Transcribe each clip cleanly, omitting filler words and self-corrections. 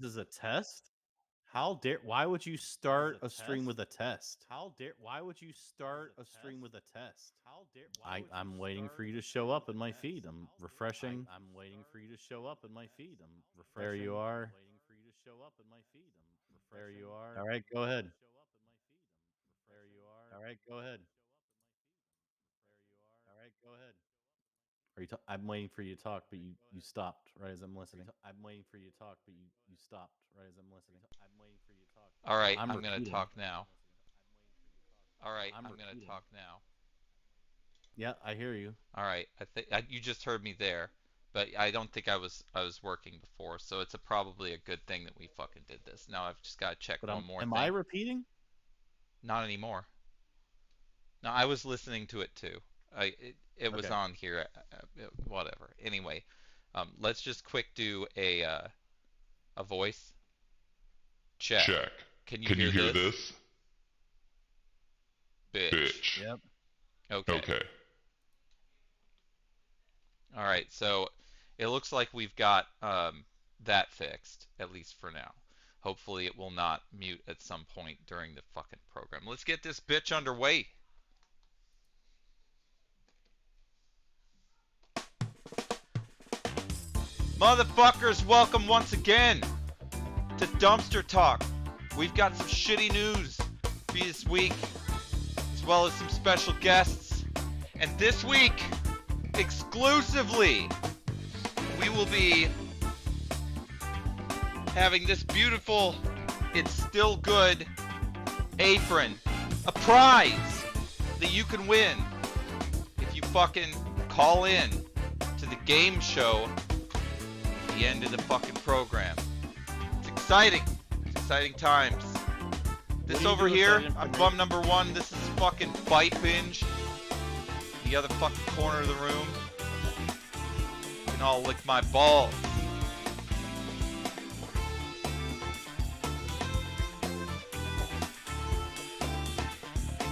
This is a test? How dare why would you start a stream with a test? How dare why would you start a stream with a test? I'm waiting for you to show up in my feed. I'm refreshing. I'm waiting for you to show up in my feed. I'm There refreshing. you are. I'm waiting for you to show up in my feed. I'm refreshing. There you are. All right, go ahead. There you are. All right, go ahead. There you are. All right, go ahead. I'm waiting for you to talk, but you stopped right as I'm listening. I'm waiting for you to talk, but you stopped right as I'm listening. I'm waiting for you to talk. All right, I'm I'm going to repeating. talk now. All right, I'm going to talk now. Yeah, I hear you. All right, I think you just heard me there, but I don't think I was working before, so it's probably a good thing that we fucking did this. Now I've just got to check But one more am thing. I repeating? Not anymore. No, I was listening to it too. It was Okay. on here. Whatever. Anyway, let's just quick do a voice check. Check. Can you hear this? Bitch. Yep. Okay. All right. So it looks like we've got that fixed, at least for now. Hopefully it will not mute at some point during the fucking program. Let's get this bitch underway. Motherfuckers, welcome once again to Dumpster Talk. We've got some shitty news for you this week, as well as some special guests. And this week, exclusively, we will be having this beautiful, it's still good apron, a prize that you can win if you fucking call in to the game show at the end of the fucking program. It's exciting. It's exciting times. This over here, I'm bum number one. This is fucking Bite Binge. The other fucking corner of the room. You can all lick my balls.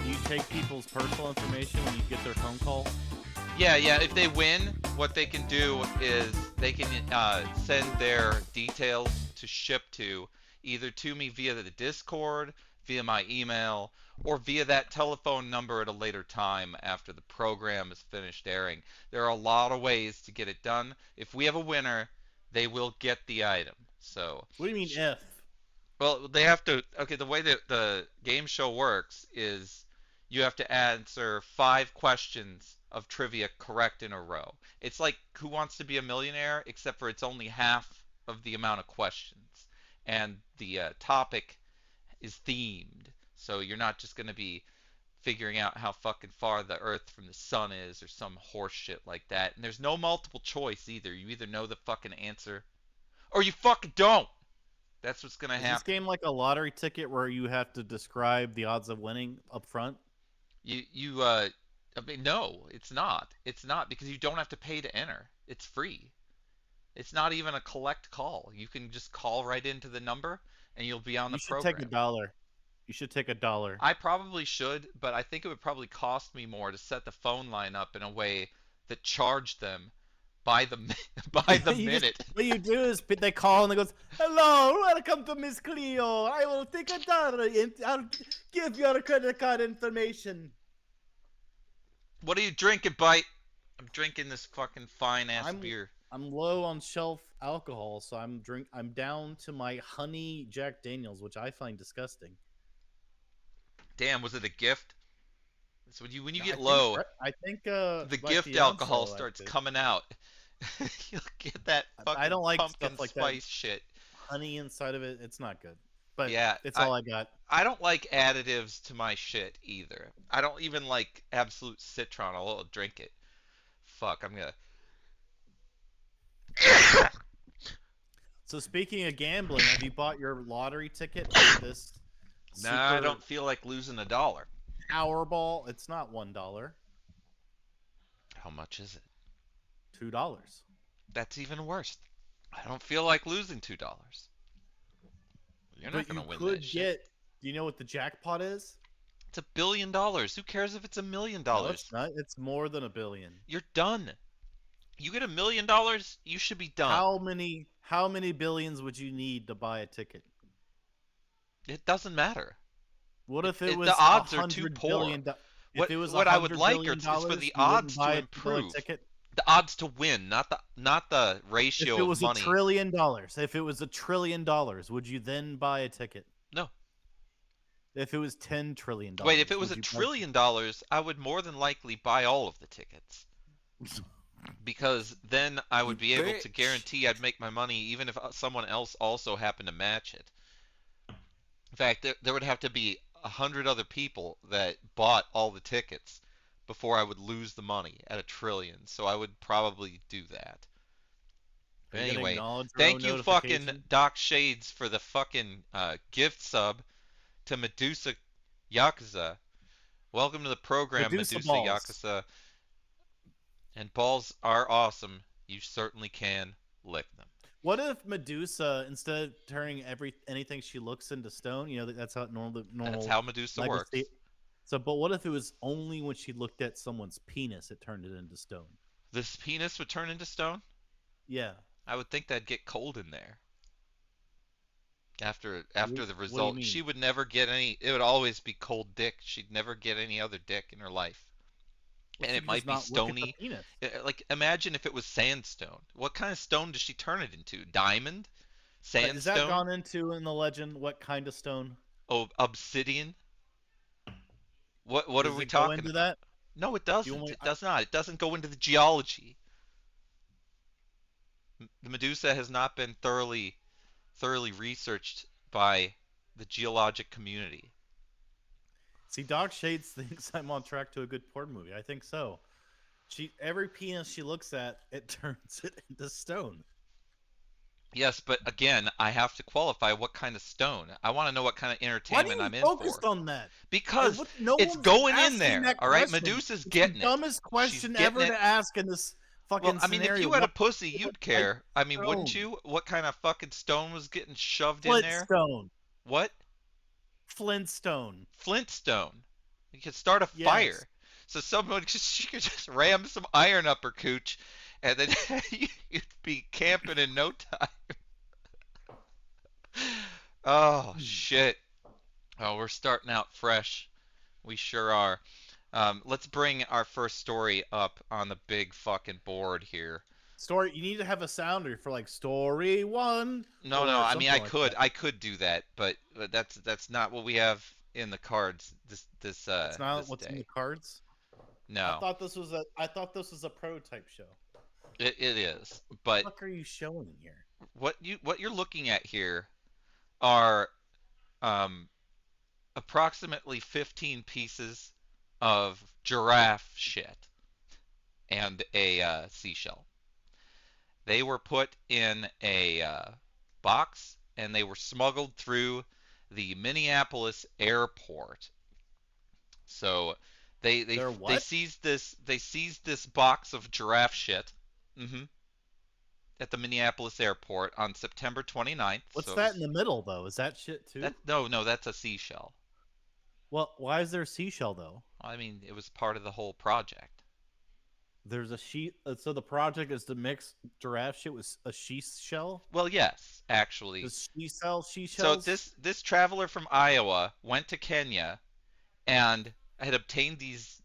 Do you take people's personal information when you get their phone call? Yeah. If they win, what they can do is they can send their details to ship to either to me via the Discord, via my email, or via that telephone number at a later time after the program is finished airing. There are a lot of ways to get it done. If we have a winner, they will get the item. So What do you mean if? well, they have to. Okay, the way that the game show works is you have to answer 5 questions of trivia correct in a row. It's like Who Wants to Be a Millionaire, except for it's only half of the amount of questions, and the topic is themed. So you're not just going to be figuring out how fucking far the Earth from the sun is or some horse shit like that. And there's no multiple choice either. You either know the fucking answer or you fucking don't. That's what's gonna happen. Is this game like a lottery ticket where you have to describe the odds of winning up front? I mean, no, it's not. It's not because you don't have to pay to enter. It's free. It's not even a collect call. You can just call right into the number and you'll be on the You should program. take $1. You should take $1. I probably should, but I think it would probably cost me more to set the phone line up in a way that charged them by the minute. What you do is they call and they goes, "Hello, welcome to Miss Cleo. I will take $1 and I'll give your credit card information." What are you drinking, Bite? I'm drinking this fucking fine ass beer. I'm low on shelf alcohol, so I'm down to my honey Jack Daniels, which I find disgusting. Damn, was it a gift? So when you get low, the gift alcohol starts coming out. You'll get that fucking I don't like pumpkin stuff like spice that. shit. Honey inside of it, it's not good. But yeah, it's all I got. I don't like additives to my shit either. I don't even like Absolute Citron. I'll drink it. Fuck, I'm gonna. So speaking of gambling, have you bought your lottery ticket for this? Nah, I don't feel like losing $1. Powerball, it's not $1. How much is it? $2. That's even worse. I don't feel like losing $2. You're not gonna win that shit. Do you know what the jackpot is? It's $1 billion. Who cares if it's $1 million? No, it's not. It's more than $1 billion. You're done. You get $1 million, you should be done. How many billions would you need to buy a ticket? It doesn't matter. What if it The was a odds are too hundred poor. billion? If it was a What I would hundred like billion is for the dollars, you wouldn't odds to buy a improve. ticket. The odds to win, not the If ratio it of was money. $1 trillion, if it was $1 trillion, would you then buy a ticket? No. If it was $10 trillion, Wait, if it was would $1 you trillion, I would more than likely buy all of the tickets. Because then I would be able to bitch. guarantee I'd make my money even if someone else also happened to match it. In fact, there would have to be 100 other people that bought all the tickets before I would lose the money at $1 trillion. So I would probably do that. But Are you gonna anyway, acknowledge your thank own you fucking notification? Doc Shades for the fucking gift sub to Medusa Yakuza. Welcome to the program, Medusa Medusa balls. Yakuza. And balls are awesome. You certainly can lick them. What if Medusa, instead of turning anything she looks into stone, that's how normal That's how Medusa works. legacy. So, but what if it was only when she looked at someone's penis it turned it into stone? This penis would turn into stone? Yeah. I would think that'd get cold in there. After What the do you result, mean? she would never get any. It would always be cold dick. She'd never get any other dick in her life. And She it could might just be not look at the stony. penis. Like imagine if it was sandstone. What kind of stone does she turn it into? Diamond? Is that Sandstone? gone into in the legend? What kind of stone? Oh, obsidian? What Does are we it go talking into about? that? No, it You doesn't. only, It does not. It doesn't go into the geology. The Medusa has not been thoroughly researched by the geologic community. see, Doc Shades thinks I'm on track to a good porn movie. I think so. Every penis she looks at, it turns it into stone. Yes, but again, I have to qualify what kind of stone. I want to know what kind of Why do entertainment you I'm in focused for. on that? Because No it's one's going in asking there, that all right? question. Medusa's It's getting the it. dumbest She's question getting ever it. to ask in this Well, fucking I mean, if scenario. you had a Why pussy, would you'd like care. I mean, wouldn't stone? you? What kind of fucking stone was getting shoved in there? Flintstone. What? Flintstone. Flintstone. You could start a Yes. fire. So she could just ram some iron up her cooch, and then you'd be camping in no time. Oh shit. Oh, we're starting out fresh. We sure are. Let's bring our first story up on the big fucking board here. Story. You need to have a sounder for like story one. No, or I mean something like that. I could do that, but that's not what we have in the cards That's not this what's day. in the cards. No, I thought this was a prototype show. it is. What But the fuck are you showing in here? what you're looking at here are um approximately 15 pieces of giraffe shit and a seashell. They were put in a box and they were smuggled through the Minneapolis airport. So They're what? seized this box of giraffe shit at the Minneapolis airport on September 29th. What's So that in the middle though? Is that shit too? no, that's a seashell. Well, why is there a seashell though? I mean, it was part of the whole project. There's a sheet. So the project is to mix giraffe shit with a she shell. Well, yes, actually. Does she sell she So shells? this traveler from Iowa went to Kenya and had obtained these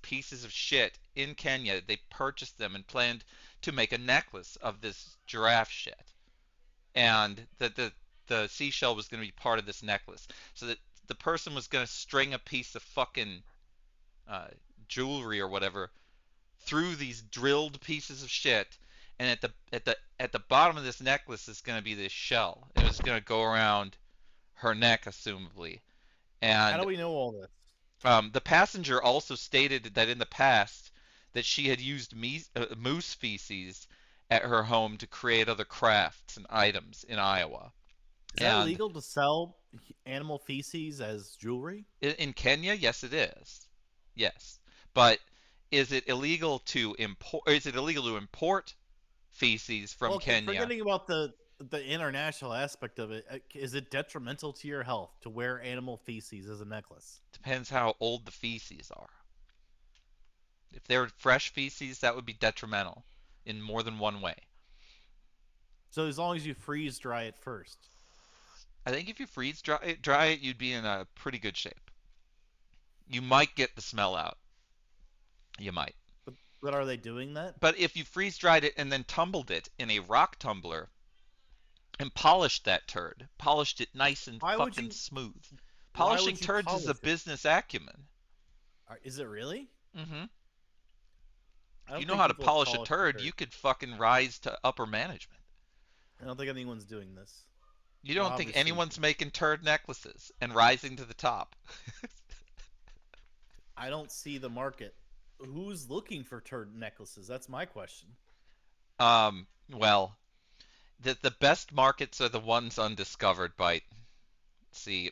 pieces of shit in Kenya. They purchased them and planned to make a necklace of this giraffe shit, and the seashell was going to be part of this necklace. So that the person was going to string a piece of fucking jewelry or whatever through these drilled pieces of shit, and at the bottom of this necklace is going to be this shell. It was going to go around her neck, assumably. How And do we know all this? the passenger also stated that in the past that she had used moose feces at her home to create other crafts and items in Iowa. Is that And legal to sell animal feces as jewelry? in Kenya, yes, it is. Yes, but is it illegal to import? Is it illegal to import feces from Well, Kenya? forgetting about the international aspect of it, is it detrimental to your health to wear animal feces as a necklace? Depends how old the feces are. If they're fresh feces, that would be detrimental in more than one way. So as long as you freeze dry it first. I think if you dry it, you'd be in a pretty good shape. You might get the smell out. You might. But are they doing that? But if you freeze dried it and then tumbled it in a rock tumbler and polished that turd, polished it nice and Why would fucking you? smooth. Why Polishing would you turds is a polish it? business acumen. Is it really? Mm-hmm. I If you don't know think how to people have polish a polished the turd, turd. you could fucking rise to upper management. I don't think anyone's doing this. You They're don't think obviously. anyone's making turd necklaces and rising to the top? I don't see the market. Who's looking for turd necklaces? That's my question. Well, the best markets are the ones undiscovered by. See,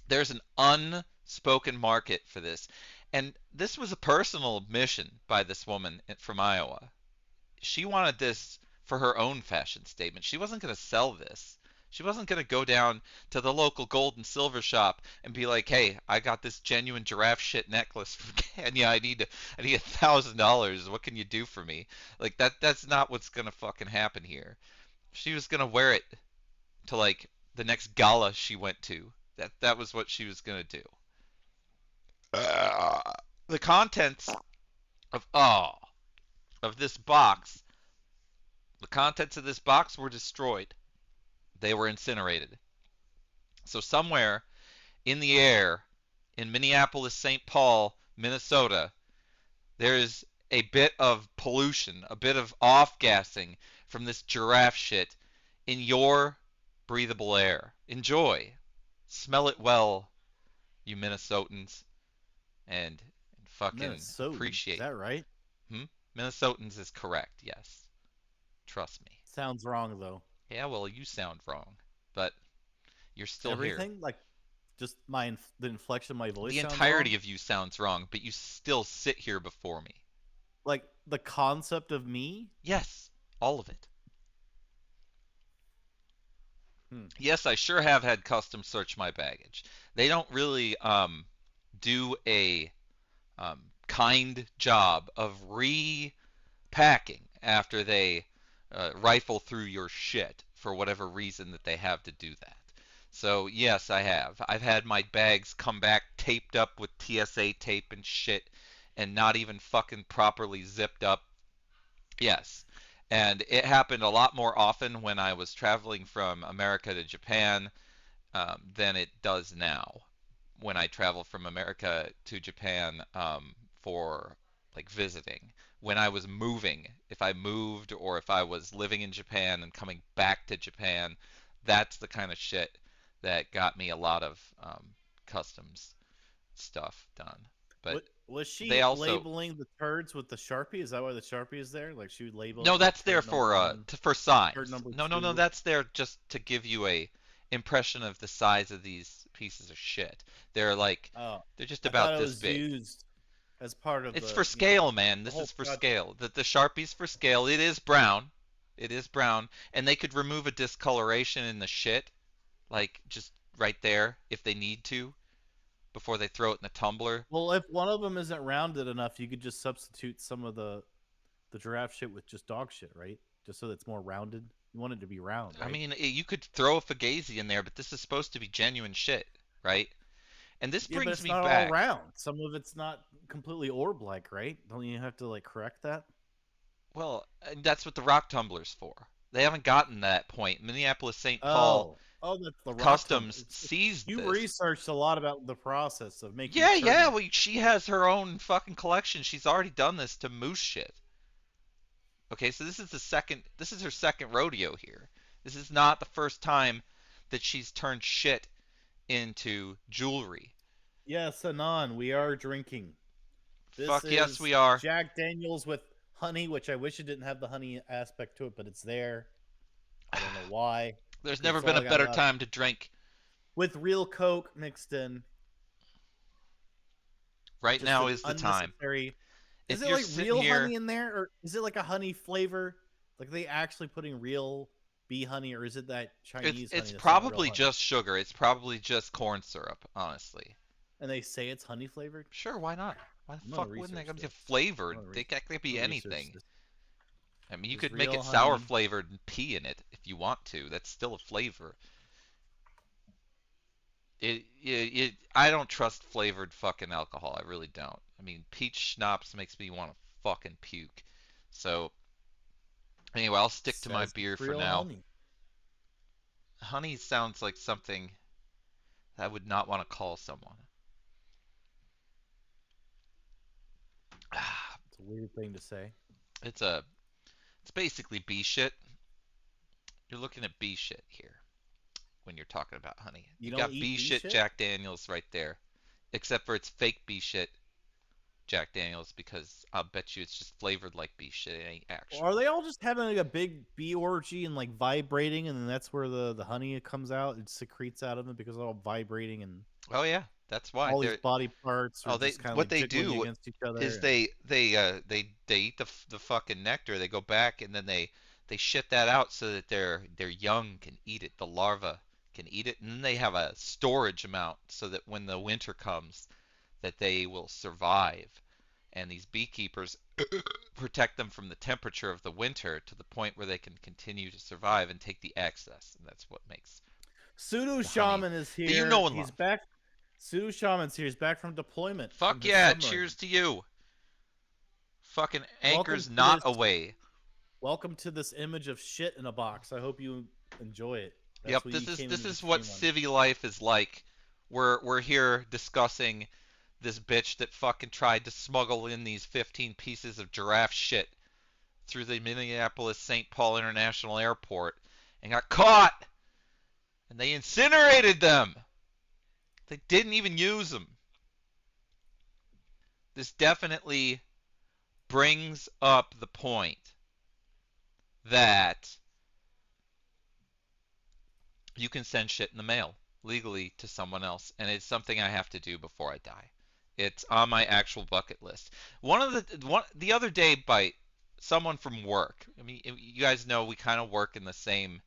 there's an unspoken market for this. And this was a personal admission by this woman from Iowa. She wanted this for her own fashion statement. She wasn't going to sell this. She wasn't going to go down to the local gold and silver shop and be like, "Hey, I got this genuine giraffe shit necklace from Kenya. I need $1,000. What can you do for me?" Like that's not what's going to fucking happen here. She was going to wear it to like the next gala she went to. That was what she was going to do. The contents of of this box, the contents of this box were destroyed. They were incinerated. So somewhere in the air in Minneapolis, St. Paul, Minnesota, there's a bit of pollution, a bit of off-gassing from this giraffe shit in your breathable air. Enjoy. Smell it well, you Minnesotans, and fucking Minnesota. Is appreciate. that right? Hmm? Minnesotans is correct, yes. Trust me. Sounds wrong though. Yeah, well, you sound wrong, but you're still here. Everything like just the inflection of my voice The sounds wrong. entirety of you sounds wrong, but you still sit here before me. Like the concept of me. Yes, all of it. Hmm. Yes, I sure have had custom search my baggage. They don't really do a kind job of repacking after they rifle through your shit for whatever reason that they have to do that. So yes, I have. I've had my bags come back taped up with TSA tape and shit, and not even fucking properly zipped up. Yes. And it happened a lot more often when I was traveling from America to Japan than it does now when I travel from America to Japan for like visiting. When I was moving, if I moved or if I was living in Japan and coming back to Japan, that's the kind of shit that got me a lot of customs stuff done. But Was they she also labeling the turds with the Sharpie? Is that why the Sharpie is there? Like she would label no, it like that's there turd number for one, for turd size. number No, two. that's there just to give you a impression of the size of these pieces of shit. They're like Oh, they're just I thought about it this was big. used as part of It's for the scale, man. the This is whole for project. scale. The Sharpie's for scale. It is brown. It is brown, and they could remove a discoloration in the shit, like just right there if they need to before they throw it in the tumbler. Well, if one of them isn't rounded enough, you could just substitute some of the giraffe shit with just dog shit, right? Just so that it's more rounded. You want it to be round, I right? mean, you could throw a Fugazi in there, but this is supposed to be genuine shit, right? And this Yeah, but brings it's me not all back. round. Some of it's not completely orb-like, right? Don't you have to like correct that? Well, that's what the rock tumbler's for. They haven't gotten to that point. Minneapolis St. Paul Oh, that's the rock tumbler. Customs seized You this. researched a lot about the process of making a Yeah, turd yeah, necklace. well, she has her own fucking collection. She's already done this to moose shit. Okay, so this is her second rodeo here. This is not the first time that she's turned shit into jewelry. Yes, Anon, we are drinking. This Fuck yes, is we are. Jack Daniels with honey, which I wish it didn't have the honey aspect to it, but it's there. I don't know why. There's never It's been all a I got better left. time to drink. With real Coke mixed in. Right Just now an is the time. unnecessary. Is If it you're like sitting real here, honey in there, or is it like a honey flavor? Like, are they actually putting real bee honey, or is it that Chinese it's honey that's not real probably honey? just sugar. It's probably just corn syrup, honestly. And they say it's honey flavored? Sure, why not? Why the I'm gonna fuck wouldn't research that be this. flavored? I'm gonna, They re- can I'm be gonna research anything. this. I mean, you Just could make real it sour honey. flavored and pee in it if you want to. That's still a flavor. I don't trust flavored fucking alcohol. I really don't. I mean, peach schnapps makes me want to fucking puke. So, anyway, I'll stick to my Says beer it's for real now. honey. Honey sounds like something I would not want to call someone. It's a weird thing to say. It's a, it's basically bee shit. You're looking at bee shit here when you're talking about honey. You You don't got eat bee bee shit shit? Jack Daniels right there, except for it's fake bee shit Jack Daniels because I'll bet you it's just flavored like bee shit. It ain't Or actual. are they all just having like a big bee orgy and like vibrating, and then that's where the honey comes out? It secretes out of them because they're all vibrating, and Oh yeah, that's why all these they're. body parts are Oh, just kind of what like they jiggling do against each is other. they eat the fucking nectar. They go back and then they shit that out so that their young can eat it. The larva can eat it, and then they have a storage amount so that when the winter comes, that they will survive. And these beekeepers protect them from the temperature of the winter to the point where they can continue to survive and take the excess, and that's what makes Pseudo the honey Shaman is that you here. know and He's love. back. Pseudo Shaman's here. He's back from deployment from Fuck his yeah! submarine. Cheers to you. Fucking Welcome anchor's to not this. away. Welcome to this image of shit in a box. I hope you enjoy it. That's Yep, what you came this into the is what stream on. civvy life is like. We're here discussing this bitch that fucking tried to smuggle in these 15 pieces of giraffe shit through the Minneapolis St. Paul International Airport and got caught and they incinerated them. They didn't even use them. This definitely brings up the point that you can send shit in the mail legally to someone else, and it's something I have to do before I die. It's on my actual bucket list. The other day by someone from work. I mean, you guys know we kind of work in the same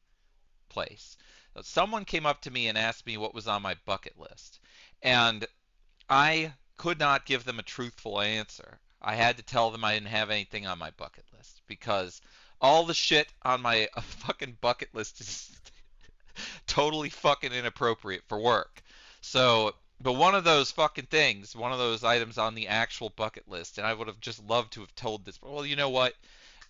place. Someone came up to me and asked me what was on my bucket list, and I could not give them a truthful answer. I had to tell them I didn't have anything on my bucket list because all the shit on my fucking bucket list is totally fucking inappropriate for work. So, but one of those fucking things, one of those items on the actual bucket list, and I would have just loved to have told this. Well, you know what?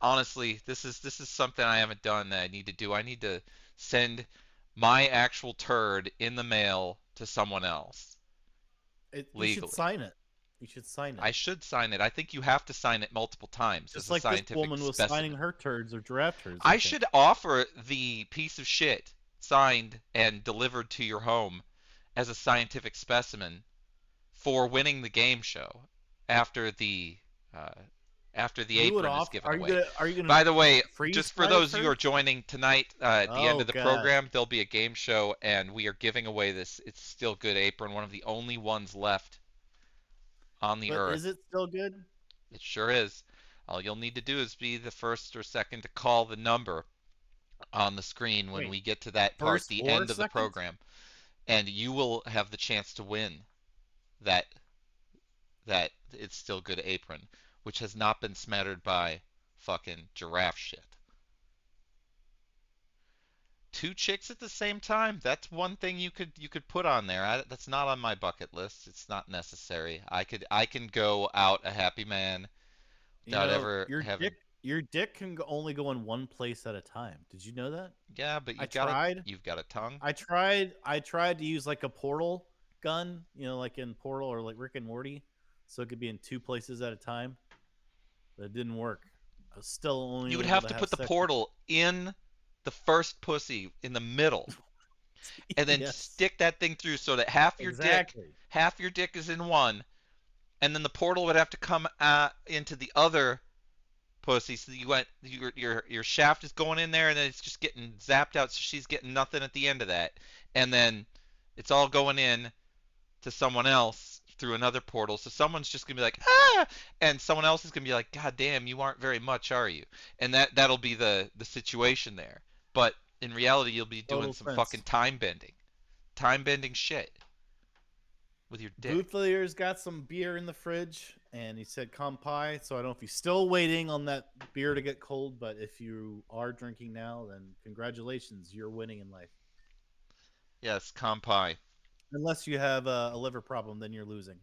Honestly, this is something I haven't done that I need to do. I need to send my actual turd in the mail to someone else You should legally. sign it. You should sign it. I should sign it. I think you have to sign it multiple times as Just a like this scientific woman was signing specimen. her turds or giraffe turds, I I think. should offer the piece of shit signed and delivered to your home as a scientific specimen for winning the game show after the uh, after the You would apron is offer. given away. Are you gonna By the way, freeze just for fry it those of you who are first? joining tonight at the end Oh of the god. program, there'll be a game show, and we are giving away this It's Still Good apron, one of the only ones left on the But is earth. it still good? It sure is. All you'll need to do is be the first or second to call the number on the screen when Wait, we get to that part, first the or end of the second? program, and you will have the chance to win that that It's Still Good apron, which has not been smattered by fucking giraffe shit. Two chicks at the same time? That's one thing you could put on there. That's not on my bucket list. It's not necessary. I can go out a happy man You without know, ever having. your dick can only go in one place at a time. Did you know that? Yeah, but I tried. you've got a tongue. I tried to use like a portal gun, like in Portal or like Rick and Morty, so it could be in two places at a time. But it didn't work. I was still You only would able have to to have put the sex with. portal in the first pussy in the middle, and then Yes, stick that thing through so that exactly. half your dick is in one, and then the portal would have to come into the other pussy. So you went your shaft is going in there, and then it's just getting zapped out. So she's getting nothing at the end of that, and then it's all going in to someone else through another portal. So someone's just gonna be like, ah, and someone else is gonna be like, God damn, you aren't very much, are you? And that'll be the situation there. But in reality, you'll be doing Total some fucking sense. time bending shit, with your dick. Bootlayer's got some beer in the fridge, and he said kampai. So I don't know if he's still waiting on that beer to get cold, but if you are drinking now, then congratulations, you're winning in life. Yes, kampai. Unless you have a liver problem, then you're losing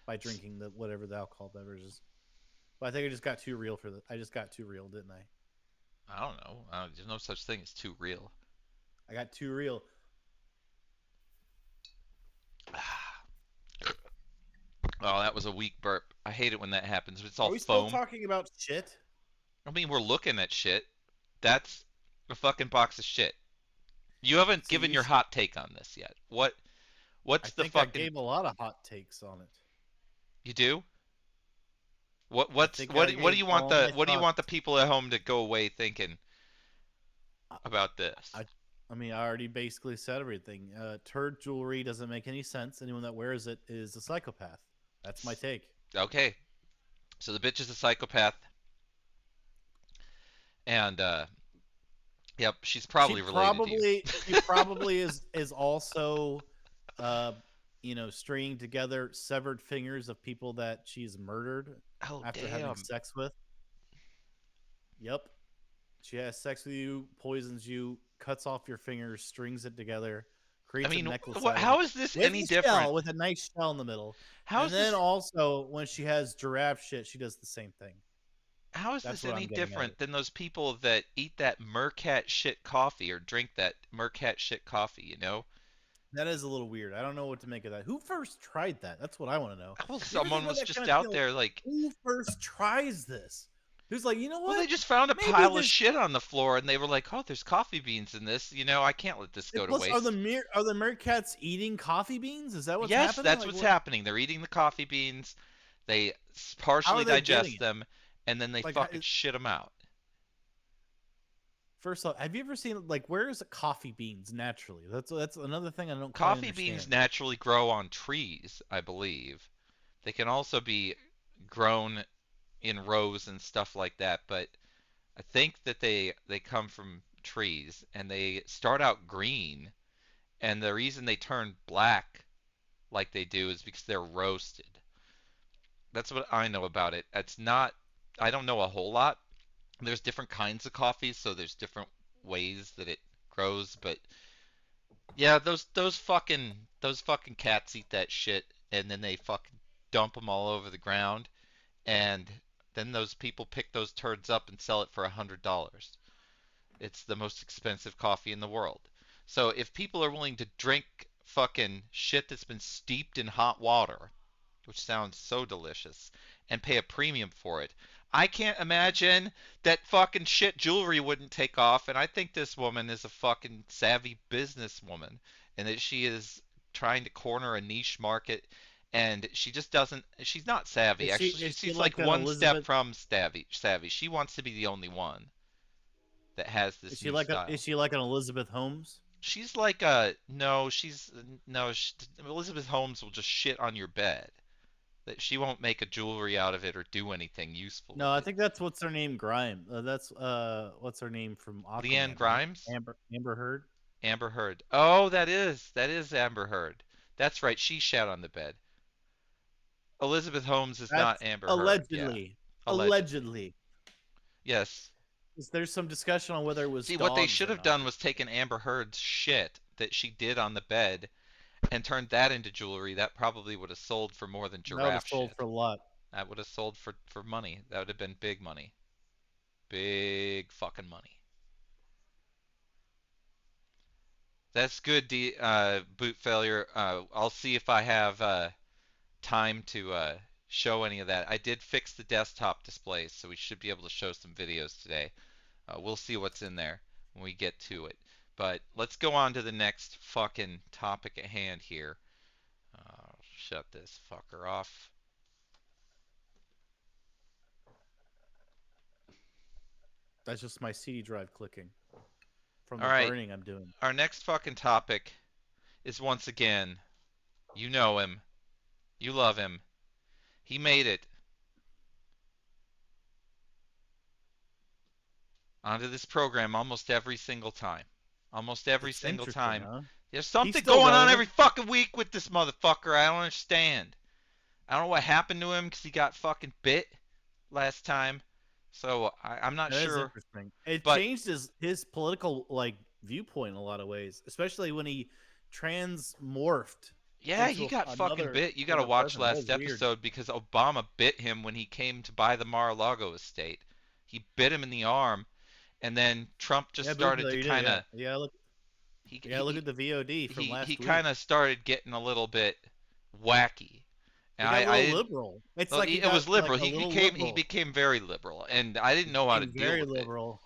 by drinking the whatever the alcohol beverages. But I think I just got too real for the. I just got too real, didn't I? I don't know. There's no such thing as too real. I got too real. Oh, that was a weak burp. I hate it when that happens. It's Are all we still foam. talking about shit? I mean, we're looking at shit. That's a fucking box of shit. You haven't So given you your should. hot take on this yet. I What's the think I fucking gave a lot of hot takes on it. you do? What I what's think I what gave do you want all my what do you thoughts. want the people at home to go away thinking I, about this? I mean, I already basically said everything. Turd jewelry doesn't make any sense. Anyone that wears it is a psychopath. That's my take. Okay. So the bitch is a psychopath and yep, she's probably related to you. She probably is also, uh, stringing together severed fingers of people that she's murdered Oh after having damn. sex with. Yep. She has sex with you, poisons you, cuts off your fingers, strings it together, I creates a mean, necklace out of how it is this with any a different? shell, with a nice shell in the middle. How And is then this also, when she has giraffe shit, she does the same thing. how is That's this what any I'm getting at it. different than those people that eat that mercat shit coffee or drink that mercat shit coffee, you know? That is a little weird. I don't know what to make of that. Who first tried that? That's what I want to know. Well, You ever think someone about was that kind just of out thing? Like, there like, who first tries this? Who's like, you know well, what? they just found a Maybe pile of this. shit on the floor and they were like, "Oh, there's coffee beans in this. You know, I can't let this go to Plus, are waste." the meerkats eating coffee beans? Is that what's Yes, happening? that's Like, what's what? happening. They're eating the coffee beans. They How are partially they getting digest it? them and then they Like, fucking shit them out. first off, have you ever seen like where is coffee beans naturally? That's another thing I don't quite Coffee beans understand. naturally grow on trees, I believe. They can also be grown in rows and stuff like that, but I think that they come from trees and they start out green, and the reason they turn black like they do is because they're roasted. That's what I know about it. It's not I don't know a whole lot. There's different kinds of coffee, so there's different ways that it grows, but yeah, those fucking cats eat that shit and then they fucking dump them all over the ground and then those people pick those turds up and sell it for $100. It's the most expensive coffee in the world. So if people are willing to drink fucking shit that's been steeped in hot water, which sounds so delicious, and pay a premium for it, I can't imagine that fucking shit jewelry wouldn't take off. And I think this woman is a fucking savvy businesswoman, and that she is trying to corner a niche market. And she just doesn't. She's not savvy. Actually, Is she she's like like an one step Elizabeth? from savvy. Savvy. She wants to be the only one that has this new Is style. she like an Elizabeth Holmes? She's like a no. She's no. Elizabeth Holmes will just shit on your bed. That she won't make a jewelry out of it or do anything useful No, with I it. think that's what's her name. Grime. That's what's her name from Leanne Aquaman, right? Grimes, Amber Heard. Amber Heard. Oh, that is Amber Heard. That's right. She shat on the bed. Elizabeth Holmes is not That's Amber Heard. Yeah, allegedly. allegedly. Allegedly. Yes. There's some discussion on whether it was See, what they dogs should or have not. done was taken Amber Heard's shit that she did on the bed and turned that into jewelry. That probably would have sold for more than That would have giraffe sold shit. for a lot. That would have sold for money. That would have been big money. Big fucking money. That's good, boot failure. I'll see if I have time to show any of that. I did fix the desktop displays, so we should be able to show some videos today. We'll see what's in there when we get to it. But let's go on to the next fucking topic at hand here. Shut this fucker off. That's just my CD drive clicking from All the right, burning I'm doing. our next fucking topic is once again, you know him, you love him. He made it onto this program almost every single time. Almost every It's single interesting, time huh? There's He's something still going on every relevant. fucking week with this motherfucker. I don't understand. I don't know what happened to him because he got fucking bit last time. So I'm not That is sure. interesting. It But changed his political like viewpoint in a lot of ways, especially when he transmorphed yeah, he into got fucking another bit. You got to former watch president. That last was weird. episode because Obama bit him when he came to buy the Mar-a-Lago estate. He bit him in the arm, and then Trump just Yeah, started to you did. kind Yeah, of he yeah. Look at the VOD from he last week. kind of started getting a little bit wacky. And He got a little I liberal. It's well, like he it was got like liberal. a little He liberal. became very liberal, and I He didn't know how to became deal very with it. liberal.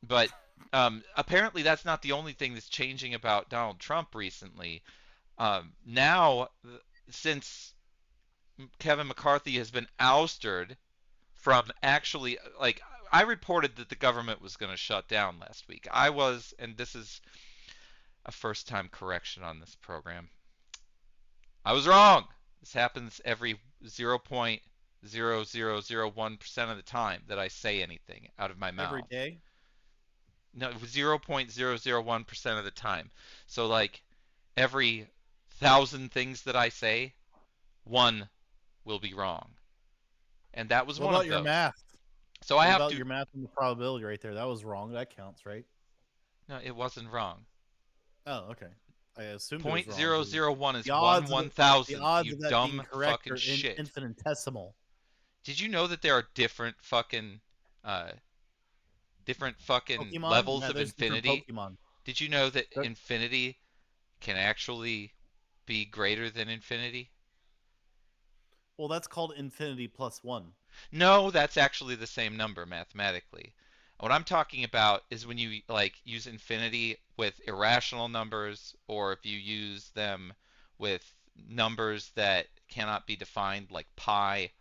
But apparently, that's not the only thing that's changing about Donald Trump recently. Now, since Kevin McCarthy has been ousted from actually, like, I reported that the government was going to shut down last week. I was, and this is a first time correction on this program. I was wrong. This happens every 0.0001% of the time that I say anything out of my Every mouth. day. No, 0.001% of the time. So, like, every 1,000 things that I say, one will be wrong. And that was What one about of your those. math? So I What have about to. your math and the probability right there? That was wrong. That counts, right? No, it wasn't wrong. Oh, okay. I assumed it was Point wrong zero because zero one is the one odds of one it, the thousandth. odds You of that being dumb correct fucking are shit. infinitesimal. Did you know that there are uh, different fucking Pokemon? levels Yeah, of there's different infinity? Pokemon. Did you know that There- infinity can actually be greater than infinity? Well, that's called infinity plus one. No, that's actually the same number mathematically. What I'm talking about is when you like use infinity with irrational numbers, or if you use them with numbers that cannot be defined, like pi,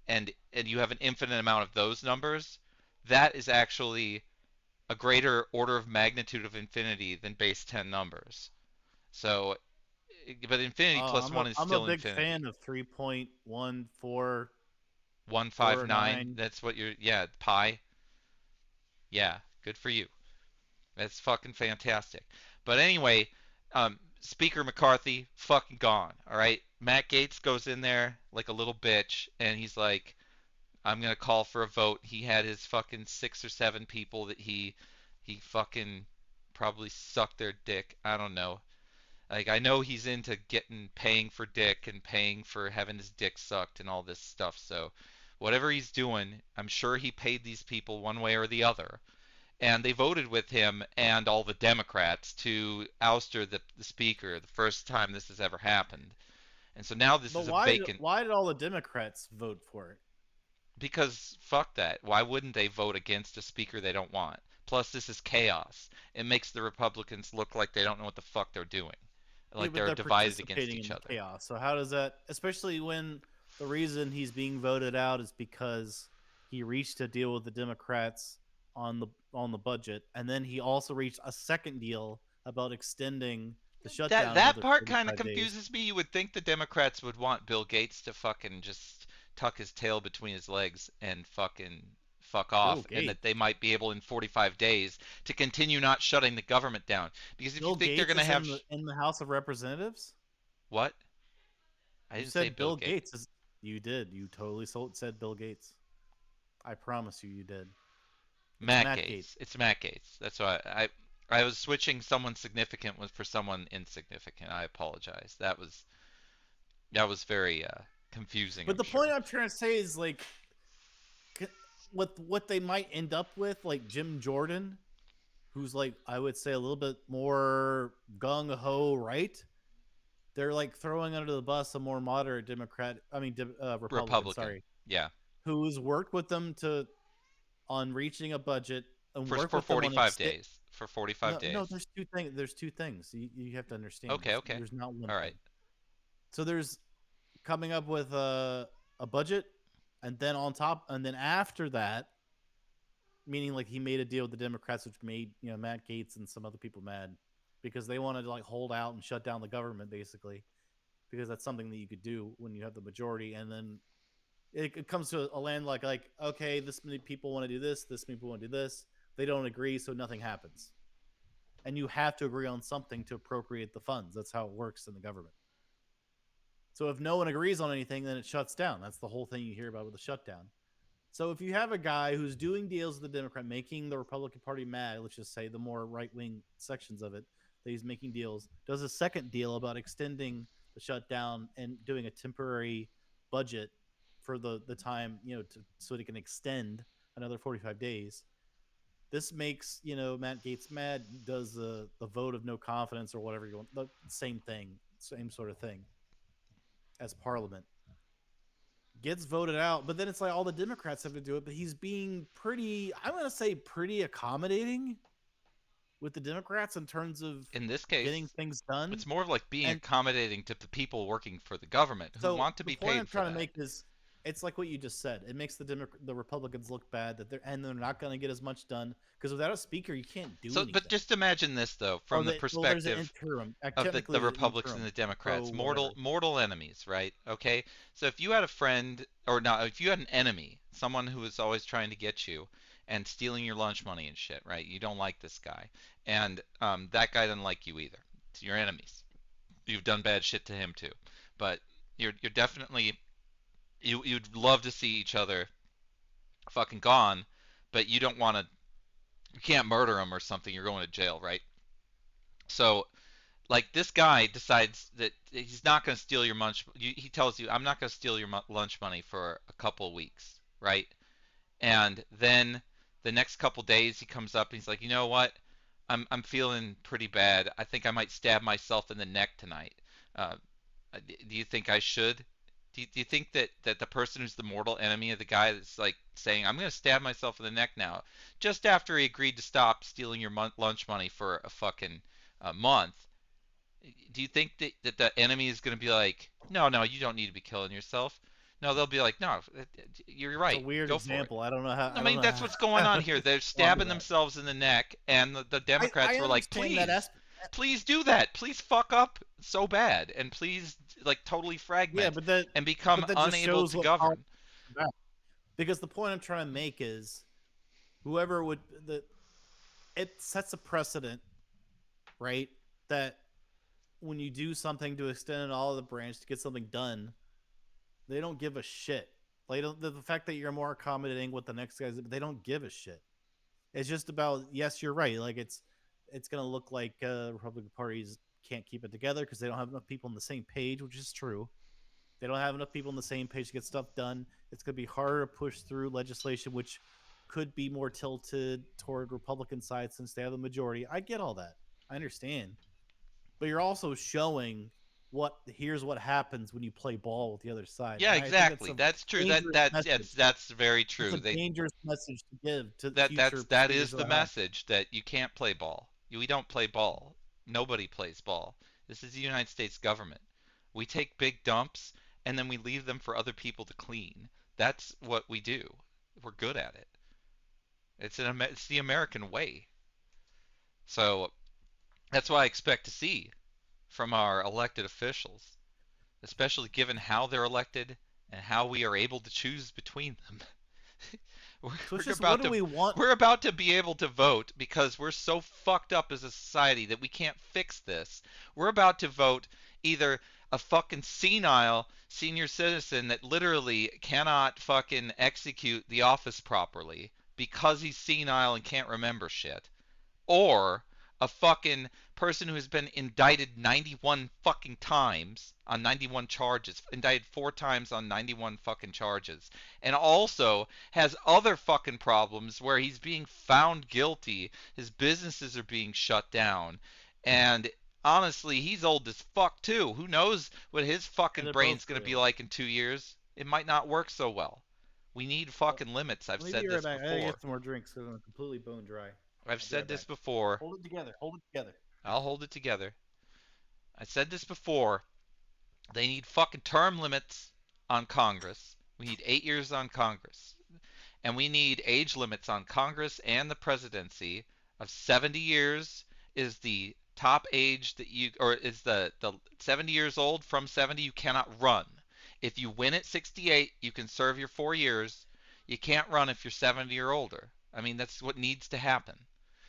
and you have an infinite amount of those numbers. That is actually a greater order of magnitude of infinity than base 10 numbers. So, but infinity plus one is I'm a still big infinity. fan of 3.1449. 159, that's what you're, yeah, pi. Yeah, good for you. That's fucking fantastic. But anyway, Speaker McCarthy, fucking gone. All right. Matt Gaetz goes in there like a little bitch, and he's like, "I'm gonna call for a vote." He had his fucking 6 or 7 people that he fucking probably sucked their dick. I don't know. Like I know he's into getting paying for dick and paying for having his dick sucked and all this stuff. So whatever he's doing, I'm sure he paid these people one way or the other, and they voted with him and all the Democrats to ouster the speaker, the first time this has ever happened. And so now this But is a vacant why did all the Democrats vote for it? because fuck that. Why wouldn't they vote against a speaker they don't want? Plus, this is chaos. It makes the Republicans look like they don't know what the fuck they're doing, Yeah, like but they're they're divided against participating in each the other. chaos. So how does that, especially when the reason he's being voted out is because he reached a deal with the Democrats on the budget, and then he also reached a second deal about extending the That shutdown that another part kind of 45 days. confuses me. You would think the Democrats would want Bill Gates to fucking just tuck his tail between his legs and fucking fuck Bill off, and that Gates. they might be able in 45 days to continue not shutting the government down. Because if you Bill think they're Gates gonna is have in the House of Representatives. what? I You didn't say said Bill Bill Gates. Gates is. You did. You totally said Bill Gates. I promise you, you did. It's Matt Matt Gates. Gates. It's Matt Gates. That's why I was switching someone significant for someone insignificant. I apologize. That was very confusing, But I'm the point sure. I'm trying to say is like what they might end up with, like Jim Jordan, who's like I would say a little bit more gung ho right. They're like throwing under the bus a more moderate Democrat, Republican, Republican. sorry, Yeah. who's worked with them to on reaching a budget and work For with them on 45 days. For 45 no, days. there's two things. There's two things you have to understand. Okay, okay. There's not one All right. thing. So there's coming up with a budget, and then on top, and then after that, meaning like he made a deal with the Democrats, which made Matt Gaetz and some other people mad because they wanted to like hold out and shut down the government basically because that's something that you could do when you have the majority, and then it comes to a land like okay, this many people want to do this many people want to do this, they don't agree, so nothing happens. and you have to agree on something to appropriate the funds. That's how it works in the government. So if no one agrees on anything, then it shuts down. That's the whole thing you hear about with the shutdown. So if you have a guy who's doing deals with the Democrat, making the Republican Party mad, let's just say the more right wing sections of it, that he's making deals, does a second deal about extending the shutdown and doing a temporary budget for the time, so he can extend another 45 days. This makes, Matt Gaetz mad, does the vote of no confidence or whatever you want, the same thing, same sort of thing as Parliament, gets voted out, but then it's like all the Democrats have to do it. But he's being pretty, I'm going to say, pretty accommodating with the Democrats in terms of In this getting case, things done. it's more of like being And accommodating to the people working for the government who so want to the be point I'm paid for trying to that. make is, it's like what you just said. It makes the Republicans look bad, that they're not going to get as much done because without a speaker, you can't do So, anything. but just imagine this though, Or from the well, there's an perspective interim. of Technically, the there's an Republicans and interim the Democrats, pro whatever. mortal enemies, right? Okay, so if you had a friend, or not, if you had an enemy, someone who was always trying to get you and stealing your lunch money and shit, right? You don't like this guy, and that guy doesn't like you either. It's your enemies. You've done bad shit to him too, but you're definitely you'd love to see each other fucking gone, but you don't want to. You can't murder him or something. You're going to jail, right? So like this guy decides that he's not going to steal your lunch. He tells you, "I'm not going to steal your lunch money for a couple of weeks," right? And then the next couple days he comes up and he's like, "You know what? I'm feeling pretty bad. I think I might stab myself in the neck tonight. Uh, do you think I should?" Do you think that the person who's the mortal enemy of the guy that's like saying, "I'm going to stab myself in the neck now," just after he agreed to stop stealing your lunch money for a fucking month, do you think that the enemy is going to be like, no, no, you don't need to be killing yourself? No, they'll be like, no, you're It's a right. weird Go for it. example. I don't know how. I I don't mean, know that's what's going on here. They're respond to stabbing that. themselves in the neck, and the I Democrats were like, understand that please, aspect. please do that. Please fuck up so bad, and please, like, totally Yeah, fragment but that and become but that just unable shows to what govern. politics is about. Because the point I'm trying to make is, whoever would the it sets a precedent, right? That when you do something to extend all of the branch to get something done, they don't give a shit. Like the fact that you're more accommodating with the next guys, they don't give a shit. It's just about, yes, you're right. Like it's gonna look like Republican parties can't keep it together because they don't have enough people on the same page, which is true. They don't have enough people on the same page to get stuff done. It's going to be harder to push through legislation, which could be more tilted toward Republican side since they have the majority. I get all that. I understand. But you're also showing here's what happens when you play ball with the other side. Yeah, And I think that's exactly. a That's true. dangerous message. That's very That's true. a dangerous message to give to future That speakers is of the the House. message that you can't play ball. We don't play ball. Nobody plays ball. This is the United States government. We take big dumps and then we leave them for other people to clean. That's what we do. We're good at it. It's the American way. So that's what I expect to see from our elected officials, especially given how they're elected and how we are able to choose between them. So it's We're just, what about do to we want? we're about to be able to vote because we're so fucked up as a society that we can't fix this. We're about to vote either a fucking senile senior citizen that literally cannot fucking execute the office properly because he's senile and can't remember shit, or a fucking person who has been indicted 91 fucking times on 91 charges, indicted 4 times on 91 fucking charges, and also has other fucking problems where he's being found guilty, his businesses are being shut down, and honestly, he's old as fuck too. Who knows what his And fucking they're both brain's gonna be real. like in 2 years? It might not work so well. We need Well, fucking limits. I've maybe said you're right this back. I gotta before. get some more drinks because I'm completely bone dry. I've I'll be said right this back. before. Hold it together. Hold it together. I'll hold it together. I said this before. They need fucking term limits on Congress. We need 8 years on Congress. And we need age limits on Congress and the presidency of 70 years is the top age that you, or is the 70 years old. From 70, you cannot run. If you win at 68, you can serve your 4 years. You can't run if you're 70 or older. I mean, that's what needs to happen.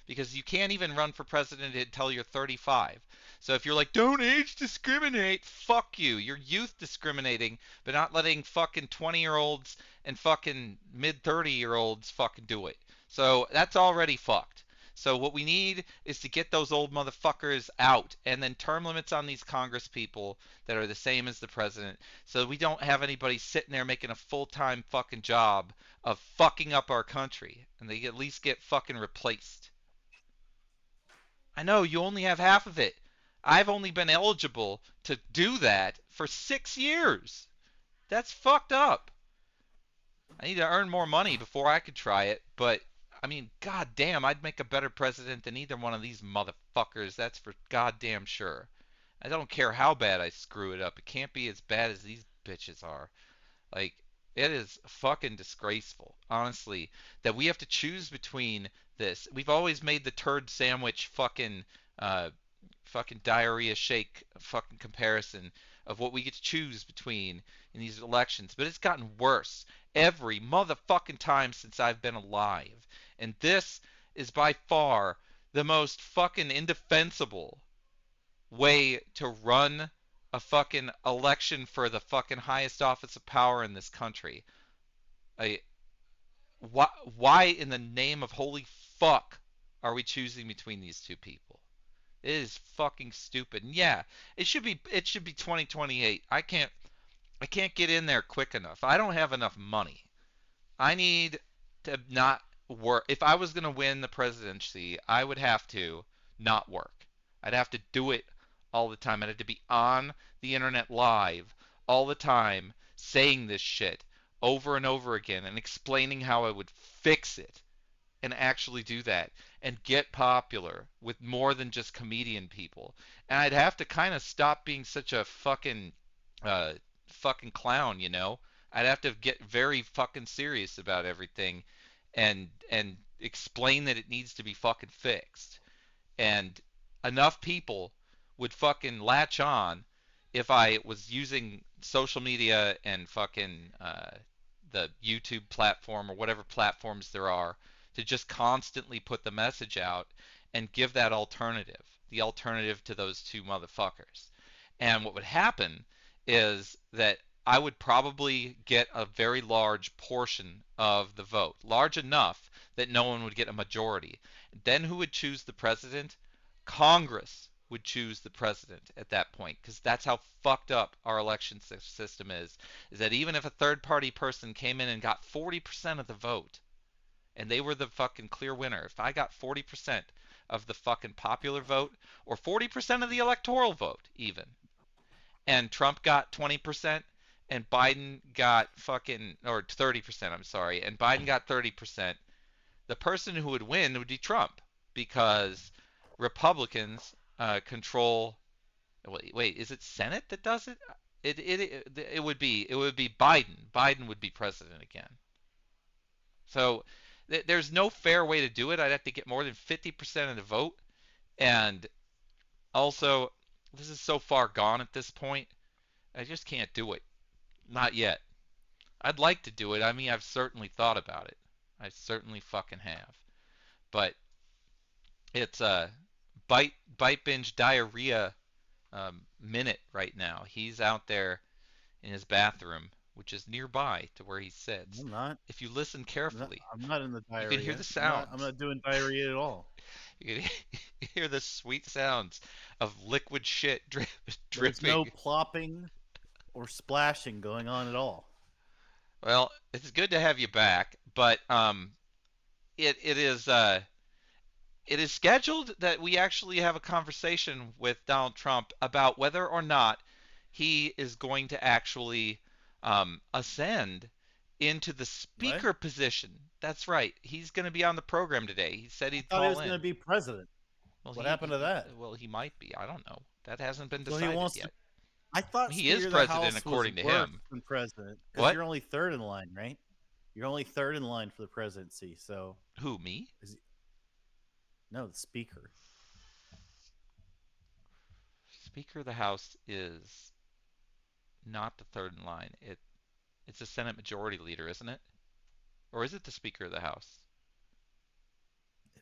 because you can't even run for president until you're 35. So if you're like, don't age discriminate, fuck you. You're youth discriminating, but not letting fucking 20-year-olds and fucking mid 30-year-olds fucking do it. So that's already fucked. So what we need is to get those old motherfuckers out, and then term limits on these Congress people that are the same as the president, so we don't have anybody sitting there making a full-time fucking job of fucking up our country, and they at least get fucking replaced. I know you only have half of it. I've only been eligible to do that for 6 years. That's fucked up. I need to earn more money before I could try it, but I mean, goddamn, I'd make a better president than either one of these motherfuckers. That's for goddamn sure. I don't care how bad I screw it up. It can't be as bad as these bitches are. Like, it is fucking disgraceful, honestly, that we have to choose between this. We've always made the turd sandwich uh, fucking diarrhea shake fucking comparison of what we get to choose between in these elections, but it's gotten worse every motherfucking time since I've been alive. And this is by far the most fucking indefensible way to run a fucking election for the fucking highest office of power in this country. I, why in the name of holy fuck are we choosing between these two people? It is fucking stupid. And yeah, it should be 2028. I can't get in there quick enough. I don't have enough money. I need to not work. If I was going to win the presidency, I would have to not work. I'd have to do it all the time. I'd have to be on the internet live all the time saying this shit over and over again and explaining how I would fix it and actually do that and get popular with more than just comedian people. And I'd have to kind of stop being such a uh, fucking clown, you know? I'd have to get very fucking serious about everything and explain that it needs to be fucking fixed. And enough people would fucking latch on if I was using social media and fucking the YouTube platform or whatever platforms there are to just constantly put the message out and give that alternative, the alternative to those two motherfuckers. And what would happen is that I would probably get a very large portion of the vote, large enough that no one would get a majority. Then who would choose the president? Congress would choose the president at that point, because that's how fucked up our election system is that even if a third party person came in and got 40% of the vote and they were the fucking clear winner, if I got 40% of the fucking popular vote or 40% of the electoral vote even, and Trump got 20% and Biden got fucking, or 30%, I'm sorry, and Biden got 30%, the person who would win would be Trump, because Republicans control. Wait, is it Senate that does it? It would be Biden. Biden would be president again. So there's no fair way to do it. I'd have to get more than 50% of the vote, and also this is so far gone at this point. I just can't do it. Not yet. I'd like to do it. I mean, I've certainly thought about it. I certainly fucking have. But it's a bite binge diarrhea minute right now. He's out there in his bathroom, which is nearby to where he sits. I'm not. If you listen carefully, I'm not in the you can hear the diarrhea. I'm sounds. not doing diarrhea at all. You can hear the sweet sounds of liquid shit There's no dripping. plopping or splashing going on at all. Well, it's good to have you back, but it it is uh it is scheduled that we actually have a conversation with Donald Trump about whether or not he is going to actually ascend into the What? speaker position. That's right. He's going to be on the program today. He said I he'd thought he call was going to in. be president. Well, What happened to that? he might be. I don't know. That hasn't been So he decided wants to. yet. I thought He is Speaker of the president House was according to worse him. than president because What? you're only third in line, right? You're only third in line for the presidency. So Who, me? is he, no, the speaker. Speaker of the House is not the third in line. It's the Senate Majority Leader, isn't it? Or is it the Speaker of the House?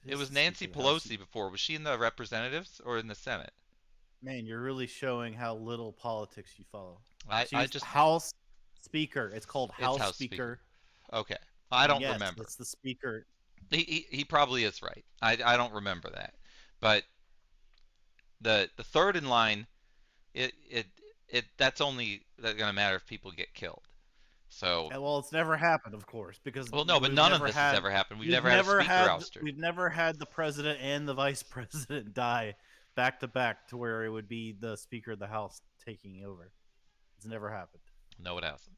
It was the Nancy Speaker of the House. Pelosi before. Was she in the Representatives or in the Senate? Man, you're really showing how little politics you follow. I She's just House Speaker. It's called it's House House Speaker. Speaker. Okay, I And don't yes, remember. it's the Speaker. He probably is right. I don't remember that, but the third in line, it it that's only gonna matter if people get killed. So, And, well, it's never happened, of course, because well, no, but none of this has ever happened. we've Had a never speaker had ousted. we've never had the president and the vice president die back to back to where it would be the Speaker of the House taking over. It's never happened. No, it hasn't.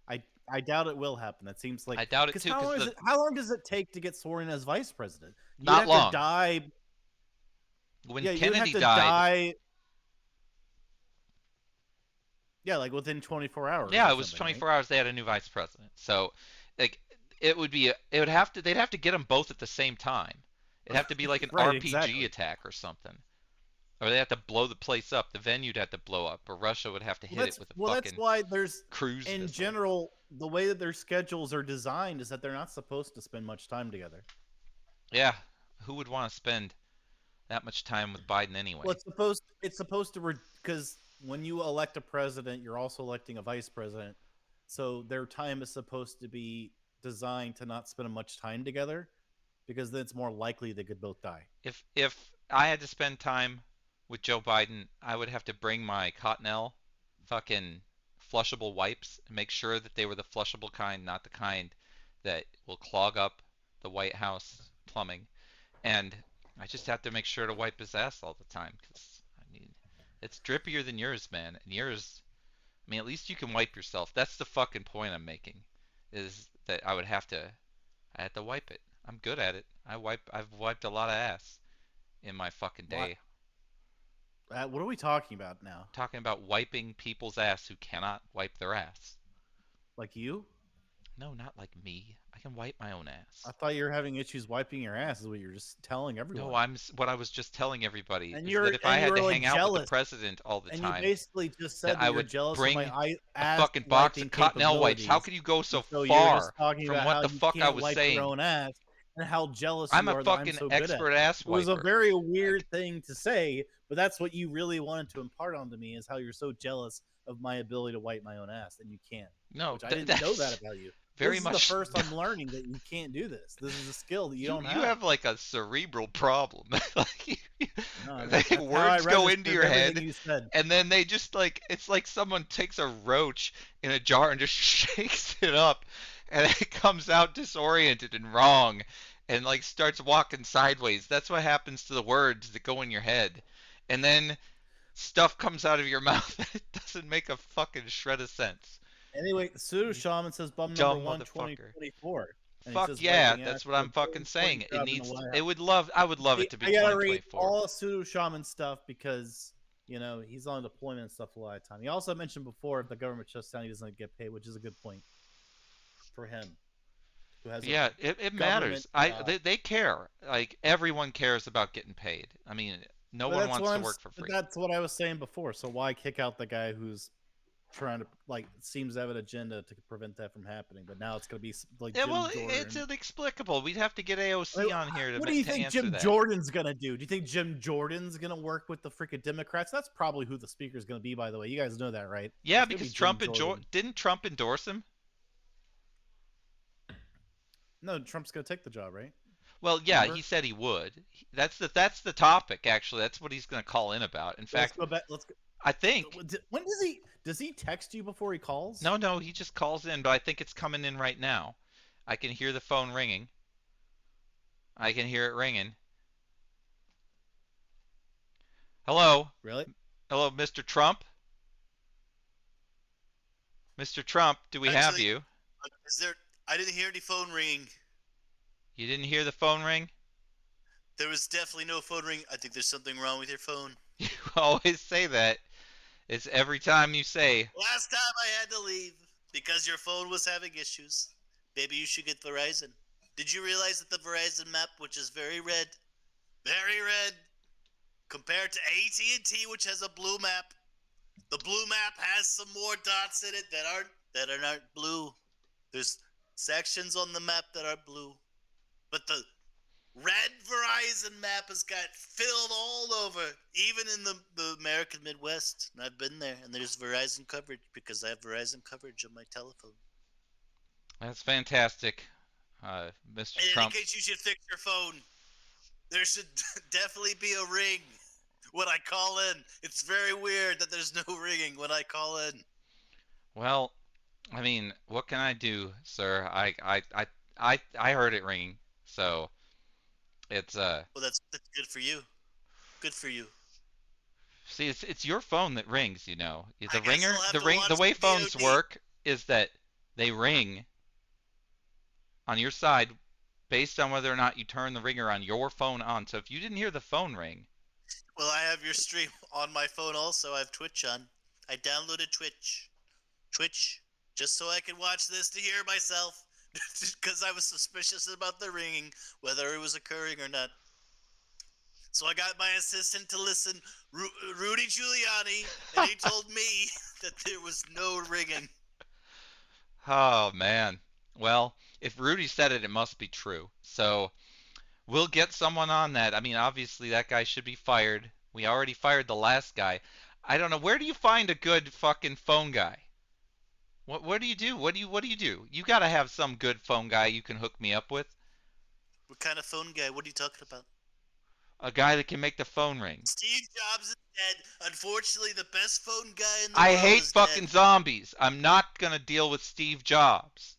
I doubt it will happen. That seems like I doubt it because too, because how long does it take to get sworn in as vice president? You'd not have to long. die. When Yeah, you would have Kennedy to died, die. Yeah, like within 24 hours. yeah, or it was something, 24 right? hours. They had a new vice president. So, like, it would have to. They'd have to get them both at the same time. It'd have to be like an Right, RPG exactly. attack or something. Or they have to blow the place up. The venue'd have to blow up, or Russia would have to hit it with a That's fucking why there's cruise in missile. general the way that their schedules are designed is that they're not supposed to spend much time together. Yeah, who would want to spend that much time with Biden anyway? Well, it's supposed to because when you elect a president, you're also electing a vice president. So their time is supposed to be designed to not spend much time together because then it's more likely they could both die. If I had to spend time with Joe Biden, I would have to bring my Cottonelle fucking flushable wipes and make sure that they were the flushable kind, not the kind that will clog up the White House plumbing. And I just have to make sure to wipe his ass all the time because I mean, it's drippier than yours, man. And yours, I mean, at least you can wipe yourself. That's the fucking point I'm making, is that I had to wipe it. I'm good at it. I've wiped a lot of ass in my fucking What? day. What are we talking about now? Talking about wiping people's ass who cannot wipe their ass. Like you? No, not like me. I can wipe my own I ass. thought you were having issues wiping your ass. Is what you're just telling No, everyone. what I was just telling everybody And is that if I you had were to like hang out with the jealous, president all the and you time, basically just that said that I you're would jealous of my bring a ass fucking box of wiping Cottonelle wipes. How capabilities. could you go so And so you were just far talking from about what how the you fuck I can't was wipe your saying? own ass and how jealous I'm you a are that I'm fucking so good at expert it. ass It was a wiper. very Like, weird thing to say, but that's what you really wanted to impart onto me is how you're so jealous of my ability to wipe my own ass and you can't. no, Which I didn't know that that's about you. very This is the much. first I'm learning that you can't do this. This is a skill that you don't You have. have like a cerebral problem. Like, No, I mean, they, that's how I words go into registered your everything head, you said. and then they just like it's like someone takes a roach in a jar and just shakes it up, and it comes out disoriented and wrong, and like starts walking sideways. That's what happens to the words that go in your head, and then stuff comes out of your mouth that doesn't make a fucking shred of sense. Anyway, Pseudo You Shaman says bum number dumb one, motherfucker. 2024. And he Fuck says yeah, wiping ass that's what is I'm an fucking saying. important It job in the needs. White It House. would love. I would love See, it to be I gotta read 2024. all Pseudo Shaman stuff because he's on deployment and stuff a lot of time. He also mentioned before if the government shuts down, he doesn't get paid, which is a good point for him, who has a Yeah, it government matters. job. They care. Like everyone cares about getting paid. I mean, no one wants to work for But free. that's what I was saying before. So why kick out the guy who's trying to like seems to have an agenda to prevent that from happening? But now it's gonna be like Yeah, Jim well, it's Jordan. inexplicable. We'd have to get Like, AOC on here what do you to think answer Jim that. Jordan's gonna do? Do you think Jim Jordan's gonna work with the freaking Democrats? That's probably who the speaker's gonna be, by the way. You guys know that, right? Yeah, It's gonna be because Jim Jordan. didn't Trump endorse him? No, Trump's gonna take the job, right? Well, yeah, Remember? he said he would. That's the topic actually. That's what he's going to call in about. In Let's fact, go back. Let's go. I think When does he text you before he calls? no, he just calls in, but I think it's coming in right now. I can hear the phone ringing. I can hear it ringing. Hello? Really? Hello, Mr. Trump? Mr. Trump, do we have Actually, you? is there? I didn't hear any phone ringing. You didn't hear the phone ring? There was definitely no phone ring. I think there's something wrong with your phone. You always say that. It's every time you say, Last time I had to leave because your phone was having issues. Maybe you should get Verizon. Did you realize that the Verizon map, which is very red, compared to AT&T, which has a blue map, the blue map has some more dots in it that are not blue. There's sections on the map that are blue, but red Verizon map has got filled all over, even in the American Midwest. And I've been there, and there's Verizon coverage because I have Verizon coverage on my telephone. That's fantastic, Mr. In any Trump. case, you should fix your phone. There should definitely be a ring when I call in. It's very weird that there's no ringing when I call in. Well, I mean, what can I do, sir? I heard it ringing, so it's Well, that's good for you. Good for you. see, it's your phone that rings, you know. I The guess ringer, I'll have the to ring, the watch way the phones VOD. work is that they ring on your side based on whether or not you turn the ringer on your phone on. So if you didn't hear the phone ring, Well, I have your stream on my phone also. I have Twitch on. I downloaded Twitch. Twitch, just so I could watch this to hear myself. Because I was suspicious about the ringing, whether it was occurring or not. So I got my assistant to listen, Rudy Giuliani, and he told me that there was no ringing. oh man. Well, if Rudy said it, it must be true. So we'll get someone on that. I mean, obviously that guy should be fired. We already fired the last guy. I don't know. Where do you find a good fucking phone guy? What do you do? What do you do? You gotta have some good phone guy you can hook me up with. What kind of phone guy? What are you talking about? A guy that can make the phone ring. Steve Jobs is dead. Unfortunately, the best phone guy in the I world hate is fucking dead. zombies. I'm not gonna deal with Steve Jobs.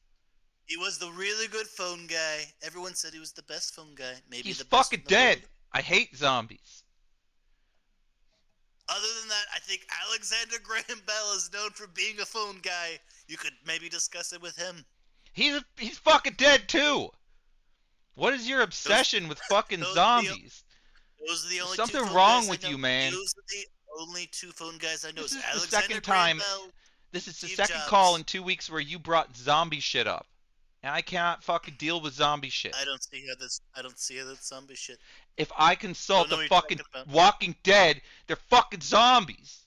He was the really good phone guy. Everyone said he was the best phone guy. Maybe He's the best fucking in the dead. world. I hate zombies. Other than that, I think Alexander Graham Bell is known for being a phone guy. You could maybe discuss it with him. He's fucking dead too. What is your obsession with fucking those zombies? Those are the There's only something two phone wrong guys with I know. you, man. Those are the only two phone guys I know. This It's is the Alexander second Graham time. Bell. This is the Steve second Jobs. call in 2 weeks where you brought zombie shit up, and I cannot fucking deal with zombie shit. I don't see how that's zombie shit. If I Don't consult know the what you're fucking talking about. Walking Dead, they're fucking zombies.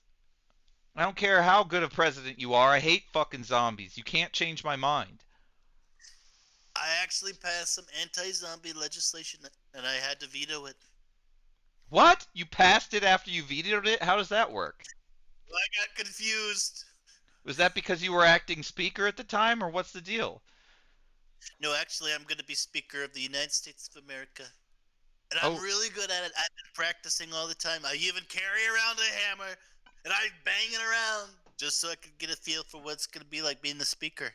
I don't care how good a president you are. I hate fucking zombies. You can't change my mind. I actually passed some anti-zombie legislation, and I had to veto it. What? You passed it after you vetoed it? How does that work? I got confused. Was that because you were acting speaker at the time, or what's the deal? No, actually, I'm going to be Speaker of the United States of America. And Oh. I'm really good at it. I've been practicing all the time. I even carry around a hammer, and I bang it around just so I could get a feel for what it's going to be like being the Speaker.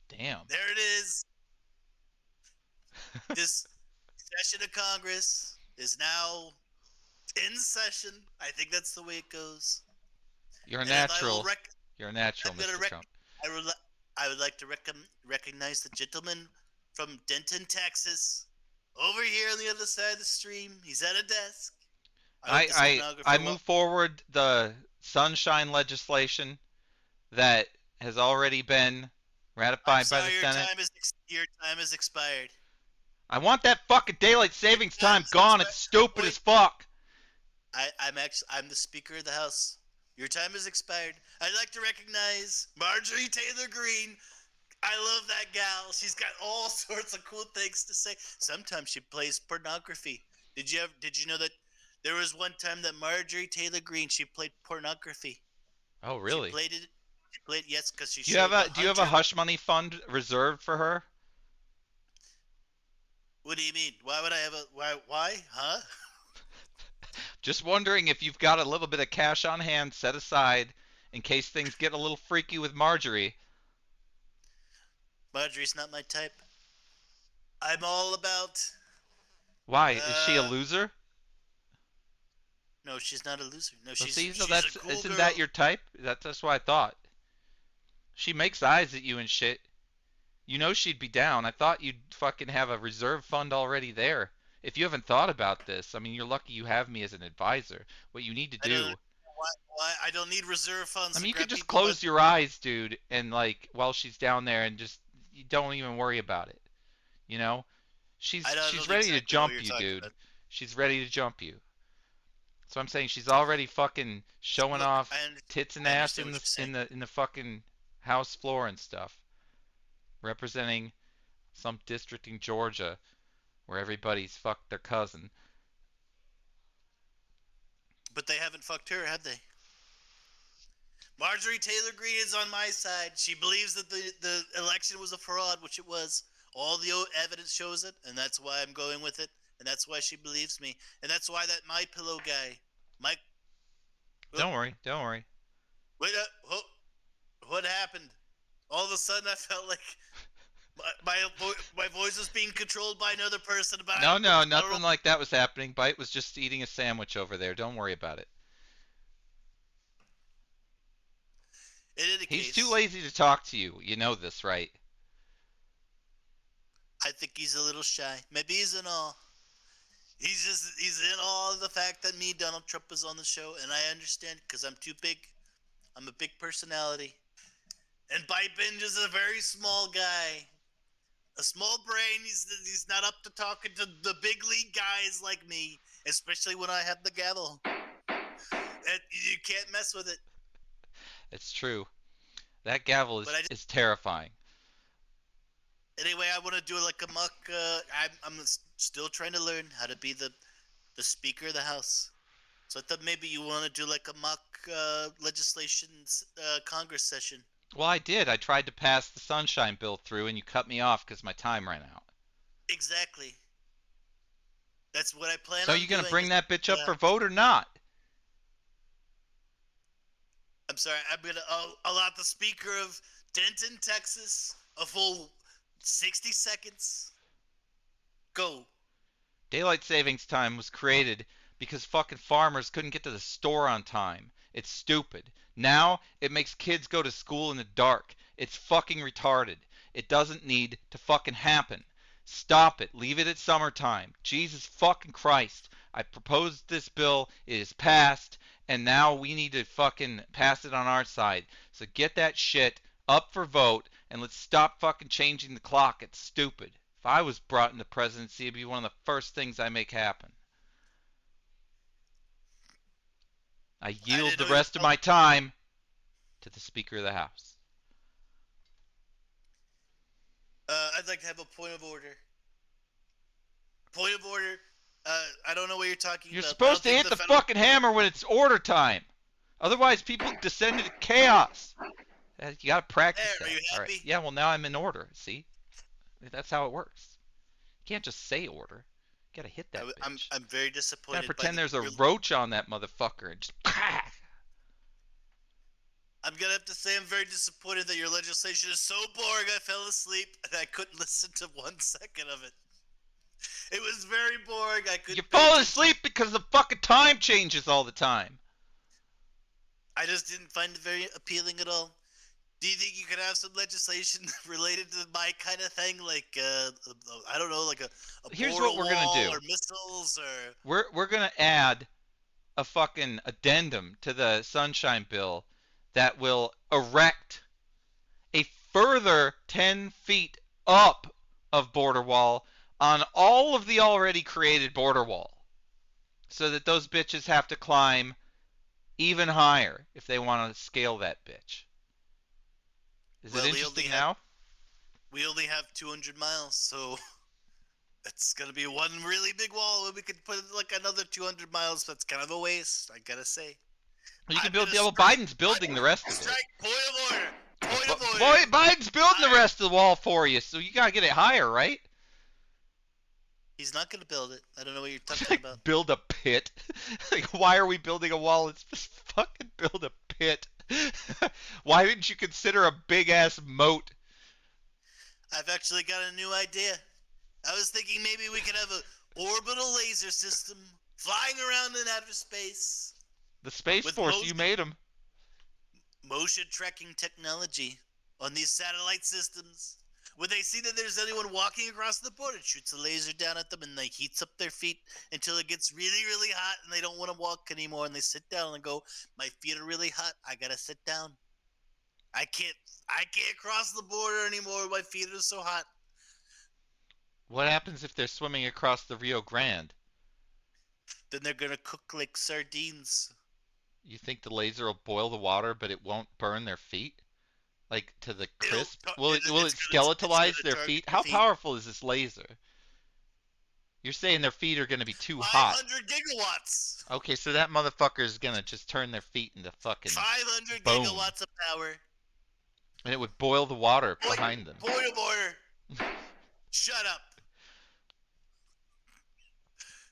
Damn. There it is. This session of Congress is now in session. I think that's the way it goes. You're a And if I will natural. rec- You're a natural, I'm gonna Mr. rec- Trump. I would like to recognize the gentleman from Denton, Texas, over here on the other side of the stream. He's at a desk. hope the I stenographer move forward the sunshine legislation that has already been I'm ratified by the sorry, Senate. your time is expired. I want that fucking daylight savings time Time's gone. expired. It's stupid Wait. as fuck. I'm the Speaker of the House. Your time is expired. I'd like to recognize Marjorie Taylor Greene. I love that gal. She's got all sorts of cool things to say. Sometimes she plays pornography. Did you know that there was one time that Marjorie Taylor Greene, she played pornography. Oh, really? She played it. Yes, because she Do you have showed a Do you have a 100. hush money fund reserved for her? What do you mean? Why would I have a why? Huh? Just wondering if you've got a little bit of cash on hand set aside in case things get a little freaky with Marjorie. Marjorie's not my type. I'm all about. Why? Is she a Uh, loser? No, she's not a loser. No, Well, she's see, so she's that's a cool isn't girl. that your type? That's what I thought. She makes eyes at you and shit. You know she'd be down. I thought you'd fucking have a reserve fund already there. If you haven't thought about this, I mean, you're lucky you have me as an advisor. What you need to I do, don't. Why? I don't need reserve funds. I to mean, you grab could just people, close your eyes, dude, and like while she's down there, and just you don't even worry about it. You know, she's I don't she's know ready to exactly what jump you're you, talking dude. about. She's ready to jump you. So I'm saying she's already fucking showing Look, off I tits and I ass understand what you're saying. in the fucking house floor and stuff, representing some district in Georgia where everybody's fucked their cousin. But they haven't fucked her, have they? Marjorie Taylor Greene is on my side. She believes that the election was a fraud, which it was. All the evidence shows it, and that's why I'm going with it. And that's why she believes me. And that's why that My Pillow guy, Mike. Don't worry, don't worry. Wait, what happened? All of a sudden, I felt like my voice was being controlled by another person. But No, no, nothing like that was happening. Bite was just eating a sandwich over there. Don't worry about it. In any He's case, too lazy to talk to you. You know this, right? I think he's a little shy. Maybe he's in awe. He's in awe of the fact that me, Donald Trump, is on the show, and I understand because I'm too big. I'm a big personality. And Bite Binge is a very small guy. A small brain. He's not up to talking to the big league guys like me, especially when I have the gavel. And you can't mess with it. It's true. That gavel is terrifying. Anyway, I want to do like a mock. I'm still trying to learn how to be the Speaker of the House. So I thought maybe you want to do like a mock legislation Congress session. Well, I did. I tried to pass the Sunshine Bill through, and you cut me off because my time ran out. Exactly. That's what I plan on doing. So you gonna bring that bitch up for vote or not? I'm sorry. I'm gonna allot the Speaker of Denton, Texas, a full 60 seconds. Go. Daylight savings time was created because fucking farmers couldn't get to the store on time. It's stupid. Now it makes kids go to school in the dark. It's fucking retarded. It doesn't need to fucking happen. Stop it. Leave it at summertime. Jesus fucking Christ. I proposed this bill. It is passed. And now we need to fucking pass it on our side. So get that shit up for vote and let's stop fucking changing the clock. It's stupid. If I was brought in the presidency, it'd be one of the first things I make happen. I yield the rest of my time to the Speaker of the House. I'd like to have a point of order. Point of order. I don't know what you're talking about. You're supposed to hit the fucking hammer when it's order time. Otherwise, people descend into chaos. You gotta practice that. Are you happy? All right. Yeah, well, now I'm in order. See? That's how it works. You can't just say order. You gotta hit that bitch. I'm very disappointed. You gotta pretend there's a roach on that motherfucker and just... I'm gonna have to say I'm very disappointed that your legislation is so boring I fell asleep and I couldn't listen to 1 second of it. It was very boring. I couldn't. You fall asleep because the fucking time changes all the time. I just didn't find it very appealing at all. Do you think you could have some legislation related to my kind of thing, like I don't know, like a Here's border what we're gonna wall do. or missiles or We're gonna add a fucking addendum to the Sunshine Bill that will erect a further 10 feet up of border wall on all of the already created border wall, so that those bitches have to climb even higher if they want to scale that bitch. Is it interesting now? We only have 200 miles, so it's gonna be one really big wall. We could put like another 200 miles. That's kind of a waste, I gotta say. You can build. Well, Biden's building the rest of it. Point of order. Point of order. Biden's building the rest of the wall for you, so you gotta get it higher, right? He's not gonna build it. I don't know what you're talking about. Build a pit? Like, why are we building a wall? Let's just fucking build a pit. Why didn't you consider a big ass moat? I've actually got a new idea. I was thinking maybe we could have an orbital laser system flying around in outer space. The Space Force, you made them. Motion tracking technology on these satellite systems. When they see that there's anyone walking across the board, it shoots a laser down at them and like heats up their feet until it gets really, really hot and they don't want to walk anymore and they sit down and go, my feet are really hot. I gotta sit down. I can't cross the border anymore. My feet are so hot. What happens if they're swimming across the Rio Grande? Then they're gonna cook like sardines. You think the laser will boil the water, but it won't burn their feet? Like to the It'll crisp? Will it it's gonna skeletalize their target feet? your How feet. powerful is this laser? You're saying their feet are gonna be too hot. 500 gigawatts. Okay, so that motherfucker is gonna just turn their feet into fucking 500 bone, gigawatts of power. and it would boil the water Point, behind them. point of order. Shut up.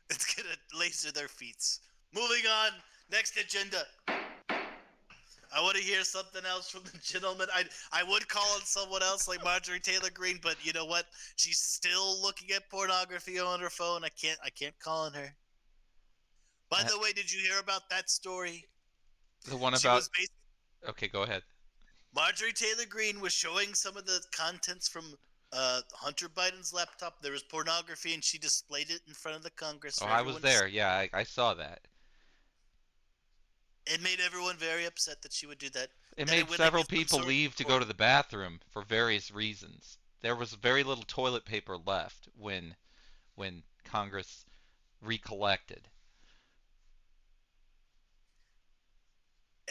It's gonna laser their feet. Moving on. Next agenda. I want to hear something else from the gentleman. I would call on someone else like Marjorie Taylor Greene, but you know what? She's still looking at pornography on her phone. I can't call on her. By the way, did you hear about that story? The one She about. was basically Okay, go ahead. Marjorie Taylor Greene was showing some of the contents from Hunter Biden's laptop. There was pornography, and she displayed it in front of the Congress. Oh, For I was everyone to see. there. Yeah, I saw that. It made everyone very upset that she would do that. It And made when they several do some people sort of leave to go report- to the bathroom for various reasons. There was very little toilet paper left when Congress recollected.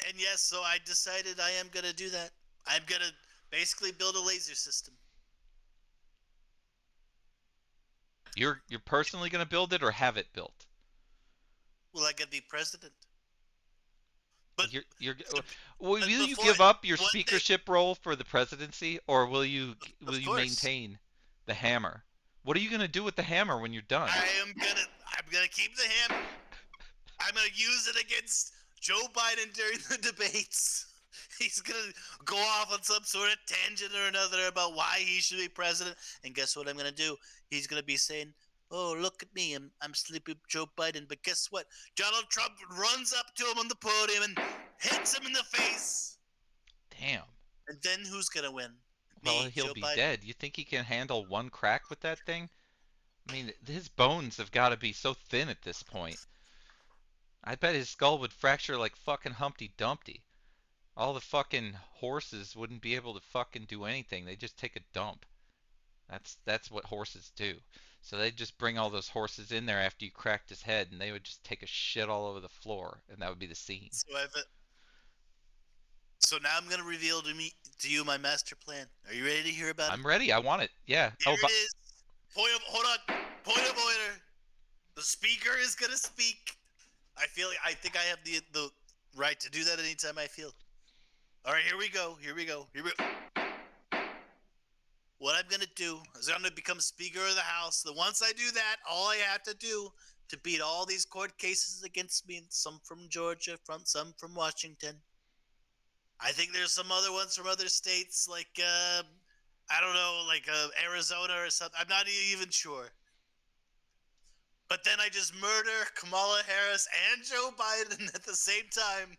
And yes, so I decided I am going to do that. I'm going to basically build a laser system. You're personally gonna build it or have it built? Well, I could be president. But You're will you before give up your one day, speakership role for the presidency, or will you of course, maintain the hammer? What are you gonna do with the hammer when you're done? I'm gonna keep the hammer. I'm gonna use it against Joe Biden during the debates. He's gonna go off on some sort of tangent or another about why he should be president. And guess what I'm gonna do? He's gonna be saying, "Oh, look at me, I'm sleepy Joe Biden." But guess what? Donald Trump runs up to him on the podium and hits him in the face. Damn. And then who's gonna win? Well, Me, he'll Joe be Biden. dead. You think he can handle one crack with that thing? I mean, his bones have got to be so thin at this point. I bet his skull would fracture like fucking Humpty Dumpty. All the fucking horses wouldn't be able to fucking do anything. They just take a dump. That's what horses do. So they'd just bring all those horses in there after you cracked his head, and they would just take a shit all over the floor, and that would be the scene. So now I'm gonna reveal to you my master plan. Are you ready to hear about it? I'm ready. I want it. Yeah. Here it is. Hold on. Point of order. The speaker is gonna speak. I think I have the right to do that anytime I feel. All right, here we go. What I'm gonna do is I'm gonna become Speaker of the House. Once I do that, all I have to do to beat all these court cases against me, some from Georgia, some from Washington. I think there's some other ones from other states, like I don't know, like Arizona or something. I'm not even sure. But then I just murder Kamala Harris and Joe Biden at the same time,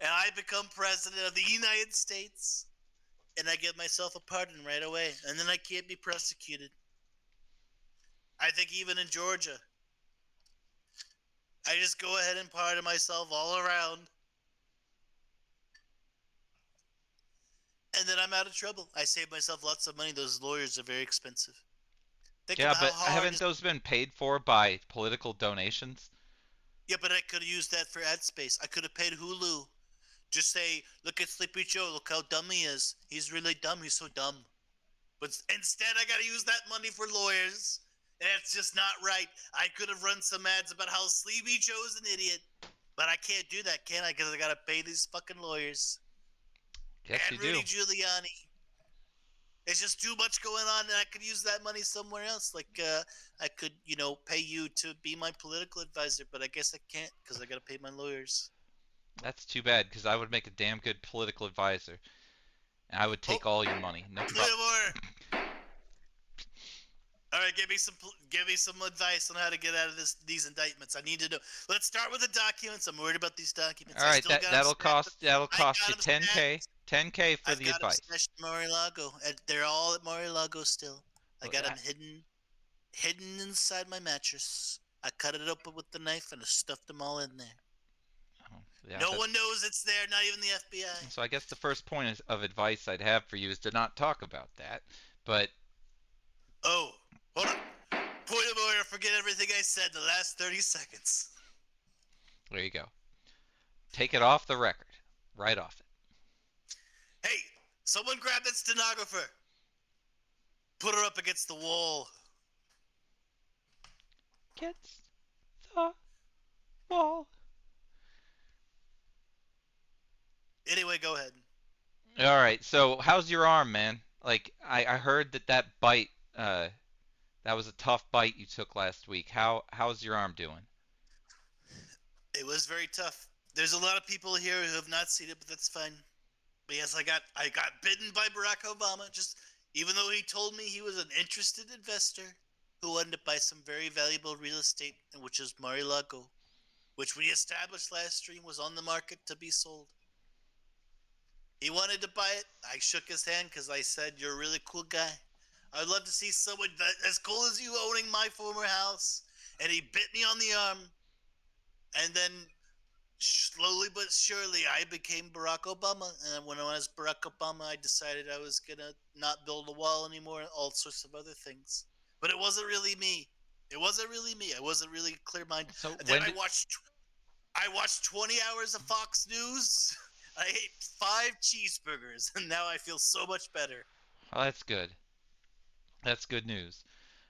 and I become president of the United States, and I get myself a pardon right away, and then I can't be prosecuted. I think even in Georgia, I just go ahead and pardon myself all around, and then I'm out of trouble. I save myself lots of money. Those lawyers are very expensive. Think Yeah, of how but hard haven't those been paid for by political donations? Yeah, but I could have used that for ad space. I could have paid Hulu. Just say, look at Sleepy Joe. Look how dumb he is. He's really dumb. He's so dumb. But instead, I got to use that money for lawyers. And it's just not right. I could have run some ads about how Sleepy Joe's an idiot. But I can't do that, can I? Because I got to pay these fucking lawyers. Yes, And you Rudy do. Giuliani. It's just too much going on, and I could use that money somewhere else. Like, I could, pay you to be my political advisor, but I guess I can't because I got to pay my lawyers. That's too bad, because I would make a damn good political advisor. And I would take all your money. No Point problem. of order. All right, give me some advice on how to get out of these indictments. I need to know. Let's start with the documents. I'm worried about these documents. All right, that'll cost you I got 10K. 10K for I've the got them advice. stashed in Mar-a-Lago, and they're all at Mar-a-Lago still. I Well, got them hidden inside my mattress. I cut it open with the knife and I stuffed them all in there. Oh, yeah, No one knows it's there, not even the FBI. So I guess the first point of advice I'd have for you is to not talk about that. But Oh, hold on. Point of order. Forget everything I said the last 30 seconds. there you go. Take it off the record. Right off it. Hey, Someone grab that stenographer. Put her up against the wall. Gets the wall. Anyway, go ahead. All right. So how's your arm, man? Like I heard that bite. That was a tough bite you took last week. How's your arm doing? It was very tough. There's a lot of people here who have not seen it, but that's fine. But yes, I got bitten by Barack Obama. Just even though he told me he was an interested investor who wanted to buy some very valuable real estate, which is Mar-a-Lago, which we established last stream was on the market to be sold. He wanted to buy it. I shook his hand because I said, "You're a really cool guy. I'd love to see someone as cool as you owning my former house." And he bit me on the arm, and then slowly but surely, I became Barack Obama. And when I was Barack Obama, I decided I was gonna not build a wall anymore, and all sorts of other things. But it wasn't really me. It wasn't really me. I wasn't really clear minded. So Then I watched 20 hours of Fox News. I ate 5 cheeseburgers, and now I feel so much better. Oh, that's good. That's good news.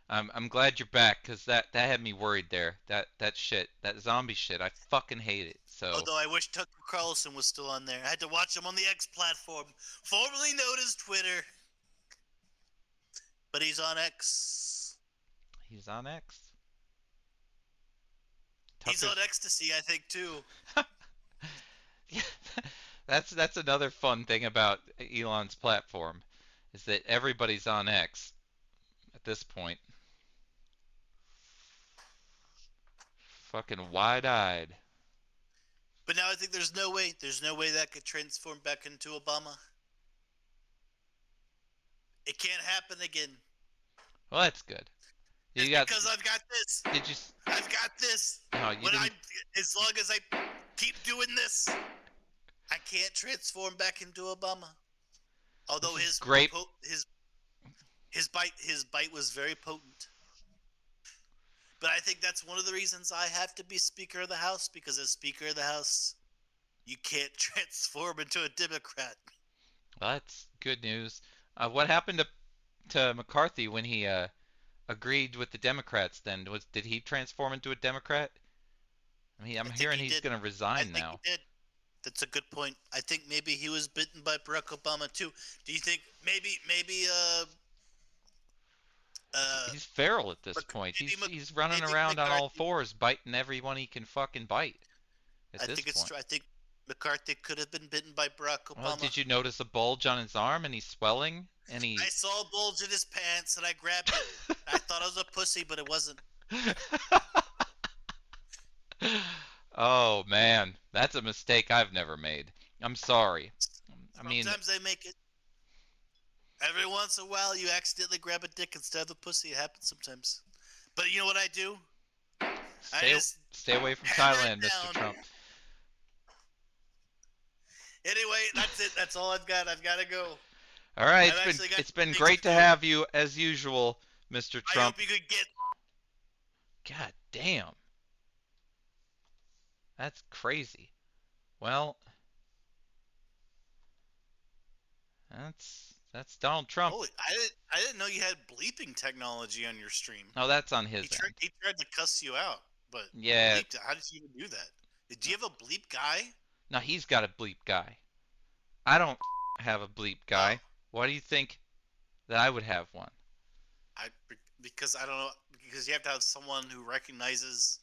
I'm glad you're back because that had me worried there. That shit, that zombie shit, I fucking hate it. So Although I wish Tucker Carlson was still on there. I had to watch him on the X platform, formerly known as Twitter. But he's on X. he's on X. He's Tucker's- on ecstasy, I think, too. Yeah, that's another fun thing about Elon's platform, is that everybody's on X at this point. Fucking wide-eyed. But now I think there's no way that could transform back into Obama. It can't happen again. Well, that's good. It's You got? because I've got this. Did you? I've got this. No, you When didn't. as long as I keep doing this, I can't transform back into Obama. Although This is his great. his bite was very potent. But I think that's one of the reasons I have to be Speaker of the House, because as Speaker of the House, you can't transform into a Democrat. Well, that's good news. What happened to McCarthy when he agreed with the Democrats? Then did he transform into a Democrat? I mean, I'm I think hearing he he's did. going to I resign think now. he did. That's a good point. I think maybe he was bitten by Barack Obama too. Do you think maybe He's feral at this Mc- point. maybe He's running maybe around on all McCarthy- fours, biting everyone he can fucking bite. At I this think it's point. true. I think McCarthy could have been bitten by Barack Obama. Well, did you notice a bulge on his arm and he's swelling? And he. I saw a bulge in his pants and I grabbed it. I thought I was a pussy, but it wasn't. Oh man, that's a mistake I've never made. I'm sorry. I mean, Sometimes I make it. Every once in a while, you accidentally grab a dick instead of a pussy. It happens sometimes. But you know what I do? stay just stay away from hammer it Thailand, Mr. down. Trump. Anyway, that's it. That's all I've got. I've got to go. All right, I've actually got it's been things great to to do. have you as usual, Mr. I Trump. hope you could get. God damn. That's crazy. Well, that's Donald Trump. Holy, I didn't know you had bleeping technology on your stream. No, that's on his He tried, end. he tried to cuss you out, but Yeah. bleeped it. How did you even do that? Did you have a bleep guy? No, he's got a bleep guy. I don't have a bleep guy. Oh. Why do you think that I would have one? Because I don't know, because you have to have someone who recognizes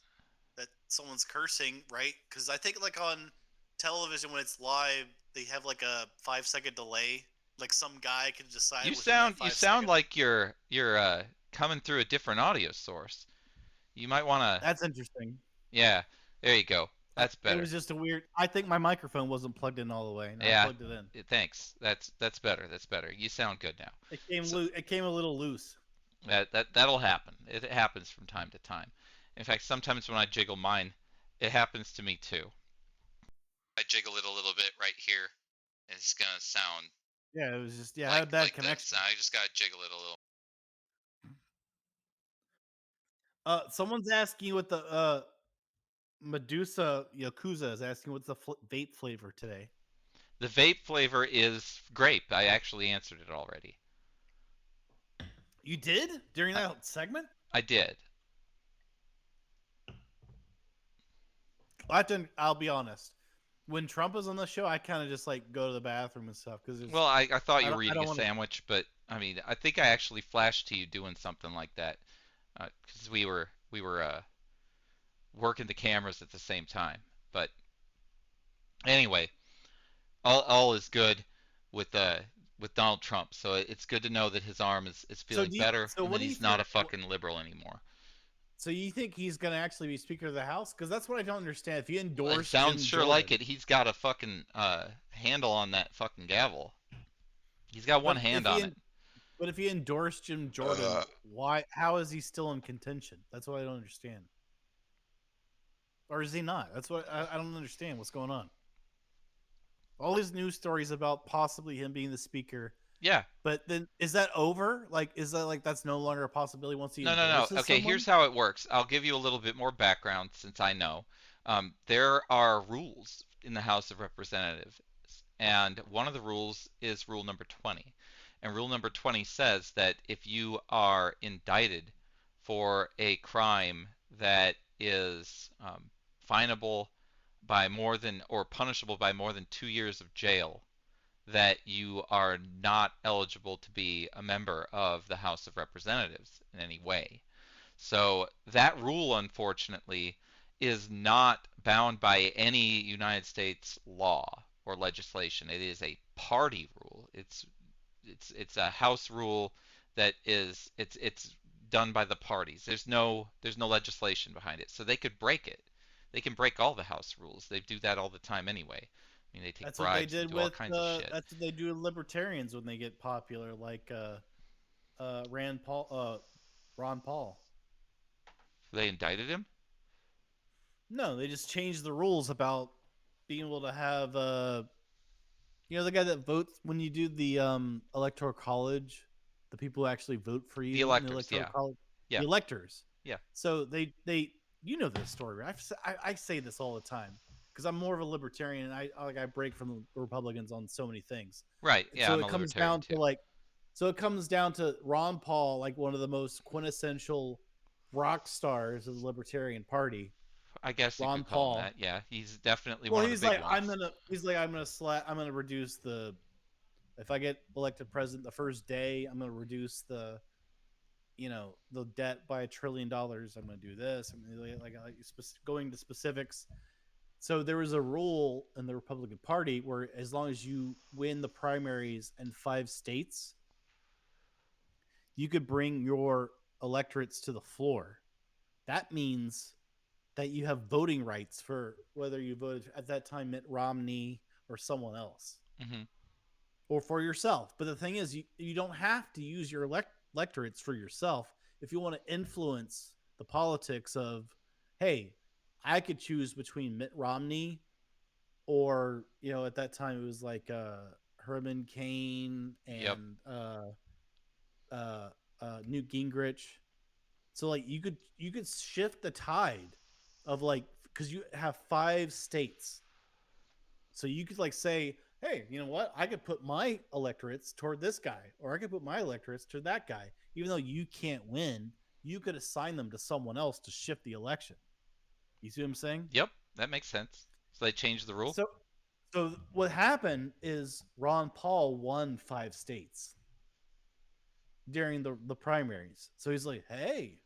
that someone's cursing, right? Because I think like on television when it's live, they have like a 5-second delay. Like some guy can decide. You within that sound 5 sound seconds. like you're coming through a different audio source. You might want to. That's interesting. Yeah, there you go. That's It better. was just a weird. I think my microphone wasn't plugged in all the way. And Yeah. I plugged it in. Thanks. That's better. That's better. You sound good now. It came So- It came a little loose. That'll happen. It happens from time to time. In fact, sometimes when I jiggle mine, it happens to me too. I jiggle it a little bit right here, and it's gonna sound Yeah, it was just I had a bad connection. I just gotta jiggle it a little. Someone's asking what the Medusa Yakuza is asking what's the vape flavor today. The vape flavor is grape. I actually answered it already. You did during that segment? I did. I'll be honest. When Trump was on the show, I kind of just like go to the bathroom and stuff because Well, I thought you were I eating don't a want to. sandwich, but I mean, I think I actually flashed to you doing something like that because we were working the cameras at the same time. But anyway, all is good with with Donald Trump. So it's good to know that his arm is So feeling better so and what that do you he's not think? a fucking liberal anymore. So you think he's gonna actually be Speaker of the House? Because that's what I don't understand. If he It endorsed sounds Jim sure like Jordan, it. He's got a fucking handle on that fucking gavel. He's got one but hand on it. but if he endorsed Jim Jordan, why? How is he still in contention? That's what I don't understand. Or is he not? That's what I don't understand. What's going on? All these news stories about possibly him being the speaker, Yeah. but then is that over? Like, is that like that's no longer a possibility once he No, no, no. endorses Okay, someone? here's how it works. I'll give you a little bit more background since I know. There are rules in the House of Representatives, and one of the rules is rule number 20. And rule number 20 says that if you are indicted for a crime that is finable by more than or punishable by more than 2 years of jail, that you are not eligible to be a member of the House of Representatives in any way. So that rule, unfortunately, is not bound by any United States law or legislation. It is a party rule. It's a House rule that is it's done by the parties. There's no legislation behind it. So they could break it. They can break all the House rules. They do that all the time anyway. I mean, they take That's what they bribes, they did do all with. kinds of shit. That's what they do with libertarians when they get popular, like Ron Paul. They indicted him? No, they just changed the rules about being able to have the guy that votes when you do the electoral college, the people who actually vote for The you in the electors, electoral yeah. college, Yeah. the electors. Yeah. So they you know this story, right? I say this all the time because I'm more of a libertarian and I break from the Republicans on so many things. Right. And Yeah, so I'm it a comes libertarian down too. to it comes down to Ron Paul, like one of the most quintessential rock stars of the Libertarian Party. I guess you Ron could call him Paul. that. Yeah, he's definitely Well, one of the big ones. I'm gonna reduce the if I get elected president the first day, I'm gonna reduce the debt by $1 trillion. I'm gonna do this. I'm gonna going to specifics. So there was a rule in the Republican Party where as long as you win the primaries in 5 states, you could bring your electorates to the floor. That means that you have voting rights for whether you voted at that time Mitt Romney or someone else Hmm. or for yourself. But the thing is, you don't have to use your electorates for yourself if you want to influence the politics of, hey, I could choose between Mitt Romney or, at that time it was like Herman Cain Yep. and uh, Newt Gingrich. So like you could shift the tide of like because you have 5 states, so you could like say, hey, you know what? I could put my electorates toward this guy, or I could put my electorates to that guy. Even though you can't win, you could assign them to someone else to shift the election. You see what I'm saying? Yep. That makes sense. So they changed the rule. So, so what happened is Ron Paul won 5 states during the primaries. So he's like, hey,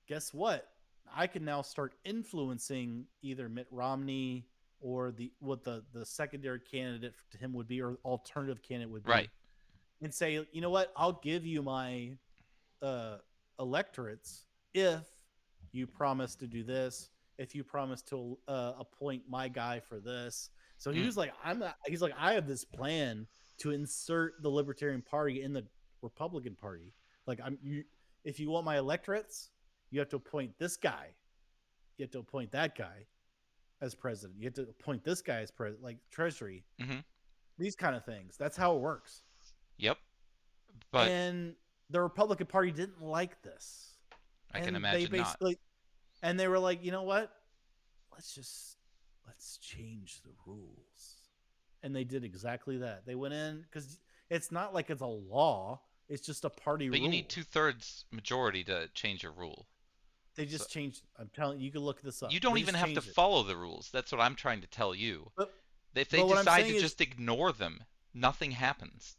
guess what? I can now start influencing either Mitt Romney or the secondary candidate to him would be, or alternative candidate would Right. be, and say, you know what? I'll give you my uh, electorates if you promise to do this, if you promise to appoint my guy for this. So he Mm. was like, he's like, I have this plan to insert the Libertarian Party in the Republican Party. Like if you want my electorates, you have to appoint this guy. You have to appoint that guy as president. You have to appoint this guy as president, like Treasury. Hmm. These kind of things. That's how it works. Yep. But And the Republican Party didn't like this. I can And they imagine not. basically and they were like, you know what? Let's change the rules. And they did exactly that. They went in because it's not like it's a law. It's just a party But you rule. need 2/3 majority to change a rule. They So just changed. I'm telling you, you can look this up. you don't They even just have to changed it. follow the rules. That's what I'm trying to tell you. But If they but what I'm decide to saying is, just ignore them, nothing happens.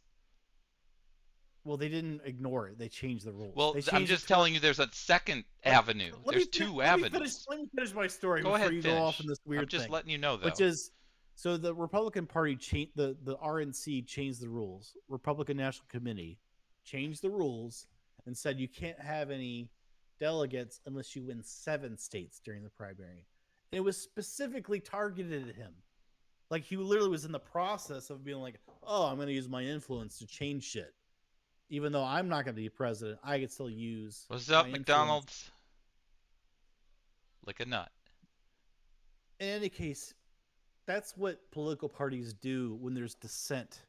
well, they didn't ignore it. They changed the rules. Well, They I'm changed it just to where telling you there's a second let, avenue. let There's me two let me finish avenues. let me finish my story Go before ahead, you go off in finish. this I'm weird just thing, letting you know, which though. is so the Republican Party changed the RNC changed the rules. Republican National Committee changed the rules and said you can't have any delegates unless you win 7 states during the primary. And it was specifically targeted at him. Like he literally was in the process of being like, "Oh, I'm going to use my influence to change shit." Even though I'm not going to be president, I can still use What's my up, influence. McDonald's? Lick a nut. In any case, that's what political parties do when there's dissent.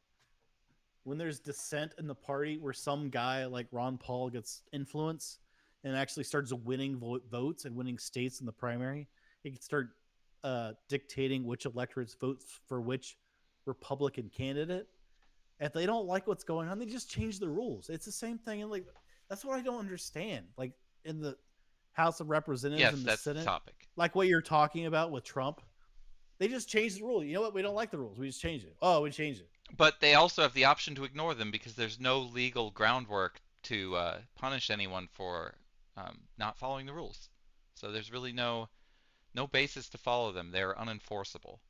When there's dissent in the party where some guy like Ron Paul gets influence and actually starts winning votes and winning states in the primary, he can start dictating which electorates vote for which Republican candidate. If they don't like what's going on, they just change the rules. It's the same thing, and like that's what I don't understand. Like in the House of Representatives Yes, and the that's the Senate, topic. like what you're talking about with Trump, they just changed the rule. You know what? We don't like the rules. We just change it. Oh, we changed it. But they also have the option to ignore them because there's no legal groundwork to punish anyone for not following the rules. So there's really no basis to follow them. They're unenforceable.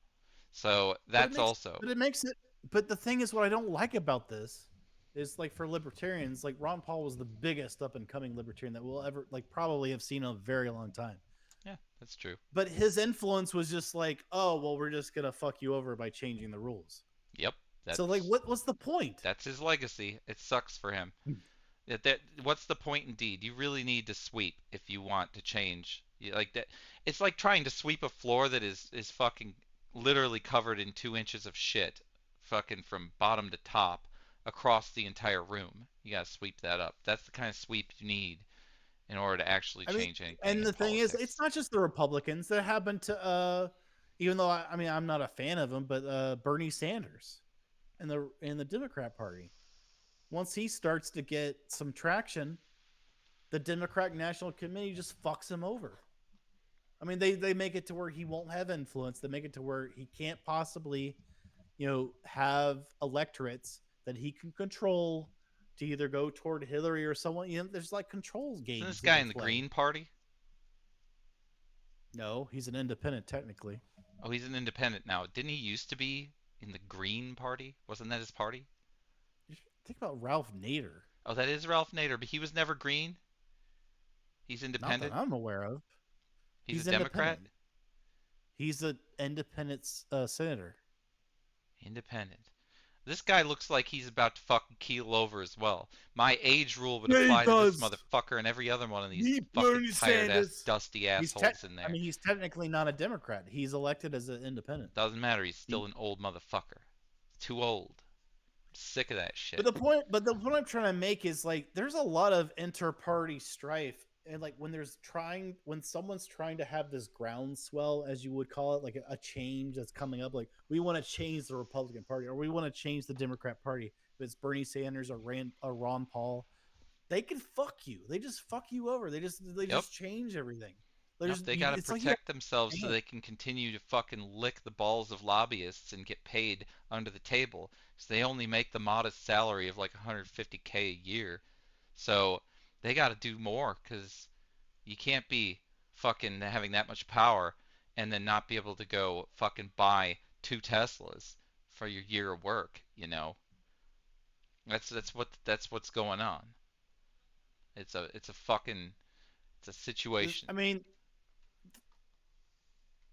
So But it that's makes, also but it makes it. But the thing is, what I don't like about this is like for libertarians, like Ron Paul was the biggest up and coming libertarian that we'll ever like probably have seen in a very long time. yeah, that's true. But his influence was just like, oh well, we're just gonna fuck you over by changing the rules. Yep, So like, that's what's the point? that's his legacy. It sucks for him. What's the point indeed? You really need to sweep if you want to change. Like that, it's like trying to sweep a floor that is fucking literally covered in 2 inches of shit, fucking from bottom to top across the entire room. You gotta sweep that up. That's the kind of sweep you need in order to actually I mean, change anything and in the thing is, it's politics. not just the Republicans that happened to. Even though I mean, I'm not a fan of him, but Bernie Sanders and the Democrat Party. Once he starts to get some traction, the Democratic National Committee just fucks him over. I mean, they make it to where he won't have influence. They make it to where he can't possibly, have electorates that he can control to either go toward Hillary or someone. There's like control Isn't this games that guy they in the play. Green Party? No, he's an independent technically. Oh, he's an independent now. Didn't he used to be in the Green Party? Wasn't that his party? Think about Ralph Nader. Oh, that is Ralph Nader, but he was never Green. He's Not that independent. I'm aware of. He's a He's Democrat. independent. He's an independent senator. Independent. This guy looks like he's about to fucking keel over as well. My age rule would Yeah, he apply to this does. motherfucker and every other one of these He fucking Bernie tired ass, Sanders. dusty assholes in there. He's technically not a Democrat. He's elected as an independent. Doesn't matter. He's still He, an old motherfucker. Too old. Sick of that shit. but the point I'm trying to make is like, there's a lot of inter-party strife, and like when someone's trying to have this groundswell, as you would call it, like a change that's coming up, like we want to change the Republican Party or we want to change the Democrat Party. If it's Bernie Sanders or Ron Paul, they can fuck you. They just fuck you over. They Yep. just change everything. Yep, they gotta It's like you protect themselves so they can continue to fucking lick the balls of lobbyists and get paid under the table. So they only make the modest salary of like 150K a year. So they gotta do more because you can't be fucking having that much power and then not be able to go fucking buy 2 Teslas for your year of work, you know? That's what's going on. It's a fucking it's a situation. I mean,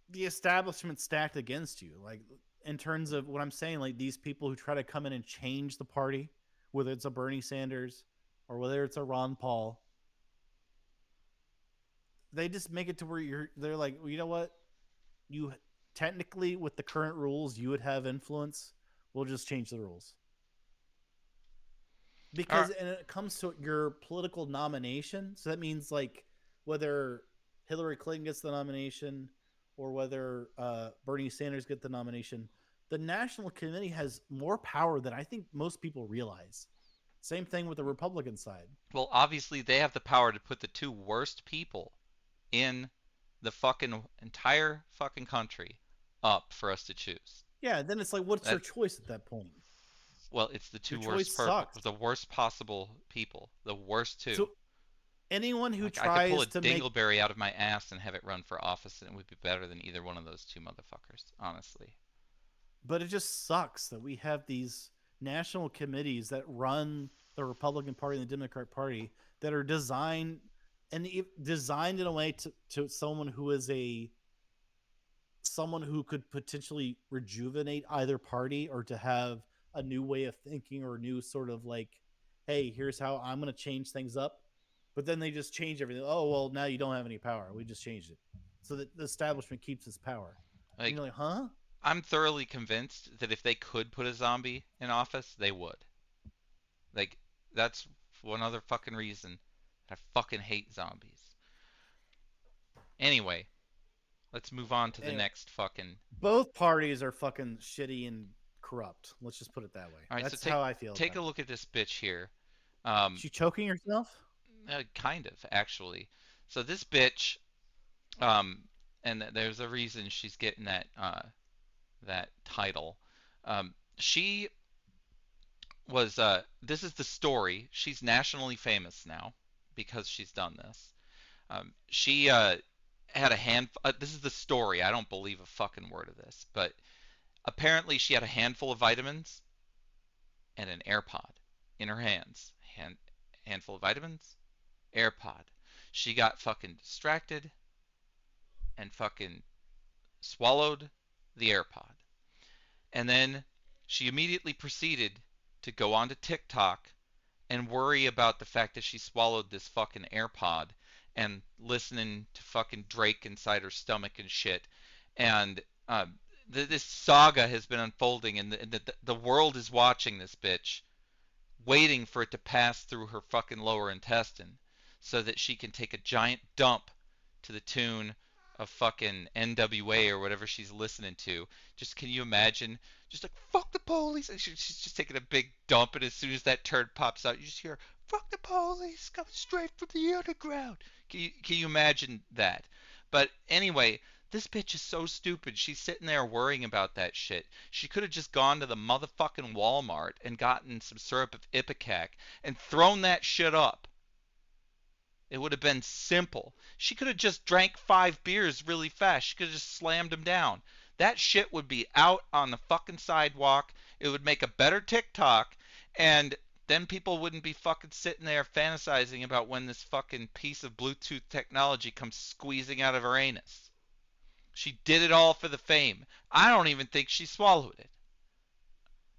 the establishment stacked against you, like in terms of what I'm saying, like these people who try to come in and change the party, whether it's a Bernie Sanders or whether it's a Ron Paul, they just make it to where they're like, well, you know what, you technically with the current rules you would have influence, we'll just change the rules. All Because right. and it comes to your political nomination, so that means like whether Hillary Clinton gets the nomination or whether Bernie Sanders get the nomination, the National Committee has more power than I think most people realize. Same thing with the Republican side. Well, obviously they have the power to put the two worst people in the fucking entire fucking country up for us to choose. Yeah, then it's like, what's your That choice at that point? well, it's the Your two choice worst sucks. the worst possible people, the worst two. So anyone who Like I could pull a tries to make dingleberry out of my ass and have it run for office, and it would be better than either one of those two motherfuckers, honestly. but it just sucks that we have these national committees that run the Republican Party and the Democrat Party that are designed designed in a way to someone who is a someone who could potentially rejuvenate either party or to have a new way of thinking or a new sort of like, hey, here's how I'm going to change things up. But then they just change everything. Oh, well, now you don't have any power. We just changed it. So that the establishment keeps its power. And Like you're like, huh? I'm thoroughly convinced that if they could put a zombie in office, they would. Like that's one other fucking reason I fucking hate zombies. Anyway, let's move on to the Anyway, next fucking. both parties are fucking shitty and corrupt. Let's just put it that way. All right, so That's how I feel. take a about look at this bitch here. it. She choking herself? Kind of actually. So this bitch, um, and there's a reason she's getting that title. She was this is the story. She's nationally famous now because she's done this. She had a hand. This is the story. I don't believe a fucking word of this, but apparently she had a handful of vitamins and an AirPod in her hands. Handful of vitamins, AirPod. She got fucking distracted and fucking swallowed the AirPod. And then she immediately proceeded to go onto TikTok and worry about the fact that she swallowed this fucking AirPod and listening to fucking Drake inside her stomach and shit. And this saga has been unfolding, and the world is watching this bitch, waiting for it to pass through her fucking lower intestine so that she can take a giant dump to the tune of fucking NWA or whatever she's listening to. Just can you imagine? Just like fuck the police, and she's just taking a big dump, and as soon as that turd pops out, you just hear fuck the police coming straight from the underground. Can you imagine that? But anyway, this bitch is so stupid. She's sitting there worrying about that shit. She could have just gone to the motherfucking Walmart and gotten some syrup of Ipecac and thrown that shit up. It would have been simple. She could have just drank 5 beers really fast. She could have just slammed them down. That shit would be out on the fucking sidewalk. It would make a better TikTok, and then people wouldn't be fucking sitting there fantasizing about when this fucking piece of Bluetooth technology comes squeezing out of her anus. She did it all for the fame. I don't even think she swallowed it.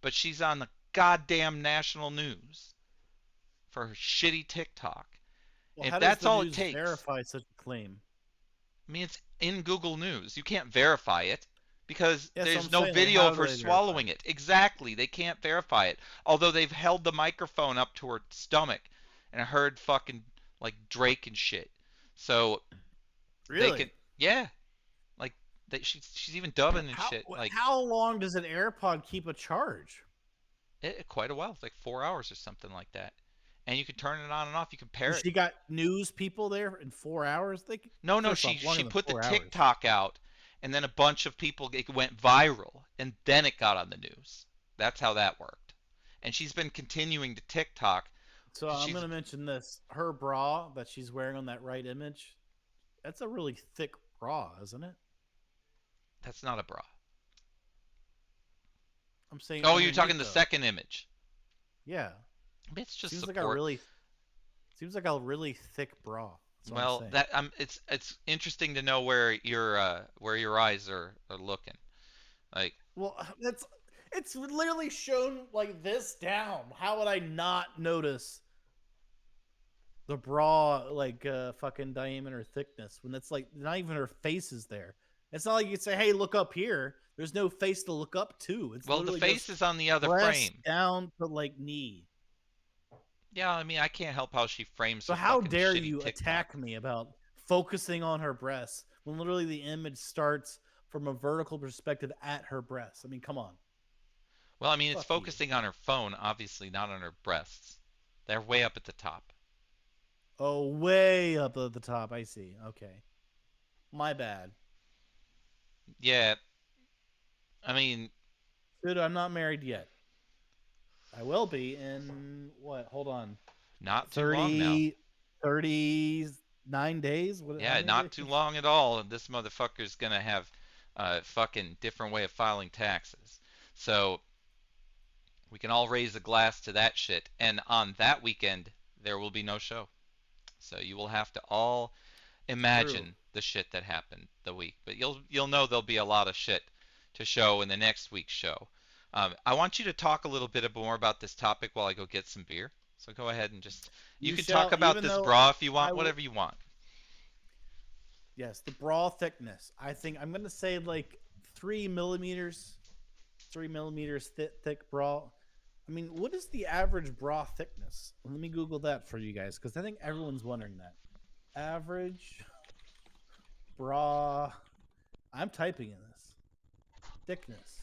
But she's on the goddamn national news for her shitty TikTok. Well, If how does that's the all it news takes, verify such a claim? I mean, it's in Google News. You can't verify it because Yeah, so there's I'm no saying, like, video how of do her they verify swallowing it. Exactly. They can't verify it. Although they've held the microphone up to her stomach and I heard fucking like Drake and shit. So they Really? can, yeah, like she's even dubbing and How shit. Like how long does an AirPod keep a charge? quite a while. It's like 4 hours or something like that. And you can turn it on and off. You can pair And it. she got news people there in 4 hours. No, First off, longer she than put the 4 hours. TikTok out, and then a bunch of people it went viral, and then it got on the news. That's how that worked. And she's been continuing to TikTok. So I'm She's going to mention this. Her bra that she's wearing on that right image, that's a really thick bra, isn't it? that's not a bra. I'm saying. Oh, you're underneath, talking the though. second image. Yeah. It's just Seems like support. seems like a really thick bra. That's what I'm Well, saying. it's interesting to know where your eyes are looking. Like Well, it's literally shown like this down. How would I not notice the bra like fucking diameter thickness when that's like not even her face is there? It's not like you could say, "Hey, look up here." There's no face to look up to. It's well, the literally face just is on the other breast frame. down to like knee. Yeah, I mean, I can't help how she frames So her how fucking dare shitty you TikTok. attack me about focusing on her breasts when literally the image starts from a vertical perspective at her breasts. I mean, come on. Well, I mean, it's Fuck you. focusing on her phone, obviously not on her breasts. They're way up at the top. Oh, way up at the top. I see. Okay. My bad. Yeah, I mean, Dude, I'm not married yet. I will be in what? Hold on. not too long now. 30, 39 days? What, how Yeah, many not days? too long at all, and this motherfucker's gonna have a fucking different way of filing taxes. So we can all raise a glass to that shit. And on that weekend, there will be no show. So you will have to all imagine the shit that happened the week. But you'll know there'll be a lot of shit to show in the next week's show. I want you to talk a little bit more about this topic while I go get some beer. So go ahead and just you can talk about even this though bra if you I want, will, whatever you want. yes, the bra thickness. I think I'm gonna say like 3 millimeters, 3 millimeters thick bra. I mean, what is the average bra thickness? Let me Google that for you guys because I think everyone's wondering that. Average bra. I'm typing in this thickness.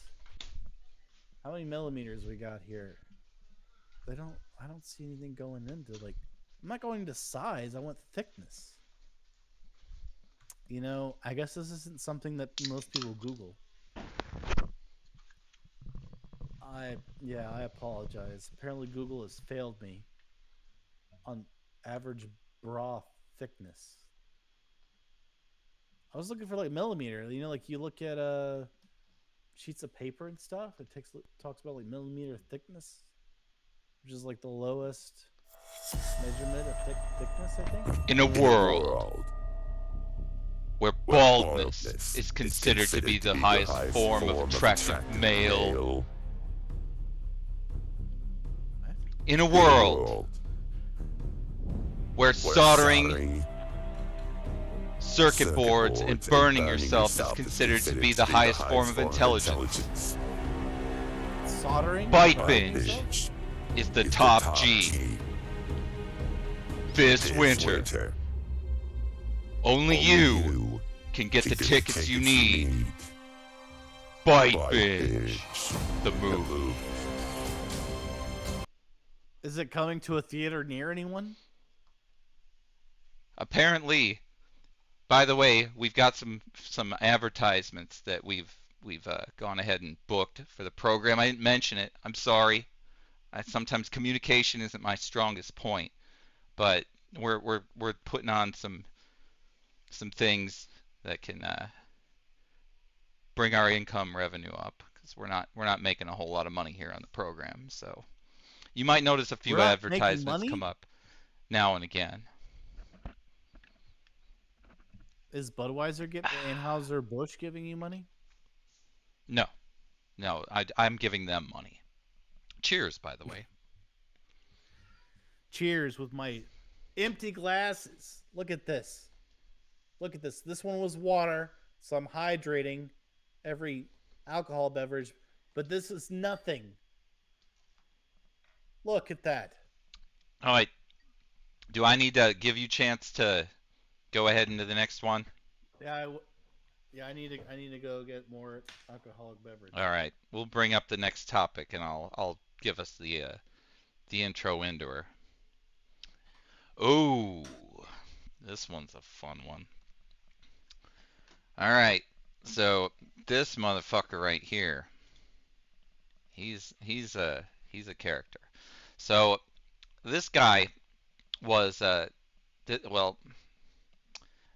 How many millimeters we got here? I don't see anything going into like. I'm not going to size. I want thickness. You know, I guess this isn't something that most people Google. I apologize. Apparently Google has failed me on average bra thickness. I was looking for like millimeter. You know, like you look at sheets of paper and stuff. It talks about like millimeter thickness, which is like the lowest measurement of thickness, I think. In a world where baldness is considered to be the highest form of attractive male. In a world where soldering circuit boards and burning yourself is considered to be the highest form of intelligence. Soldering? Bite binge is the top G. This winter, only you can get the tickets you need. Bite binge, the move. Is it coming to a theater near anyone? Apparently, by the way, we've got some advertisements that we've gone ahead and booked for the program. I didn't mention it. I'm sorry. Sometimes communication isn't my strongest point, but we're putting on some things that can bring our income revenue up because we're not making a whole lot of money here on the program. So you might notice a few We're not making advertisements money? come up now and again. Is Budweiser Anheuser-Busch giving you money? No, I'm giving them money. Cheers, by the way. Cheers with my empty glasses. Look at this. Look at this. This one was water, so I'm hydrating every alcohol beverage, but this is nothing. Look at that. All right. Do I need to give you a chance to go ahead into the next one? Yeah, I need to go get more alcoholic beverage. All right. We'll bring up the next topic, and I'll give us the intro into her. Oh, this one's a fun one. All right. So this motherfucker right here, he's a character. So this guy was well,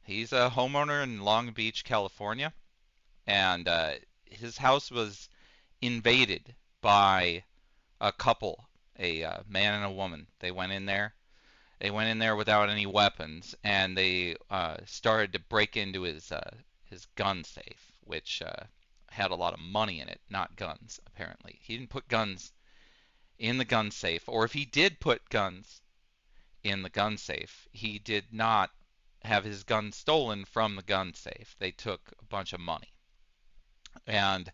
he's a homeowner in Long Beach, California, and his house was invaded by a couple, a man and a woman. They went in there. They went in there without any weapons, and they started to break into his gun safe, which had a lot of money in it, not guns. Apparently, he didn't put guns in the gun safe, or if he did put guns in the gun safe, he did not have his gun stolen from the gun safe. They took a bunch of money. And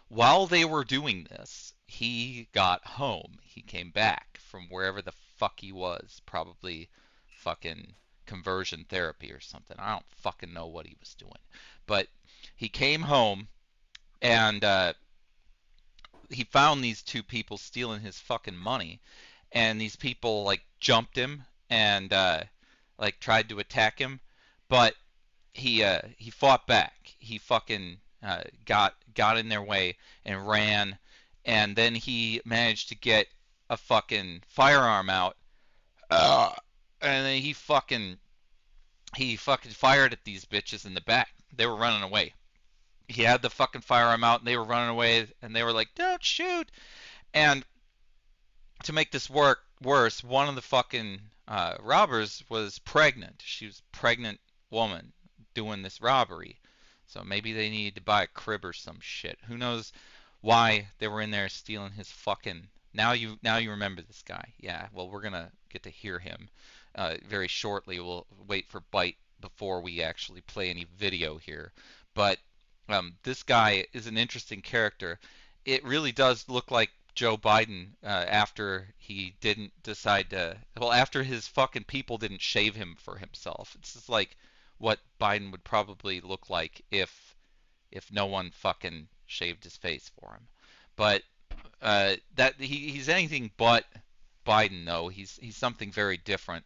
while they were doing this, he got home. He came back from wherever the fuck he was, probably fucking conversion therapy or something. I don't fucking know what he was doing. But He came home and he found these two people stealing his fucking money, and these people like jumped him and like tried to attack him, but he fought back. He fucking got in their way and ran, and then he managed to get a fucking firearm out, uh, and then he fucking fired at these bitches in the back. They were running away. He had the fucking firearm out, and they were running away, and they were like, "Don't shoot!" And to make this worse, one of the fucking robbers was pregnant. She was a pregnant woman doing this robbery. So maybe they needed to buy a crib or some shit. Who knows why they were in there stealing his fucking. Now you remember this guy. Yeah. Well, we're gonna get to hear him very shortly. We'll wait for BYTE before we actually play any video here. But this guy is an interesting character. It really does look like Joe Biden after he didn't decide to, well, after his fucking people didn't shave him for himself. It's just like what Biden would probably look like if no one fucking shaved his face for him. But that he's anything but Biden though. He's something very different.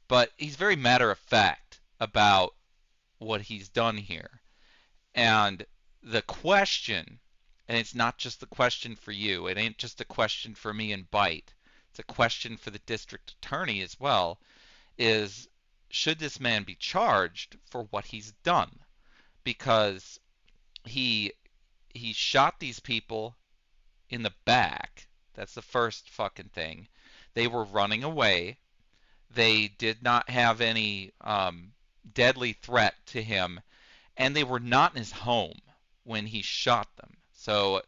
But he's very matter of fact about what he's done here. And the question, and it's not just the question for you, it ain't just a question for me and BYTE, it's a question for the district attorney as well, is should this man be charged for what he's done? Because he he shot these people in the back. That's the first fucking thing. They were running away. They did not have any deadly threat to him, and they were not in his home when he shot them. So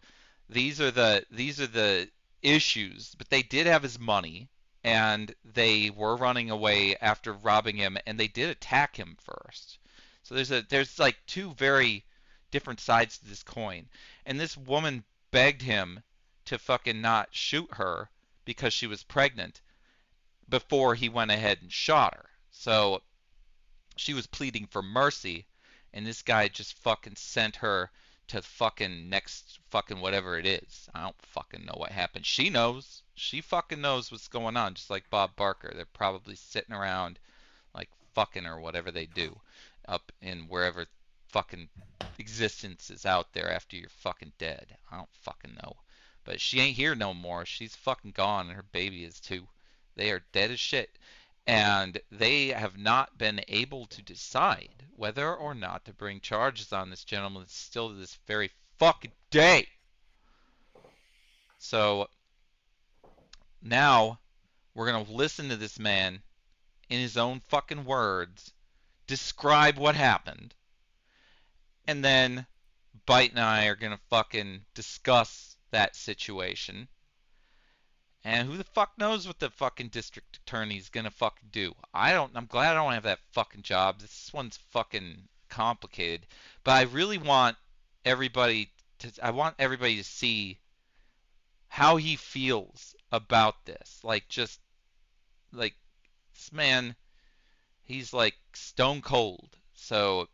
these are the issues. But they did have his money, and they were running away after robbing him, and they did attack him first. So there's like two very different sides to this coin. And this woman begged him to fucking not shoot her because she was pregnant before he went ahead and shot her. So she was pleading for mercy, and this guy just fucking sent her to fucking next fucking whatever it is. I don't fucking know what happened. She knows. She fucking knows what's going on, just like Bob Barker. They're probably sitting around like fucking or whatever they do up in wherever fucking existence is out there after you're fucking dead. I don't fucking know. But she ain't here no more. She's fucking gone, and her baby is too. They are dead as shit. And they have not been able to decide whether or not to bring charges on this gentleman still to this very fucking day. So now we're going to listen to this man in his own fucking words describe what happened. And then BYTE and I are going to fucking discuss that situation. And who the fuck knows what the fucking district attorney's gonna fucking do? I'm glad I don't have that fucking job. This one's fucking complicated. But I really want I want everybody to see how he feels about this. Like just like this man, he's like stone cold. So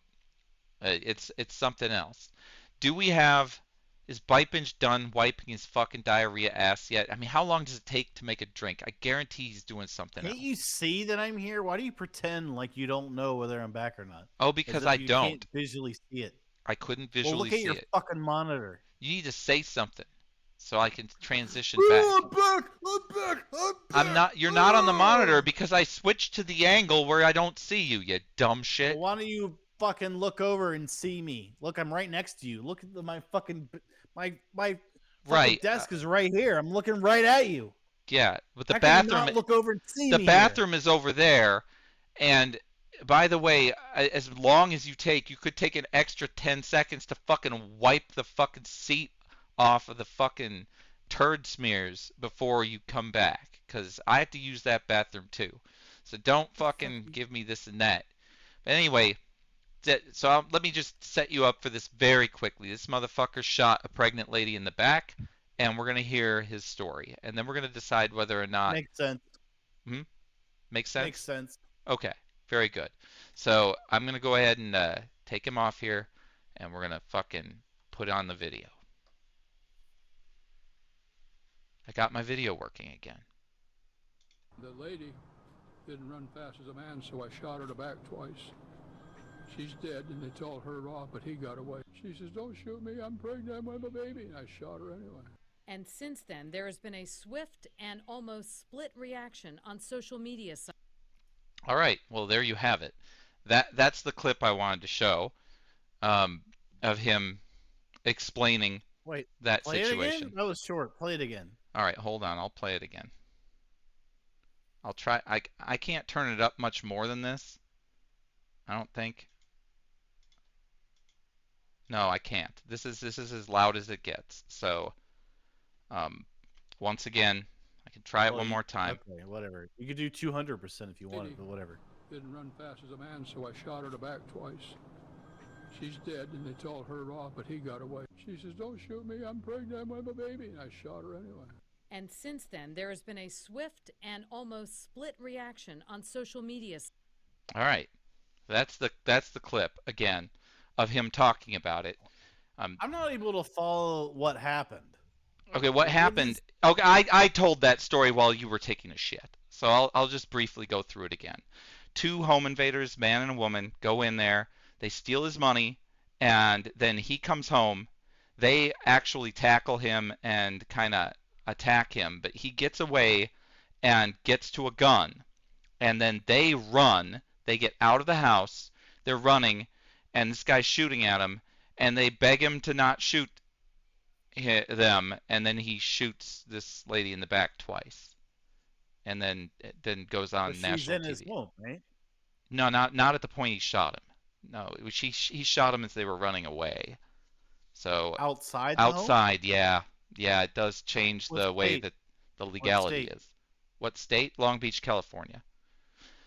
it's something else. Do we have Is BYTE done wiping his fucking diarrhea ass yet? I mean, how long does it take to make a drink? I guarantee he's doing something Can't else. you see that I'm here? Why do you pretend like you don't know whether I'm back or not? Oh, As because if I you don't. can't visually see it. I couldn't Well, visually look at see your it. fucking monitor. You need to say something so I can transition I'm back. back! I'm back! I'm back! You're not on the monitor because I switched to the angle where I don't see you, you dumb shit. Well, why don't you fucking look over and see me? Look, I'm right next to you. Look at my fucking my Right. desk is right here. I'm looking right at you. Yeah, but the How can you bathroom not look over and see the me bathroom is over there. And by the way, as long as you could take an extra 10 seconds to fucking wipe the fucking seat off of the fucking turd smears before you come back. Because I have to use that bathroom too. So don't fucking give me this and that. But anyway, so let me just set you up for this very quickly. This motherfucker shot a pregnant lady in the back, and we're going to hear his story. And then we're going to decide whether or not... Makes sense. Makes sense? Makes sense. Okay, very good. So I'm going to go ahead and take him off here, and we're gonna fucking put on the video. I got my video working again. The lady didn't run fast as a man, so I shot her in the back twice. She's dead, and they told her off, but he got away. She says, "Don't shoot me, I'm pregnant with a baby," and I shot her anyway. And since then, there has been a swift and almost split reaction on social media sites. All right, well there you have it. That's the clip I wanted to show of him explaining Wait, that play it situation. again? That was short. Play it again. All right, hold on. I'll play it again. I'll try. I can't turn it up much more than this. I don't think. No, I can't. This is as loud as it gets. So, once again, I can try it one more time. Okay, whatever. You could do 200% if you wanted, but whatever. Didn't run fast as a man, so I shot her in the back twice. She's dead, and they told her off, but he got away. She says, "Don't shoot me, I'm pregnant with a baby," and I shot her anyway. And since then, there has been a swift and almost split reaction on social media. All right, that's the clip again of him talking about it. I'm not able to follow what happened. Okay, what happened? Okay, I told that story while you were taking a shit, so I'll just briefly go through it again. Two home invaders, man and a woman, go in there. They steal his money, and then he comes home. They actually tackle him and kind of attack him, but he gets away and gets to a gun. And then they run. They get out of the house. They're running, and this guy's shooting at him, and they beg him to not shoot them, and then he shoots this lady in the back twice, and then goes on But national she's in TV. his home, right? No, not at the point he shot him. No, it was, he shot him as they were running away. So Outside the home? outside, yeah, it does change What the way state? that the legality state? is. What state? Long Beach, California.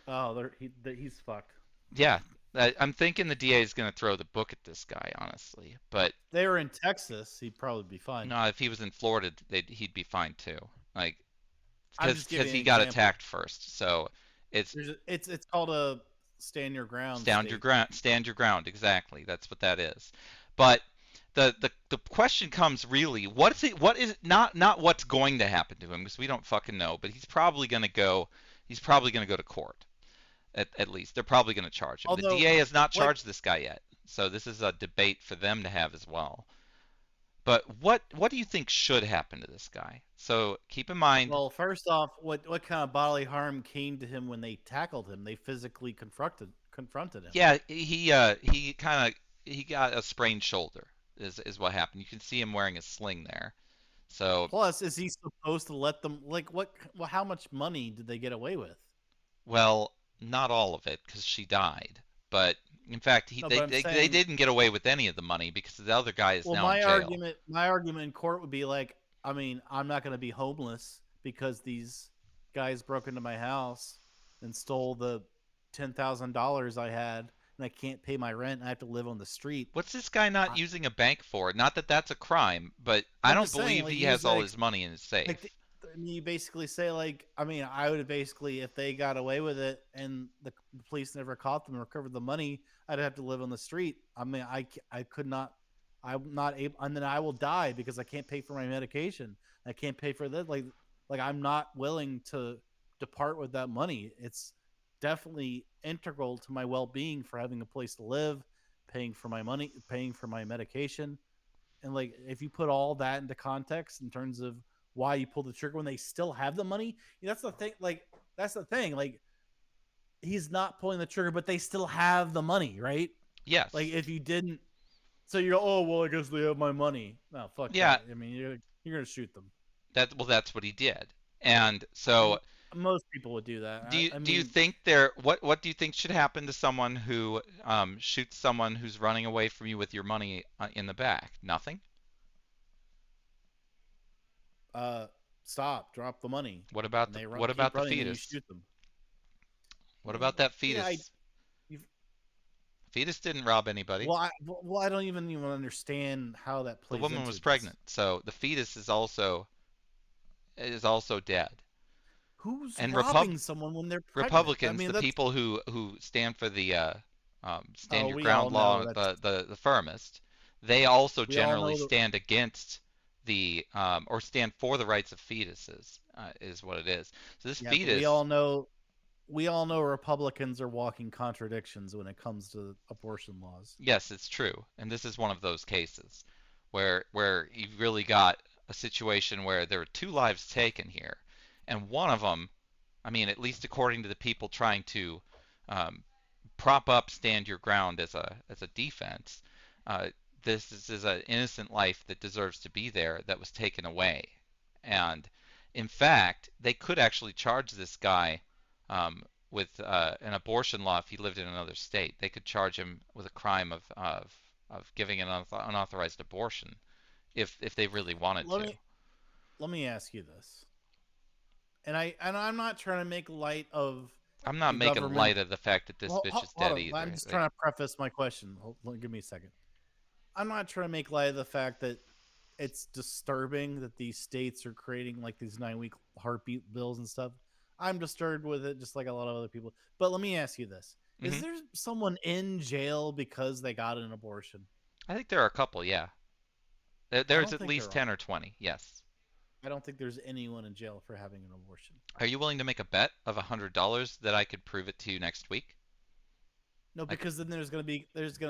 Oh, he's fucked. Yeah, I'm thinking the DA is going to throw the book at this guy, honestly. But If they were in Texas, he'd probably be fine. no, if he was in Florida, he'd be fine too. Like, I'm because just giving he an got example. attacked first. So it's It's called a stand your ground. stand your state. ground. Stand your ground. Exactly. That's what that is. But the question comes really, what is not what's going to happen to him, because we don't fucking know, but he's probably going to go to court. At least they're probably going to charge him. Although, the DA has not what- charged this guy yet, so this is a debate for them to have as well. But what do you think should happen to this guy? So keep in mind, Well, first off, what kind of bodily harm came to him when they tackled him? They physically confronted him. yeah, he got a sprained shoulder is what happened. You can see him wearing a sling there. So, Plus, is he supposed to let them how much money did they get away with? well, not all of it, because she died. But in fact, No, they but I'm they saying- didn't get away with any of the money because the other guy is Well, now in jail. my argument in court would be like, I mean, I'm not going to be homeless because these guys broke into my house and stole the $10,000 I had, and I can't pay my rent. And I have to live on the street. What's this guy not using a bank for? Not that that's a crime, but I I'm don't just saying, believe like, he he's has all like- his money in his safe. Like, you basically say, like, I mean, I would basically, if they got away with it and the police never caught them and recovered the money, I'd have to live on the street. I mean, I could not, I'm not able, and then I will die because I can't pay for my medication. I can't pay for that. Like I'm not willing to depart with that money. It's definitely integral to my well-being for having a place to live, paying for my money, paying for my medication. And like, if you put all that into context in terms of why you pull the trigger when they still have the money, that's the thing. Like, that's the thing. Like, he's not pulling the trigger, but they still have the money, right? Yes. Like, if you didn't, so you're, oh well, I guess they have my money. No, fuck Yeah. that. I mean, you're gonna shoot them. That's what he did. And so, Most people would do that. do you I do you mean, think what do you think should happen to someone who shoots someone who's running away from you with your money in the back? Nothing. stop, drop the money. What about And they what keep about the running, and you fetus? shoot them. What about that Yeah, fetus? you've- Fetus didn't rob anybody. Well, I don't even understand how that The plays. woman into was this. pregnant, so the fetus is also dead. Who's And robbing someone when they're pregnant? Republicans, I mean, the that's, people who stand for the stand your we all ground law, know the firmest, they also we all generally know that. stand against the or stand for the rights of fetuses, is what it is. So this Yeah, but fetus, we all know Republicans are walking contradictions when it comes to abortion laws. yes, it's true, and this is one of those cases where you've really got a situation where there are two lives taken here, and one of them, I mean, at least according to the people trying to um, prop up stand your ground as a defense. Uh, this is an innocent life that deserves to be there that was taken away, and in fact, they could actually charge this guy um, with an abortion law if he lived in another state. They could charge him with a crime of giving an unauthorized abortion if they really wanted Let to. me let me ask you this, and I'm not trying to make light of I'm not the making government. light of the fact that this bitch is Hold dead on, I'm either. just Like, trying to preface my question. Give me a second. I'm not trying to make light of the fact that it's disturbing that these states are creating like these 9-week heartbeat bills and stuff. I'm disturbed with it, just like a lot of other people. But let me ask you this: Is mhm. there someone in jail because they got an abortion? I think there are a couple, yeah. I There's don't at think least there are. 10 or 20, yes. I don't think there's anyone in jail for having an abortion. Are you willing to make a bet of $100 that I could prove it to you next week? No, Like, because then there's gonna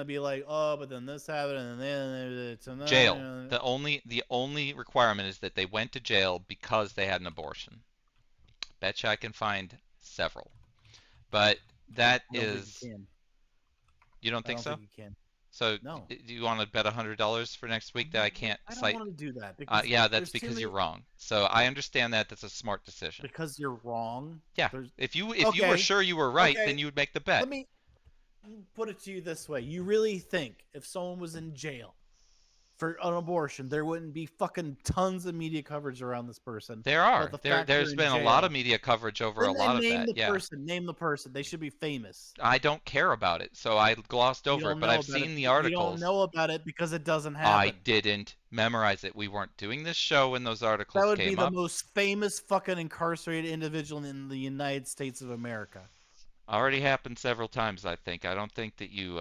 be like, oh, but then this happened, and then it's jail. The only requirement is that they went to jail because they had an abortion. Betcha I can find several. But that I don't think you is, can. you don't I think don't so? think you can. So No, do you want to bet $100 for next week that I can't I don't cite? want to do that because Yeah, that's there's too because you're many. wrong. So I understand that that's a smart decision. Because you're wrong. Yeah, There's if you were okay, sure you were right, okay. then you would make the bet. Let me put it to you this way: you really think if someone was in jail for an abortion, there wouldn't be fucking tons of media coverage around this person There about are. the There fact they're there's in been a lot of jail? media coverage over a lot Then of name that. the Yeah. person. Name the person. They should be famous. I don't care about it, so I glossed You over it, don't but know I've about it. seen the You don't articles. know about it because it doesn't I happen. didn't memorize it. We weren't doing this show when those That articles would be came the up. most famous fucking incarcerated individual in the United States of America. Already happened several times, I think. I don't think that you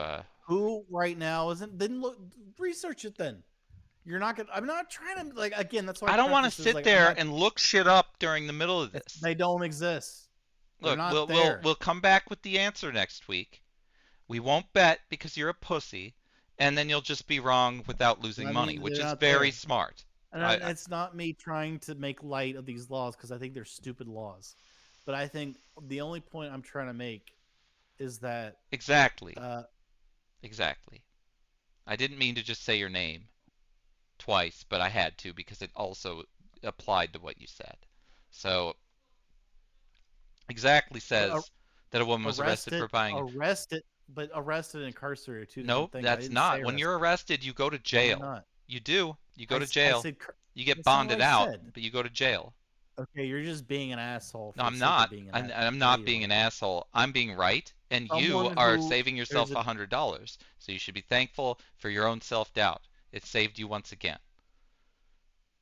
Who right now isn't? Then look, research it. Then you're not gonna. I'm not trying to like. Again, that's why I don't want to preface is sit like I'm there not. and look shit up during the middle of this. They don't exist. They're Look, not we'll there. we'll come back with the answer next week. We won't bet because you're a pussy, and then you'll just be wrong without losing I money, mean, which they're is not very there. smart. And it's not me trying to make light of these laws because I think they're stupid laws. But I think the only point I'm trying to make is that Exactly. uh, Exactly. I didn't mean to just say your name twice, but I had to because it also applied to what you said. So, exactly but says that a woman was arrested for buying. arrested and incarcerated are two Nope, different things. I that's didn't say not. When you're arrested. arrested, you go to No, I'm jail. not. You do. You go to I jail. said You get that's not what bonded I out, said. but you go to jail. Okay, you're just being an asshole No, for the I'm sake of not. being an asshole. I'm Yeah, not you being are. an asshole. I'm being right, and you Someone are who saving there's yourself a $100. So you should be thankful for your own self-doubt. It saved you once again.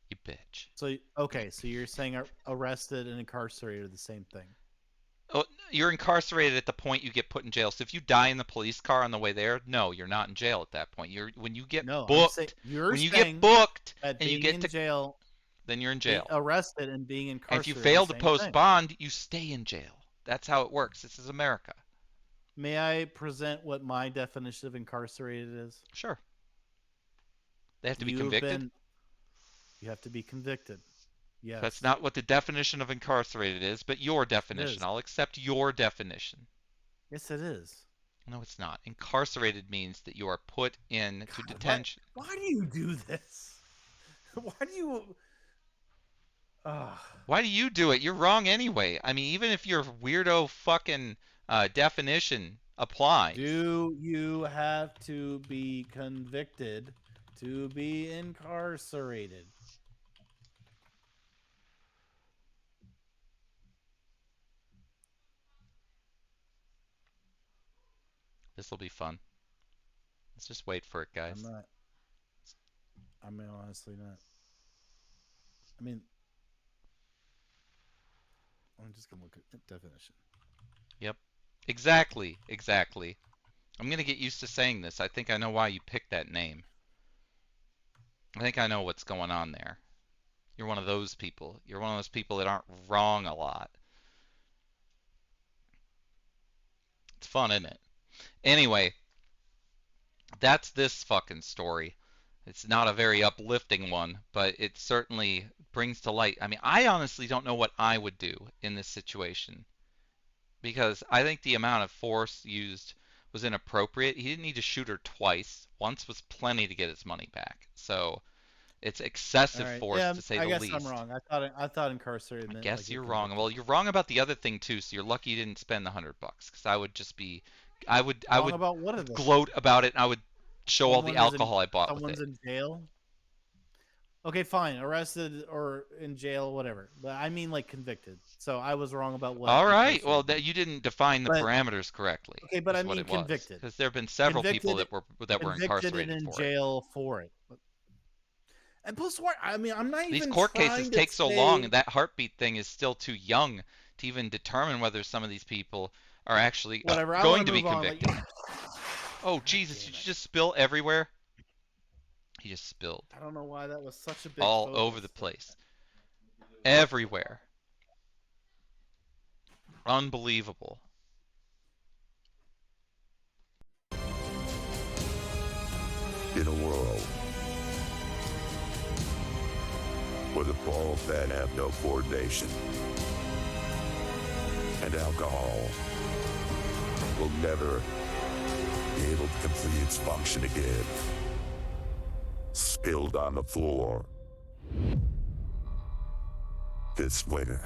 You bitch. so okay, so you're saying arrested and incarcerated are the same thing. Oh, you're incarcerated at the point you get put in jail. So if you die in the police car on the way there, no, you're not in jail at that point. You're when you get No, I'm saying booked, you're when you get saying booked that and you being get in to, jail, then you're in being jail. arrested and being And if you incarcerated are the fail to same post thing. bond, you stay in jail. That's how it works. This is America. May I present what my definition of incarcerated is? Sure. They have to be You've convicted. been you have to be convicted. That's Yes. not what the definition of incarcerated is, but your It definition. is. I'll accept your definition. Yes, it is. No, it's not. Incarcerated means that you are put into God, detention. why do you do this? Why do you Why do you do it? You're wrong anyway. I mean, even if your weirdo fucking definition applies. do you have to be convicted to be incarcerated? This will be fun. Let's just wait for it, guys. I'm not. I mean, honestly, not. I mean, I'm just gonna look at the definition. Yep. Exactly. Exactly. I'm gonna get used to saying this. I think I know why you picked that name. I think I know what's going on there. You're one of those people. You're one of those people that aren't wrong a lot. It's fun, isn't it? Anyway, that's this fucking story. It's not a very uplifting one, but it certainly brings to light. I mean, I honestly don't know what I would do in this situation because I think the amount of force used was inappropriate. He didn't need to shoot her twice. Once was plenty to get his money back. So it's All excessive right. force Yeah, to say I the guess I'm least. wrong. I thought incarcerated I meant guess like you're you're wrong. convicted. Well, you're wrong about the other thing too. So you're lucky you didn't spend the $100 because I would just be, I Wrong would about what of it? gloat about it and I would show all the Someone is in alcohol I bought with someone's it. in jail. Okay, fine. Arrested or in jail, whatever. But I mean, like convicted. So I was wrong about what All right. Well, incarcerated meant. you didn't define the But parameters correctly. okay, but I Is what mean it was. convicted. Because there have been several people Convicted, that were convicted and incarcerated in for it. jail for it. And plus, what? I mean, I'm not These even court cases trying to take so long, say and that heartbeat thing is still too young to even determine whether some of these people are actually whatever. I want going to to be move on. Like, convicted. Oh, Jesus, damn did you it. just spill everywhere? He just spilled I don't know why that was such a big all focus. over the place. Everywhere. Unbelievable. In a world where the ball men have no coordination and alcohol will never be able to complete its function again, spilled on the floor. This winter.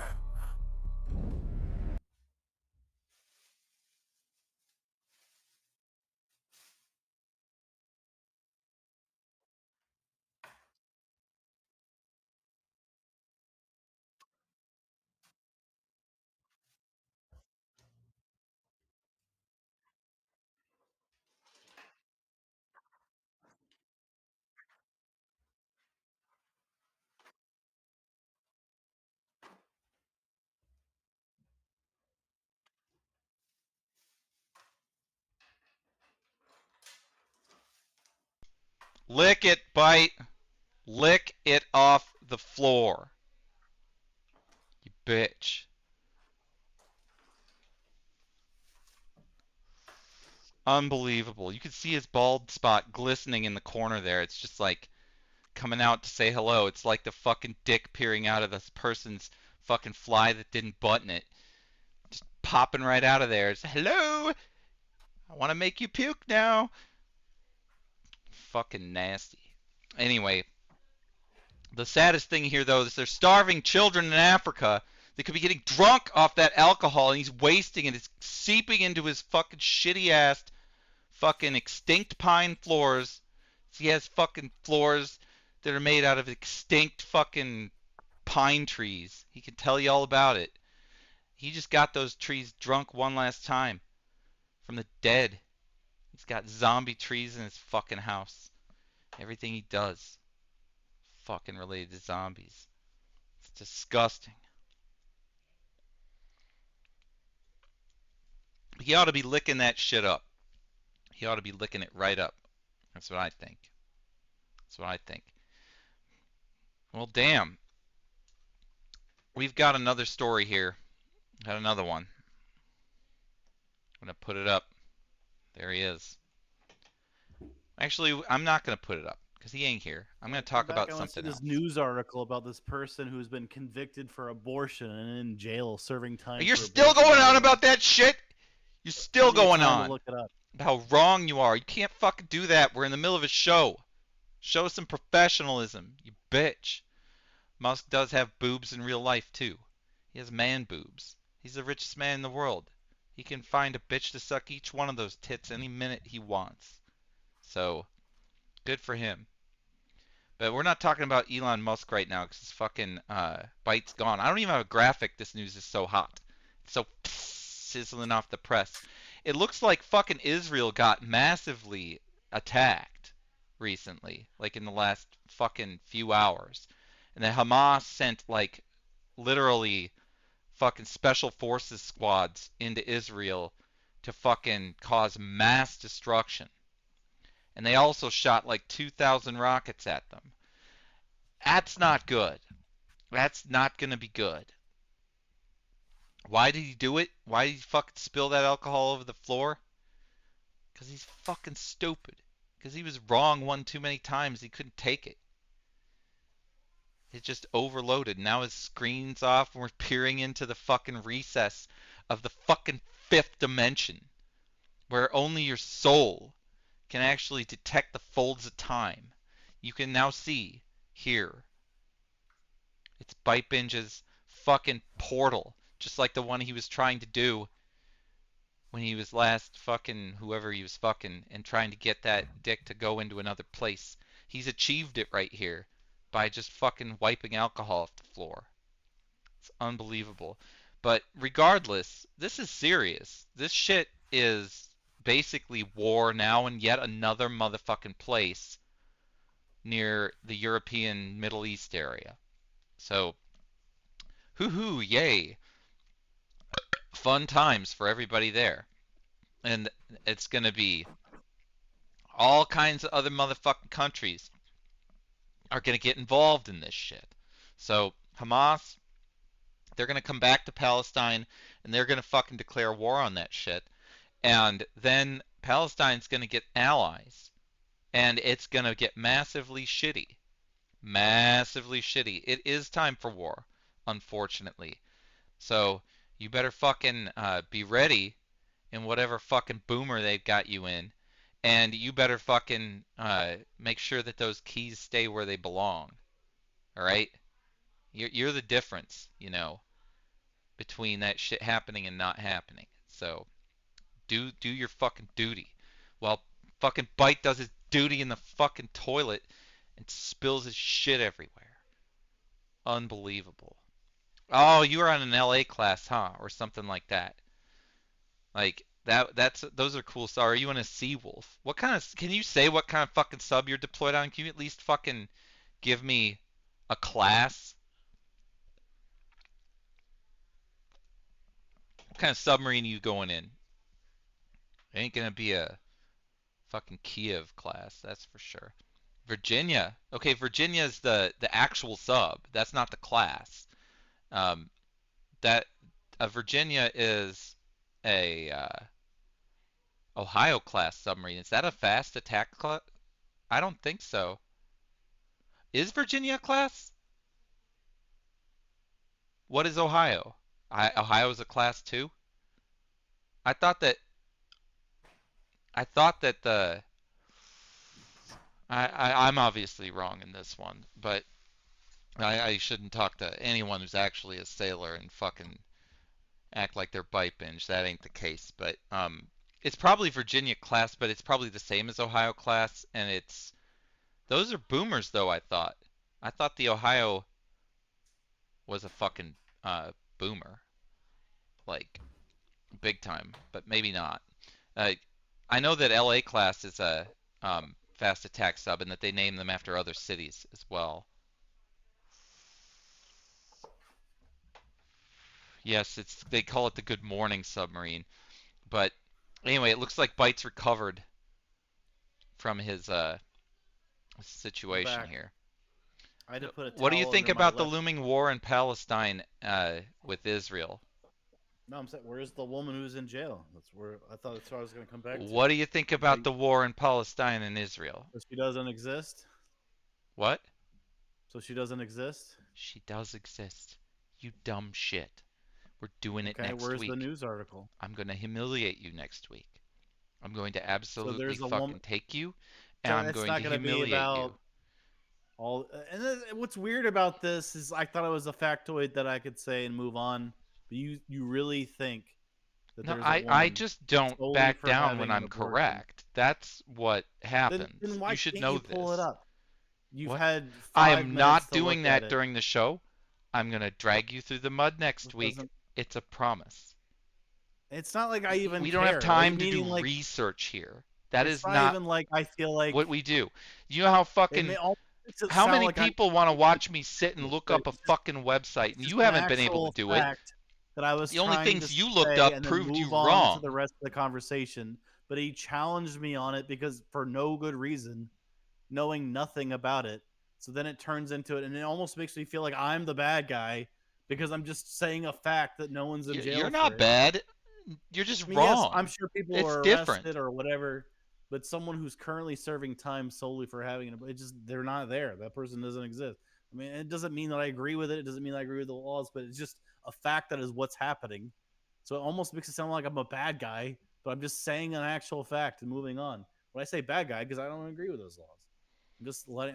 Lick it, bite. Lick it off the floor. You bitch. Unbelievable. You can see his bald spot glistening in the corner there. It's just like coming out to say hello. It's like the fucking dick peering out of this person's fucking fly that didn't button it. Just popping right out of there. It's hello. I want to make you puke now. Fucking nasty. Anyway, the saddest thing here though is there's starving children in Africa. They could be getting drunk off that alcohol and he's wasting it. It's seeping into his fucking shitty ass fucking extinct pine floors. He has fucking floors that are made out of extinct fucking pine trees. He can tell you all about it. He just got those trees drunk one last time from the dead. He's got zombie trees in his fucking house. Everything he does fucking related to zombies. It's disgusting. He ought to be licking that shit up. He ought to be licking it right up. That's what I think. That's what I think. Well, damn. We've got another story here. Got another one. I'm going to put it up. There he is. Actually, I'm not going to put it up because he ain't here. I'm going to talk about I want to see something this else. news article about this person who's been convicted for abortion and in jail serving time. You're for still abortion, going by on the way. about that shit? You're still Plenty of going time to on. look it up. How wrong you are. You can't fucking do that. We're in the middle of a show. Show some professionalism, you bitch. Musk does have boobs in real life, too. He has man boobs. He's the richest man in the world. He can find a bitch to suck each one of those tits any minute he wants. So, good for him. But we're not talking about Elon Musk right now because his fucking bite's gone. I don't even have a graphic. This news is so hot. It's so sizzling off the press. It looks like fucking Israel got massively attacked recently, like in the last fucking few hours. And that Hamas sent like literally fucking special forces squads into Israel to fucking cause mass destruction. And they also shot like 2,000 rockets at them. That's not good. That's not going to be good. Why did he do it? Why did he fucking spill that alcohol over the floor? Because he's fucking stupid. Because he was wrong one too many times. He couldn't take it. It just overloaded. Now his screen's off and we're peering into the fucking recess of the fucking fifth dimension. Where only your soul can actually detect the folds of time. You can now see here. It's Bite Binge's fucking portal. Just like the one he was trying to do when he was last fucking whoever he was fucking and trying to get that dick to go into another place. He's achieved it right here by just fucking wiping alcohol off the floor. It's unbelievable. But regardless, this is serious. This shit is basically war now in yet another motherfucking place near the European Middle East area. So, hoo-hoo, yay. Fun times for everybody there. And it's going to be all kinds of other motherfucking countries are going to get involved in this shit. So, Hamas, they're going to come back to Palestine and they're going to fucking declare war on that shit. And then Palestine's going to get allies. And it's going to get massively shitty. Massively shitty. It is time for war, unfortunately. So, you better fucking be ready in whatever fucking boomer they've got you in. And you better fucking make sure that those keys stay where they belong. Alright? You're the difference, you know, between that shit happening and not happening. So, do your fucking duty. While fucking Bite does his duty in the fucking toilet and spills his shit everywhere. Unbelievable. Oh, you were on an LA class, huh? Or something like that. Like that's those are cool. So are you in a Seawolf? What kind of can you say what kind of fucking sub you're deployed on? Can you at least fucking give me a class? What kind of submarine are you going in? It ain't gonna be a fucking Kiev class, that's for sure. Virginia. Okay, Virginia is the actual sub. That's not the class. That Virginia is a Ohio class submarine. Is that a fast attack class? I don't think so. Is Virginia a class? What is Ohio? Ohio is a class too? I thought that the I'm obviously wrong in this one, but I shouldn't talk to anyone who's actually a sailor and fucking act like they're Bite Binge. That ain't the case. But it's probably Virginia class, but it's probably the same as Ohio class, and it's those are boomers though. I thought the Ohio was a fucking boomer, like big time, but maybe not. I know that LA class is a fast attack sub, and that they name them after other cities as well. Yes, they call it the Good Morning submarine. But anyway, it looks like Bite's recovered from his situation here. I had to put a What do you towel think under my about the left- looming war in Palestine with Israel? No, I'm saying, where's the woman who's in jail? That's where I thought that's what I was going to come back to. What do you think about the war in Palestine and Israel? So she doesn't exist? What? So she doesn't exist? She does exist. You dumb shit. We're doing it Okay, next where's week. the news article? I'm going to humiliate you next week. I'm going to absolutely there's a fucking woman- take you, and So I'm it's going not to gonna be humiliate about you. all. And then what's weird about this is I thought it was a factoid that I could say and move on. But you really think that No, there's a I woman just don't solely back for down when having an I'm abortion? correct. That's what Then, happens. then why You should can't know you pull this. it up? You've What? had I 5 am minutes not to doing look at that it. during the show. I'm going to drag you through the mud next This week. doesn't- It's a promise. It's not like I even We don't have care. time Like, to do meaning, like, research here. That it's is not not even like I feel like what we do. You know how it fucking may almost how sound many like I'm people want to watch me sit and look but up a it's just- fucking website, and just you an haven't been able to actual do it. fact that I was The only trying to things you looked say up and then proved you move on to wrong. the rest of the conversation. But he challenged me on it because for no good reason, knowing nothing about it. So then it turns into it, and it almost makes me feel like I'm the bad guy because I'm just saying a fact that no one's in jail You're for not it. bad. You're just I mean, yes, I'm wrong. sure people It's are different. arrested or whatever, but someone who's currently serving time solely for having it just they're not there. That person doesn't exist. I mean, it doesn't mean that I agree with it. It doesn't mean I agree with the laws, but it's just a fact that is what's happening. So it almost makes it sound like I'm a bad guy, but I'm just saying an actual fact and moving on. When I say bad guy, because I don't agree with those laws.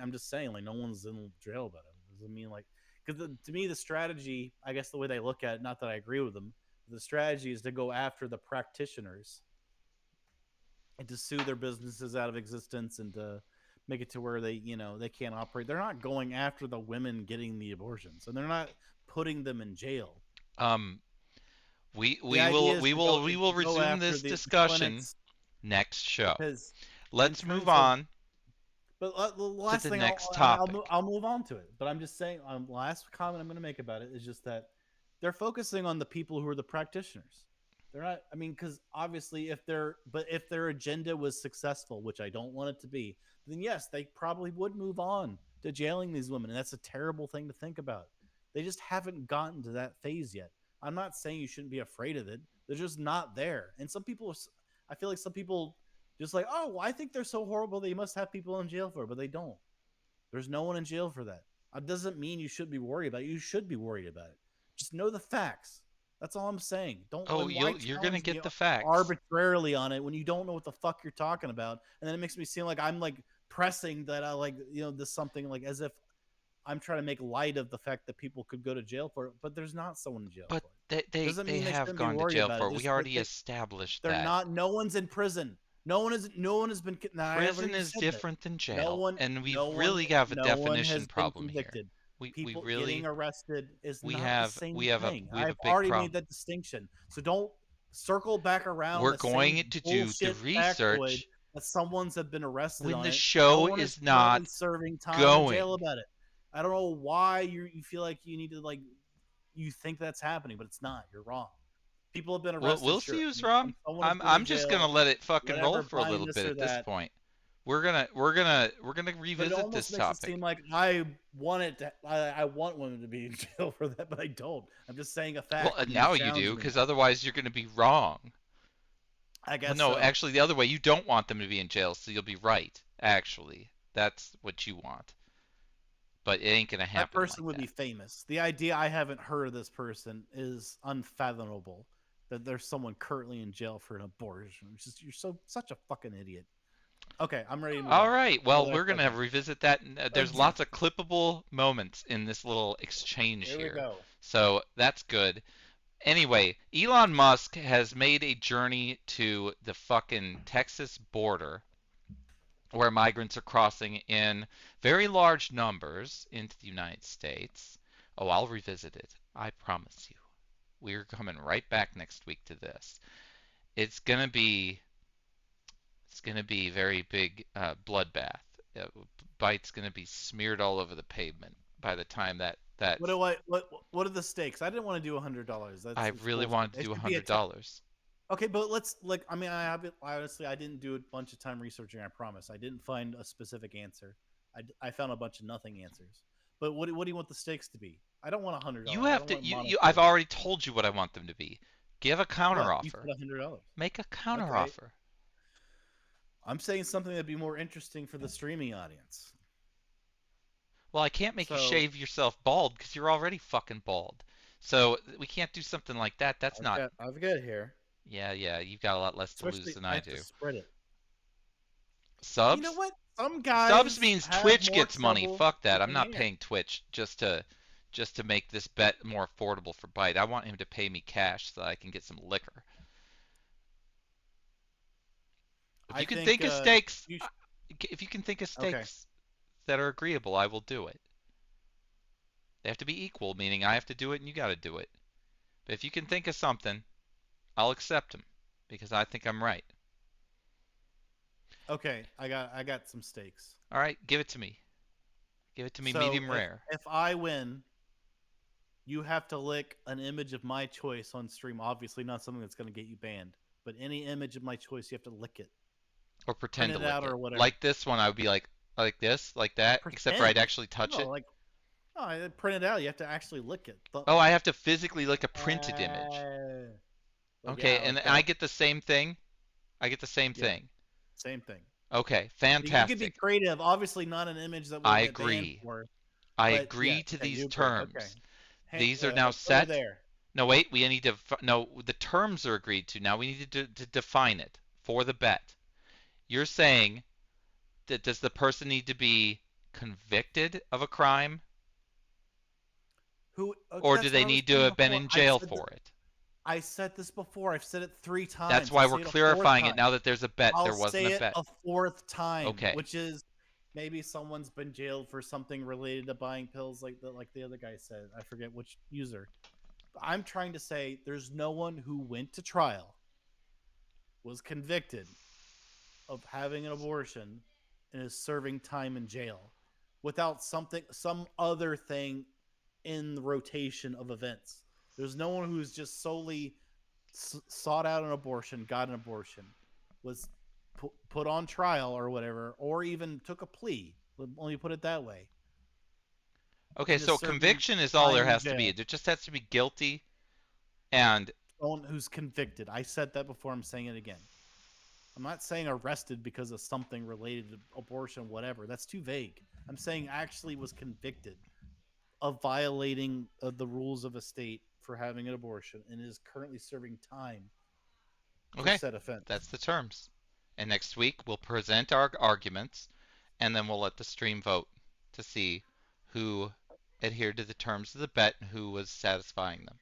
I'm just saying like no one's in jail about it. It doesn't mean like because to me the strategy, I guess the way they look at it, not that I agree with them, the strategy is to go after the practitioners and to sue their businesses out of existence and to make it to where they they can't operate. They're not going after the women getting the abortions, and they're not putting them in jail. Um, we The we idea will is we to go will we will resume after this the discussion clinics next show. because in Let's move terms of on but the to last the thing next I'll topic. move on to it. But I'm just saying, last comment I'm going to make about it is just that they're focusing on the people who are the practitioners. They're not. I mean, because obviously, if their agenda was successful, which I don't want it to be, then yes, they probably would move on to jailing these women, and that's a terrible thing to think about. They just haven't gotten to that phase yet. I'm not saying you shouldn't be afraid of it. They're just not there. And some people, I feel like some people just like, oh, well, I think they're so horrible they must have people in jail for it, but they don't. There's no one in jail for that. It doesn't mean you should be worried about it. You should be worried about it. Just know the facts. That's all I'm saying. Don't Oh, why you're gonna challenge me get the facts. arbitrarily on it when you don't know what the fuck you're talking about, and then it makes me seem like I'm like pressing that I like this something like as if I'm trying to make light of the fact that people could go to jail for it, but there's not someone in jail But for it. Doesn't they mean they have shouldn't be gone to worried jail about for it. it. We already established They're that. not. No one's in prison. No one has been. Now, I Prison already is said that. different than jail, and we No one, really have a no one definition has been problem here. convicted. We People getting really arrested is we not the have same we have a thing. we have I've a big already made problem. that distinction. So don't circle back around We're the same going to do the bullshit factoid research that someone's have been arrested when on the it. No show one is is currently not serving time in jail going. about it. I don't know why you feel like you need to like you think that's happening, but it's not. You're wrong. People have been arrested. We'll see Sure. I who's mean, wrong. someone has been in I'm just gonna jail. let it fucking roll Whatever, for a buying little this bit or at this that. point. We're gonna But it revisit this almost makes it topic. seem like I want it to. I want women to be in jail for that, but I don't. I'm just saying a fact. Well, And now you're you do, challenging me because on it. otherwise you're gonna be wrong. I Well, guess no, so. actually, the other way. You don't want them to be in jail, so you'll be right. Actually, that's what you want. But it ain't gonna That happen person like would be that. famous. The idea I haven't heard of this person is unfathomable. That there's someone currently in jail for an abortion. It's just you're such a fucking idiot. Okay, I'm ready to move All on. right. What Well, was we're I gonna talking revisit that. There's about? lots of clippable moments in this little exchange Here we here, go. so that's good. Anyway, Elon Musk has made a journey to the fucking Texas border where migrants are crossing in very large numbers into the United States. Oh, I'll revisit it. I promise you. We're coming right back next week to this. It's gonna be very big bloodbath. Uh, Bite's gonna be smeared all over the pavement by the time that What are the stakes? I didn't want to do $100. I It's really bullshit. wanted to It do should be a $100. Okay, but let's like. I mean, honestly, I didn't do a bunch of time researching. I promise. I didn't find a specific answer. I found a bunch of nothing answers. But what do you want the stakes to be? I don't want You $100. I have don't to want I've monetary. already told you what I want them to be. Give a What you counteroffer. said $100. Make a Okay, counteroffer. I'm saying something that'd be more interesting for the streaming audience. Well, I can't make you So shave yourself bald because you're already fucking bald. So we can't do something like that. That's not. I've got here. Yeah, you've got a lot less to lose Especially, than I I have to do. spread it. You know Subs? what? Some Subs guys means have Twitch more gets money. trouble Fuck that. with I'm their not hair. paying Twitch just to make this bet more affordable for Byte. I want him to pay me cash so that I can get some liquor. If I you can think think of stakes, you sh- if you can think of okay. stakes that are agreeable, I will do it. They have to be equal, meaning I have to do it and you got to do it. But if you can think of something, I'll accept them because I think I'm right. Okay, I got some stakes. All right, give it to me. Give it to me So medium rare. if I win, you have to lick an image of my choice on stream. Obviously, not something that's going to get you banned, but any image of my choice, you have to lick it. Or pretend Print to it lick out it. or whatever. Like this one, I would be like this, like that, except for I'd actually touch it. Like, no, I print it out. You have to actually lick it. Oh, I have to physically lick a printed image. Okay, yeah, and like I that. get the same thing? I get the same Yeah. thing. Same thing. Okay, You fantastic. can be creative. Obviously, not an image that we'll I get banned agree. for. I But, agree yeah, to okay, these you agree. terms. Okay. These are now over set. there. No, wait, we need to. No, the terms are agreed to. Now we need to define it for the bet. You're saying that does the person need to be convicted of a crime? Or do That's they what I was need to saying have been before. in jail for it? I said this before. I've said it 3 times. That's why I'll we're say it a 4th clarifying it time. now that there's a bet. I'll There wasn't say a it bet. a 4th time. Okay. Which is maybe someone's been jailed for something related to buying pills, like the other guy said. I forget which user. I'm trying to say there's no one who went to trial, was convicted of having an abortion, and is serving time in jail without some other thing in the rotation of events. There's no one who's just solely sought out an abortion, got an abortion, was put on trial or whatever, or even took a plea. Let me put it that way. Okay, And is so serving conviction is all time there in has to jail. be. There just has to be guilty and Someone who's convicted. I said that before. I'm saying it again. I'm not saying arrested because of something related to abortion, whatever. That's too vague. I'm saying actually was convicted of violating the rules of a state for having an abortion and is currently serving time for okay, said offense. that's the terms. And next week we'll present our arguments and then we'll let the stream vote to see who adhered to the terms of the bet and who was satisfying them.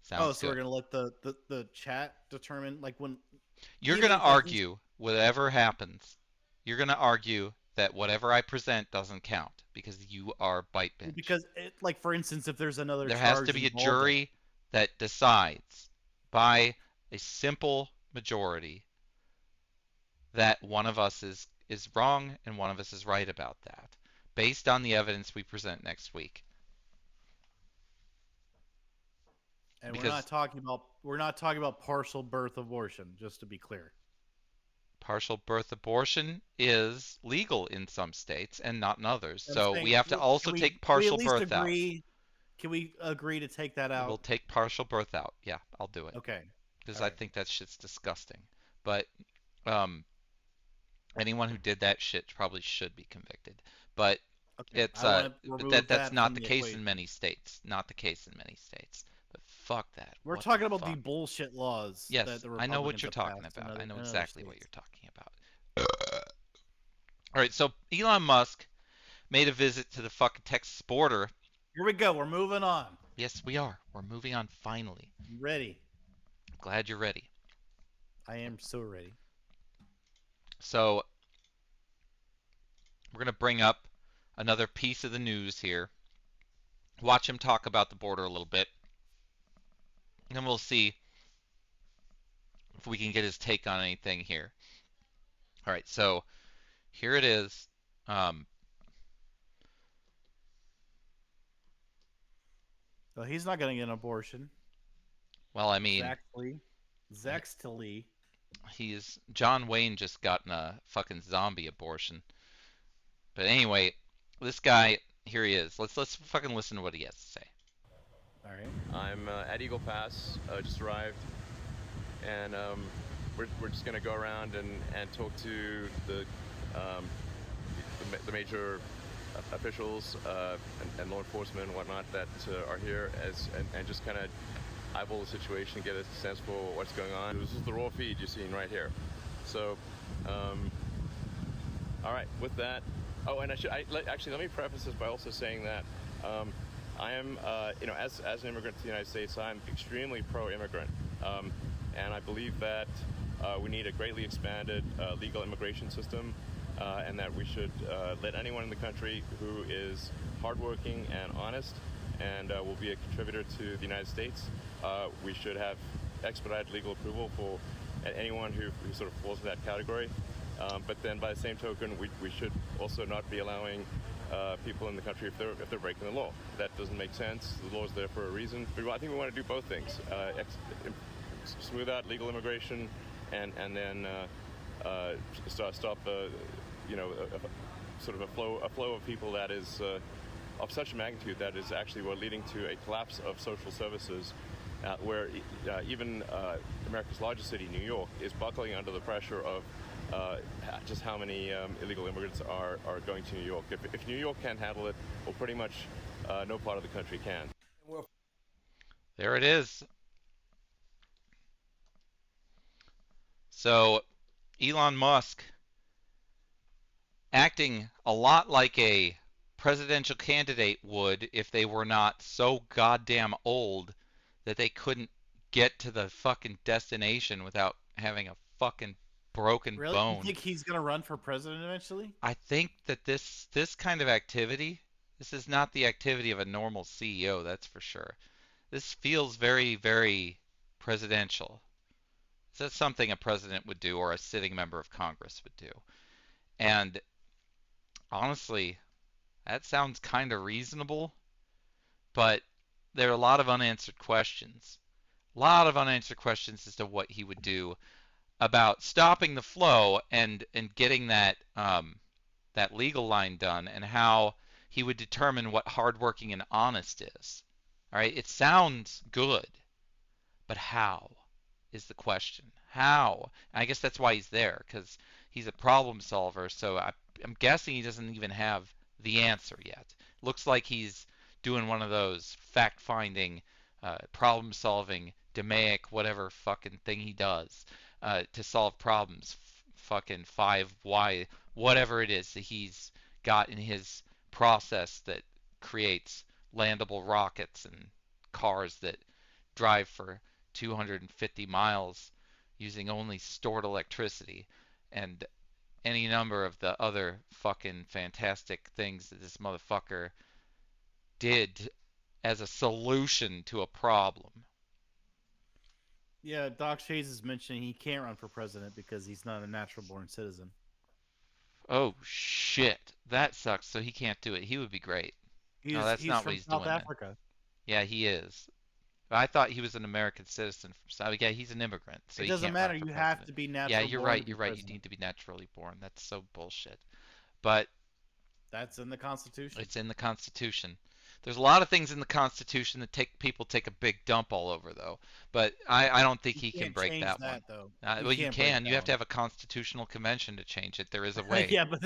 Sounds so good. we're gonna let the chat determine, like, when You're even going to if, like, argue whatever happens. You're going to argue that whatever I present doesn't count because you are bite binge. because like, for instance, if there's another there charge has to be a involved jury that decides by a simple majority that one of us is wrong and one of us is right about that, based on the evidence we present next week. and because we're not talking about partial birth abortion, just to be clear. Partial birth abortion is legal in some states and not in others. I'm So saying, we have to also take partial birth out. Can we agree to take that out? We'll take partial birth out. Yeah, I'll do it. Okay. Because I think that shit's disgusting. But anyone who did that shit probably should be convicted. But Okay. it's but that's not from the the case equation. in many states. Not the case in many states. But fuck that. We're What talking the about the fuck? bullshit laws. Yes, that the I know what Republicans you're have talking passed in about. I know other exactly what states. you're talking about. All right, so Elon Musk made a visit to the fucking Texas border. Here we go. We're moving on. Yes, we are. We're moving on finally. I'm ready. Glad you're ready. I am so ready. So we're going to bring up another piece of the news here. Watch him talk about the border a little bit. And then we'll see if we can get his take on anything here. All right, so here it is. Well, he's not going to get an abortion. Well, I mean, Zextly. John Wayne just gotten a fucking zombie abortion. But anyway, this guy, here he is. Let's fucking listen to what he has to say. All right. I'm at Eagle Pass. Just arrived, and we're just gonna go around and talk to the major officials and law enforcement and whatnot that are here and just kind of eyeball the situation, get a sense for what's going on. This is the raw feed you're seeing right here. So, all right, with that. Oh, and actually, let me preface this by also saying that I am, as an immigrant to the United States, I'm extremely pro-immigrant, and I believe that we need a greatly expanded legal immigration system, and that we should let anyone in the country who is hardworking and honest and will be a contributor to the United States, we should have expedited legal approval for anyone who sort of falls in that category. But then by the same token, we should also not be allowing people in the country if they're breaking the law. That doesn't make sense. The law is there for a reason. But I think we want to do both things: smooth out legal immigration, and then stop sort of a flow of people that is of such magnitude that is actually leading to a collapse of social services, where even America's largest city, New York, is buckling under the pressure of just how many illegal immigrants are going to New York. If New York can't handle it, well, pretty much no part of the country can. There it is. So Elon Musk acting a lot like a presidential candidate would if they were not so goddamn old that they couldn't get to the fucking destination without having a fucking broken Really? bone. You think he's gonna run for president eventually? I think that this kind of activity, this is not the activity of a normal CEO, that's for sure. This feels very, very presidential. This is something a president would do or a sitting member of Congress would do. And honestly, that sounds kind of reasonable, but there are a lot of unanswered questions. A lot of unanswered questions as to what he would do about stopping the flow and getting that that legal line done, and how he would determine what hardworking and honest is. All right, it sounds good, but how is the question? How? And I guess that's why he's there, because he's a problem solver. So I'm guessing he doesn't even have the answer yet. Looks like he's doing one of those fact-finding, problem-solving, DMAIC, whatever fucking thing he does to solve problems. Fucking 5Y, whatever it is that he's got in his process that creates landable rockets and cars that drive for 250 miles using only stored electricity, and any number of the other fucking fantastic things that this motherfucker did as a solution to a problem. Yeah, Doc Shays is mentioning he can't run for president because he's not a natural born citizen. Oh shit, that sucks. So he can't do it. He would be great. No, that's not what from he's South doing, man. Africa. Yeah, he is. I thought he was an American citizen from South. Yeah, he's an immigrant, so It he doesn't can't matter. run for You president. have to be Yeah, natural you're born. right. To be You're right. president. You need to be naturally born. That's so bullshit. But That's in the Constitution. it's in the Constitution. There's a lot of things in the Constitution that people take a big dump all over, though. But I don't think he can can't break change that that, one. though. Well, you can't break can. that You have to one. have a constitutional convention to change it. There is a way. Yeah, but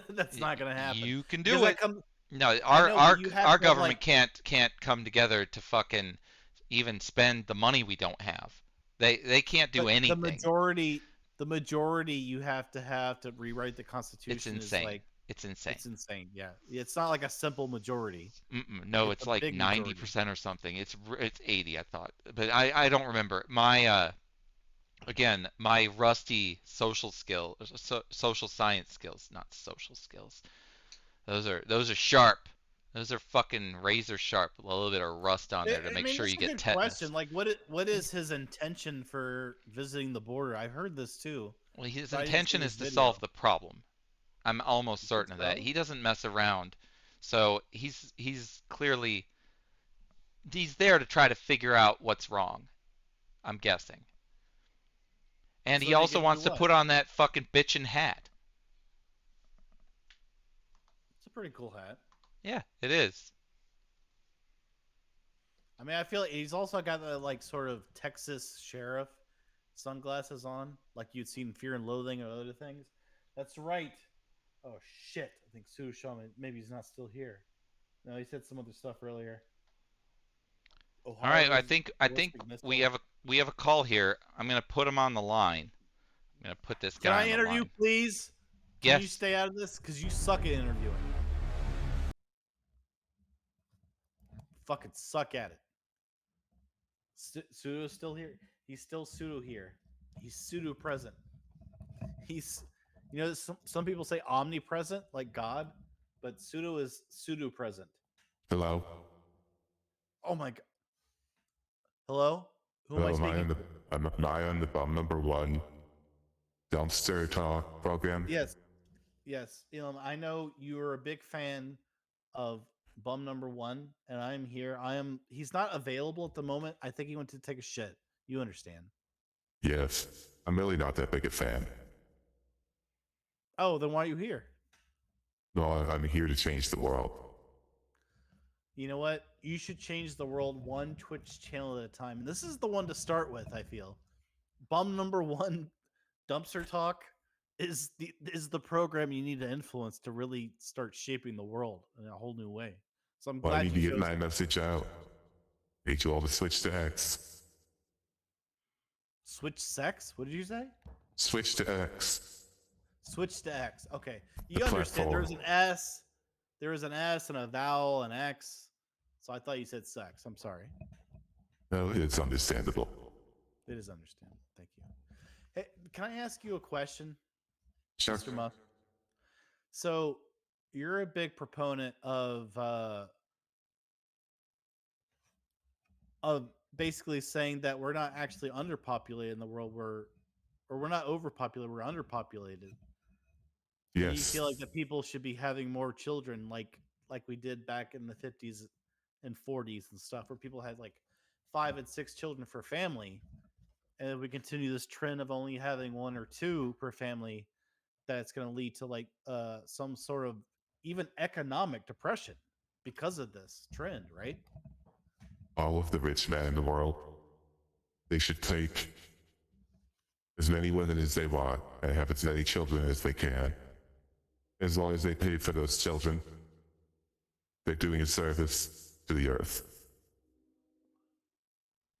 that's not going to happen. You can Because do that it. comes- No, I know, but you have our to have, government like- can't come together to fucking even spend the money we don't have. They can't do but anything. The majority you have to rewrite the Constitution. It's insane. Is like, It's insane. It's insane. Yeah, it's not like a simple majority. No, it's like 90% or something. It's 80, I thought, but I don't remember. My again, my rusty social science skills, not social skills. Those are sharp. Those are fucking razor sharp. A little bit of rust on there to make sure you get tetanus. Question. Like, what is his intention for visiting the border? I heard this too. Well, his intention is to solve the problem. I'm almost certain of that. He doesn't mess around. So he's clearly he's there to try to figure out what's wrong. I'm guessing. And he also wants to put on that fucking bitchin' hat. It's a pretty cool hat. Yeah, it is. I mean, I feel like he's also got the like sort of Texas sheriff sunglasses on, like you'd seen in Fear and Loathing or other things. That's right. Oh shit! I think Sue showed me. Maybe he's not still here. No, he said some other stuff earlier. All right, I think we have a call here. I'm gonna put him on the line. I'm gonna put this guy on the line. Can I interview, please? Yes. Can you stay out of this? Because you suck at interviewing. Fucking suck at it. Pseudo's still here. He's still pseudo here. He's pseudo present. He's, you know, some people say omnipresent, like God, but pseudo is pseudo present. Hello. Oh my god. Hello? Who am I speaking to? I'm I on the number one downstairs talk program. Yes. Yes, I know you're a big fan of Bum Number One, and I'm here. I am. He's not available at the moment. I think he went to take a shit. You understand? Yes, I'm really not that big a fan. Oh, then why are you here? No, I'm here to change the world. You know what? You should change the world one Twitch channel at a time. And this is the one to start with, I feel. Bum Number One Dumpster Talk is the program you need to influence to really start shaping the world in a whole new way. So I'm Well, I glad need you to get chose. my message out. Need you all to switch to X. Switch sex? What did you say? Switch to X. Switch to X. Okay. The You understand platform. there's an S. There is an S and a vowel and X. So I thought you said sex. I'm sorry. No, it's understandable. It is understandable. Thank you. Hey, can I ask you a question, Sure. Mr. Musk? So you're a big proponent of basically saying that we're not actually underpopulated in the world, or we're not overpopulated, we're underpopulated. And you Yes. feel like that people should be having more children, like we did back in the 50s and 40s and stuff, where people had like 5 and 6 children for family, and if we continue this trend of only having 1 or 2 per family, that it's going to lead to like some sort of even economic depression because of this trend, right? All of the rich men in the world, they should take as many women as they want and have as many children as they can. As long as they pay for those children, they're doing a service to the earth.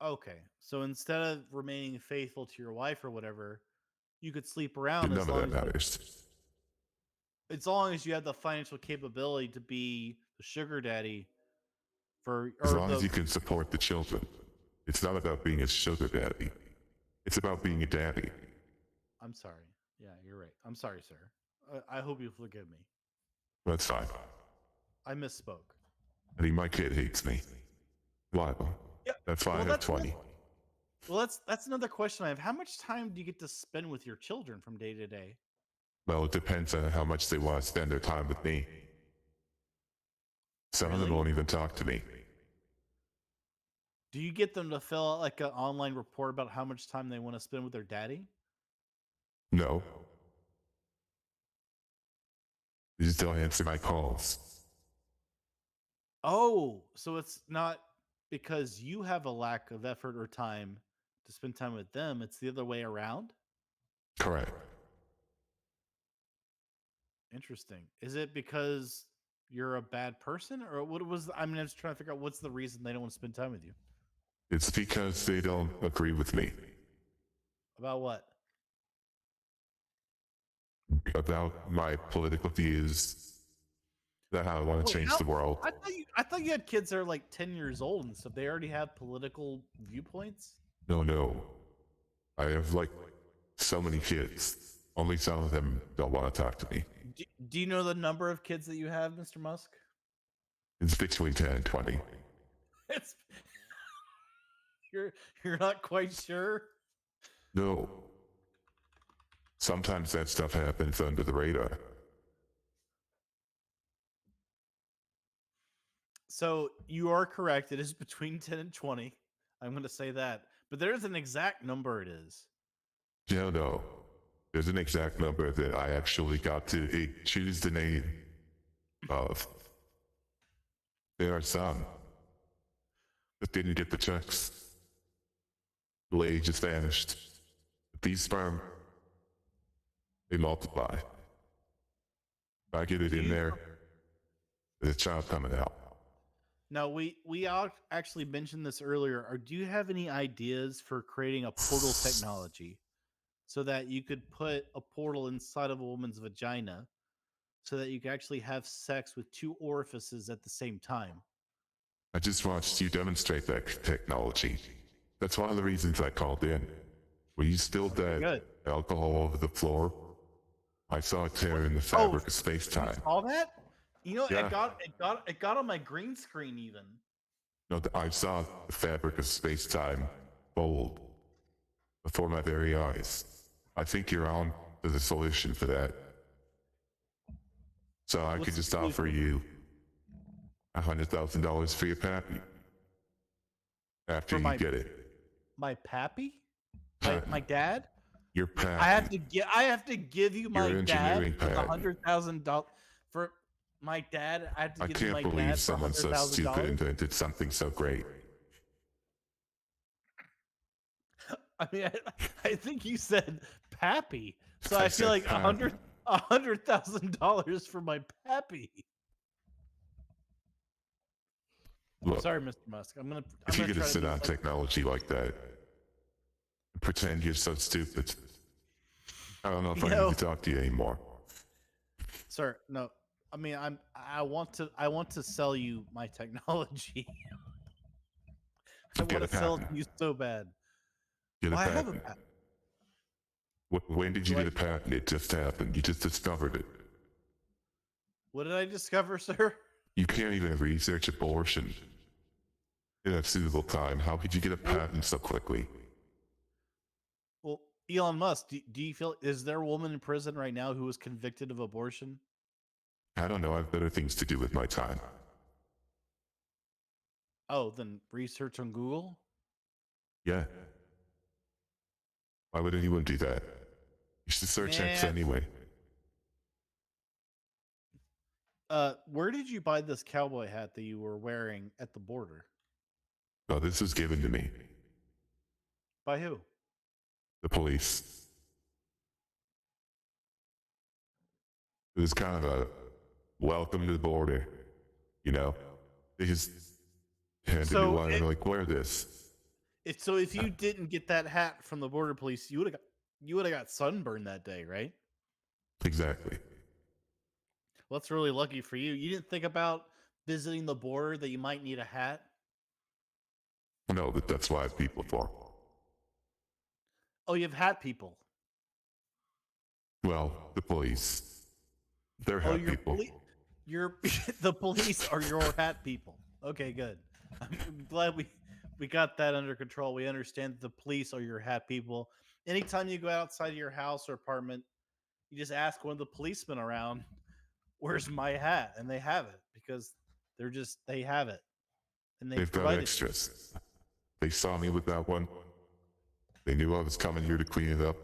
Okay, so instead of remaining faithful to your wife or whatever, you could sleep around None of that matters. as long as you have the financial capability to be the sugar daddy for As long as you can support the children. It's not about being a sugar daddy. It's about being a daddy. I'm sorry. Yeah, you're right. I'm sorry, sir. I hope you forgive me. That's fine. I misspoke. I think my kid hates me. Why? Yeah, That's fine well, at 20. Well, that's another question I have. How much time do you get to spend with your children from day to day? Well, it depends on how much they want to spend their time with me. Some of them Really? won't even talk to me. Do you get them to fill out like an online report about how much time they want to spend with their daddy? No. They just don't answer my calls. Oh, so it's not because you have a lack of effort or time to spend time with them. It's the other way around? Correct. Interesting. Is it because you're a bad person, or what was? I mean, I'm just trying to figure out what's the reason they don't want to spend time with you. It's because they don't agree with me. About what? About my political views. About how I want to change the world. I thought you had kids that are like 10 years old and stuff. They already have political viewpoints. No. I have like so many kids. Only some of them don't want to talk to me. Do you know the number of kids that you have, Mr. Musk? It's between 10 and 20. It's you're not quite sure. No. Sometimes that stuff happens under the radar. So you are correct. It is between 10 and 20. I'm going to say that. But there's an exact number it is. No. There's an exact number that I actually got to choose the name of. There are some that didn't get the checks. The lady just vanished. But these sperm, they multiply. If I get it in there, there's a child coming out. Now, we all actually mentioned this earlier. Or do you have any ideas for creating a portal technology so that you could put a portal inside of a woman's vagina so that you could actually have sex with 2 orifices at the same time? I just watched you demonstrate that technology. That's one of the reasons I called in. When you spilled that alcohol over the floor, I saw a tear in the fabric of space-time. You saw that? You know, Yeah. it got on my green screen even. No, I saw the fabric of space-time fold before my very eyes. I think you're on to the solution for that. So I What's could the just offer solution? you $100,000 for your pappy after For you get it. my pappy? Patent. My dad? Your I have patent. to I have to give you my Your dad engineering for the patent. $100,000 for my dad. I have to I give you can't my believe dad for someone so stupid $100,000. invented something so great. I mean, I think you said pappy, so I I feel said like patent. $100,000 for my pappy. Look, Sorry, Mr. Musk. I'm if gonna you're gonna try to sit be on like, technology like that and pretend you're so stupid, I don't know if you I need know, to talk to you anymore. sir. No, I mean I want to sell you my technology. I Get want a to sell it patent. to you so bad. Get a Well, I have a patent. patent. When did you Do I? get a patent? It just happened. You just discovered it. What did I discover, sir? You can't even research abortion in a suitable time. How could you get a patent so quickly? Well, Elon Musk, do you feel is there a woman in prison right now who was convicted of abortion? I don't know. I have better things to do with my time. Oh, then research on Google. Yeah. Why would anyone do that? You should search X Man, anyway. where did you buy this cowboy hat that you were wearing at the border? Oh, this was given to me. By who? The police. It was kind of a welcome to the border. You know? They just handed me So, one and they're like, wear this. if you didn't get that hat from the border police, you would have got sunburned that day, right? Exactly. Well, that's really lucky for you. You didn't think about visiting the border that you might need a hat. No, but that's why I have people for. Oh, you have hat people. Well, the police. They're Oh, hat people. Your the police are your hat people. Okay, good. I'm glad we got that under control. We understand that the police are your hat people. Anytime you go outside of your house or apartment, you just ask one of the policemen around, "Where's my hat?" and they have it because they have it and they They've got provided it. extras. They saw me with that one. They knew I was coming here to clean it up.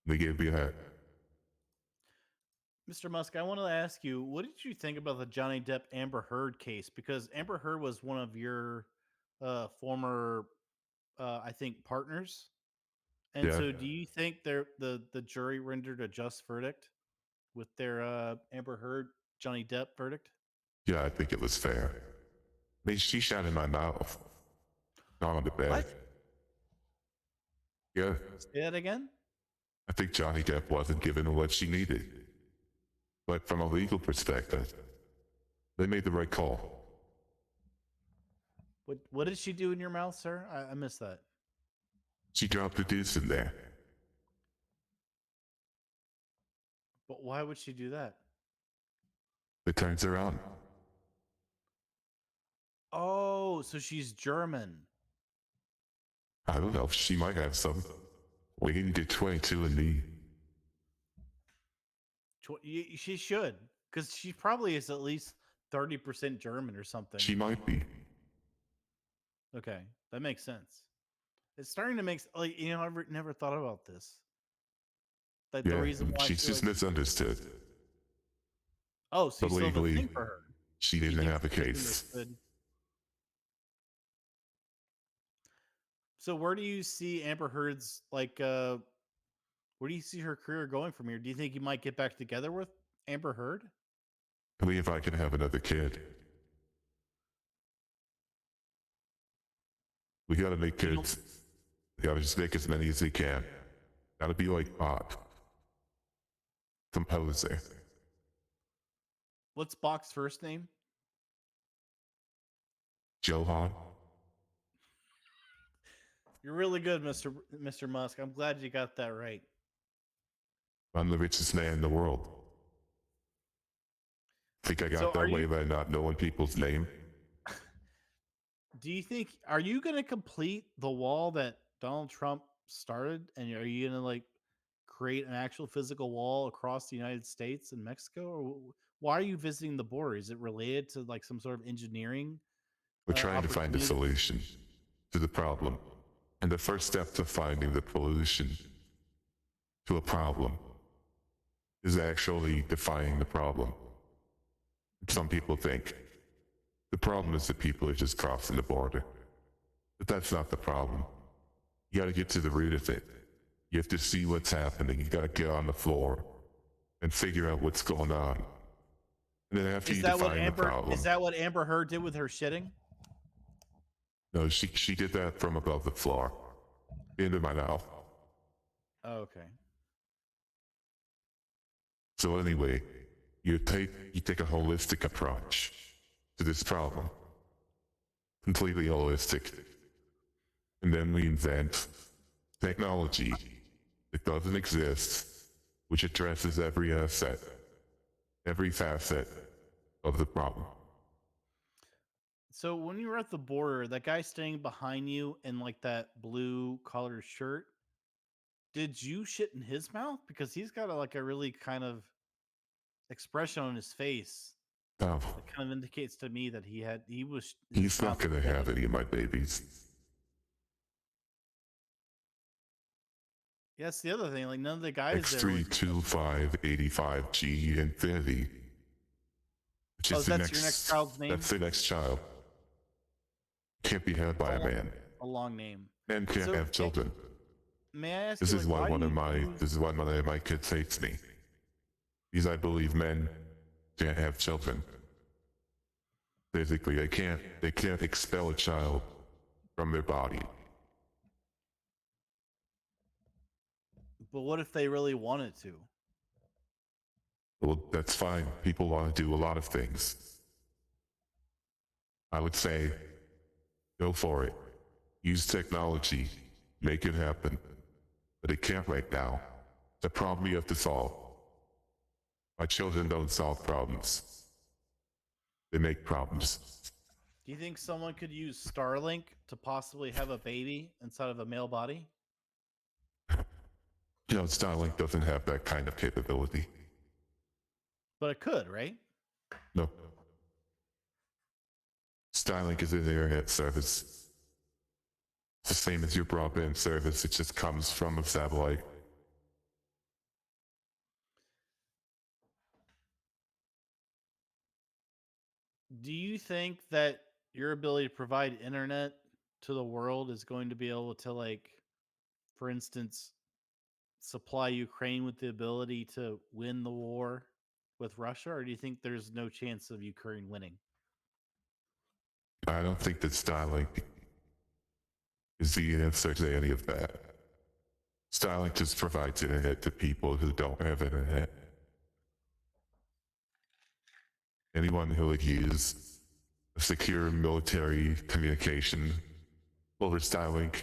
They gave me a hat. Mr. Musk, I want to ask you, what did you think about the Johnny Depp Amber Heard case? Because Amber Heard was one of your former, I think, partners. And Yeah, so, do you think the jury rendered a just verdict with their Amber Heard Johnny Depp verdict? yeah, I think it was fair. I mean, she shot in my mouth, not on the bed. What? Yeah, Say that again? I think Johnny Depp wasn't given what she needed. But from a legal perspective, they made the right call. What did she do in your mouth, sir? I missed that. She dropped a deuce in there. But why would she do that? It turns her on. Oh, so she's German. I don't know, she might have some. We didn't get 22 in me. She should, because she probably is at least 30% German or something. She might be. Okay, that makes sense. It's starting to make like I never thought about this. Like the Yeah, reason why she's just misunderstood. oh, so But you still have a legally, thing for her. she You didn't think have a she's case. misunderstood. So where do you see Amber Heard's where do you see her career going from here? Do you think you might get back together with Amber Heard? I mean, if I can have another kid. We gotta make You don't- kids. We gotta just make as many as we can. Gotta be like Bach. Composer. What's Bach's first name? Johann. You're really good, Mr. Musk. I'm glad you got that right. I'm the richest man in the world. Think I got So that way by not knowing people's name? do you think are you going to complete the wall that Donald Trump started, and are you going to create an actual physical wall across the United States and Mexico? Or why are you visiting the border? Is it related to like some sort of engineering We're trying to find a opportunity? solution to the problem. And the first step to finding the solution to a problem is actually defining the problem. Some people think the problem is that people are just crossing the border. But that's not the problem. You gotta get to the root of it. You have to see what's happening. You gotta get on the floor and figure out what's going on. And then after Is you that what define the problem, Is that what Amber Heard did with her shitting? no, she did that from above the floor into my mouth. Oh, okay. So anyway, you take a holistic approach to this problem, completely holistic, and then we invent technology that doesn't exist, which addresses every every facet of the problem. So when you were at the border, that guy standing behind you in like that blue collar shirt, did you shit in his mouth? Because he's got like a really kind of expression on his face Now, that kind of indicates to me that his he's not mouth gonna was have heavy. any of my babies. Yeah, that's the other thing. Like none of the guys there were. X32585G Infinity. Which Oh, is the that's your next child's name? That's the next child. Can't be had by a man. A long name. Men can't So, have children. May I ask This you, is like, why why one do of you my use- this is why one of my kids hates me. Because I believe men can't have children. Physically, they can't expel a child from their body. But what if they really wanted to? Well, that's fine. People want to do a lot of things. I would say, go for it. Use technology. Make it happen. But it can't right now. The problem you have to solve. My children don't solve problems. They make problems. Do you think someone could use Starlink to possibly have a baby inside of a male body? You know, Starlink doesn't have that kind of capability. But it could, right? No. Starlink is an internet service. It's the same as your broadband service, it just comes from a satellite. Do you think that your ability to provide internet to the world is going to be able to, like, for instance, supply Ukraine with the ability to win the war with Russia? Or do you think there's no chance of Ukraine winning? I don't think that Starlink is the answer to any of that. Starlink just provides internet to people who don't have internet. Anyone who would use a secure military communication over Starlink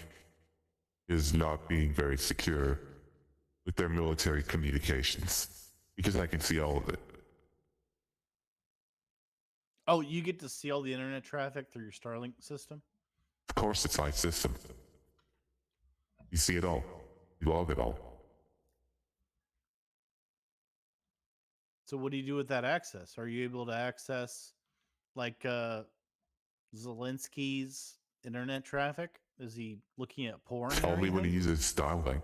is not being very secure with their military communications, because I can see all of it. Oh, you get to see all the internet traffic through your Starlink system? Of course, it's my system. You see it all. You log it all. So what do you do with that access? Are you able to access like Zelensky's internet traffic? Is he looking at porn? or Only when he anything? uses Starlink.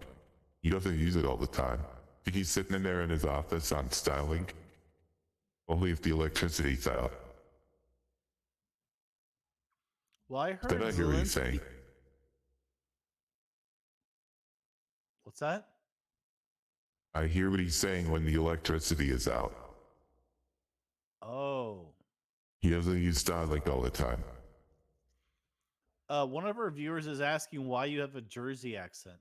He doesn't use it all the time. If he's sitting in there in his office on Starlink, only if the electricity's out. Well, I heard Then I hear what he's saying. What's that? I hear what he's saying when the electricity is out. Oh. He doesn't use Starlink all the time. One of our viewers is asking why you have a Jersey accent.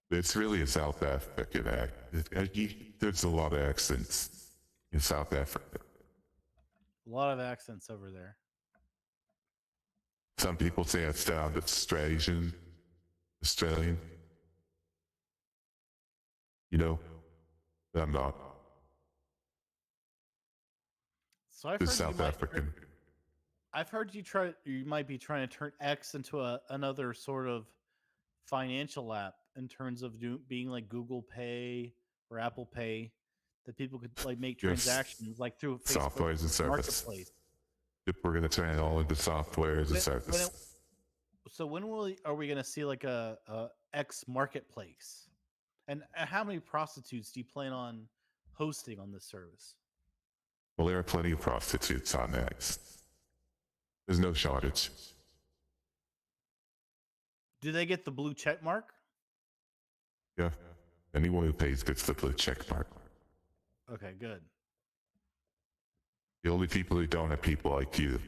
It's really a South African accent. There's a lot of accents in South Africa. A lot of accents over there. Some people say I sound Australian. You know, but I'm not. So I've The heard South African. I've heard you might be trying to turn X into another sort of financial app. in terms of being like Google Pay or Apple Pay, that people could like make Yes. transactions like through Facebook Software as a service. Marketplace. If we're gonna turn it all into software as a service. So when are we gonna see like a X Marketplace? And how many prostitutes do you plan on hosting on this service? Well, there are plenty of prostitutes on X. There's no shortage. Do they get the blue check mark? Yeah. Anyone who pays gets the blue check mark. Okay, good. The only people who don't are people like you.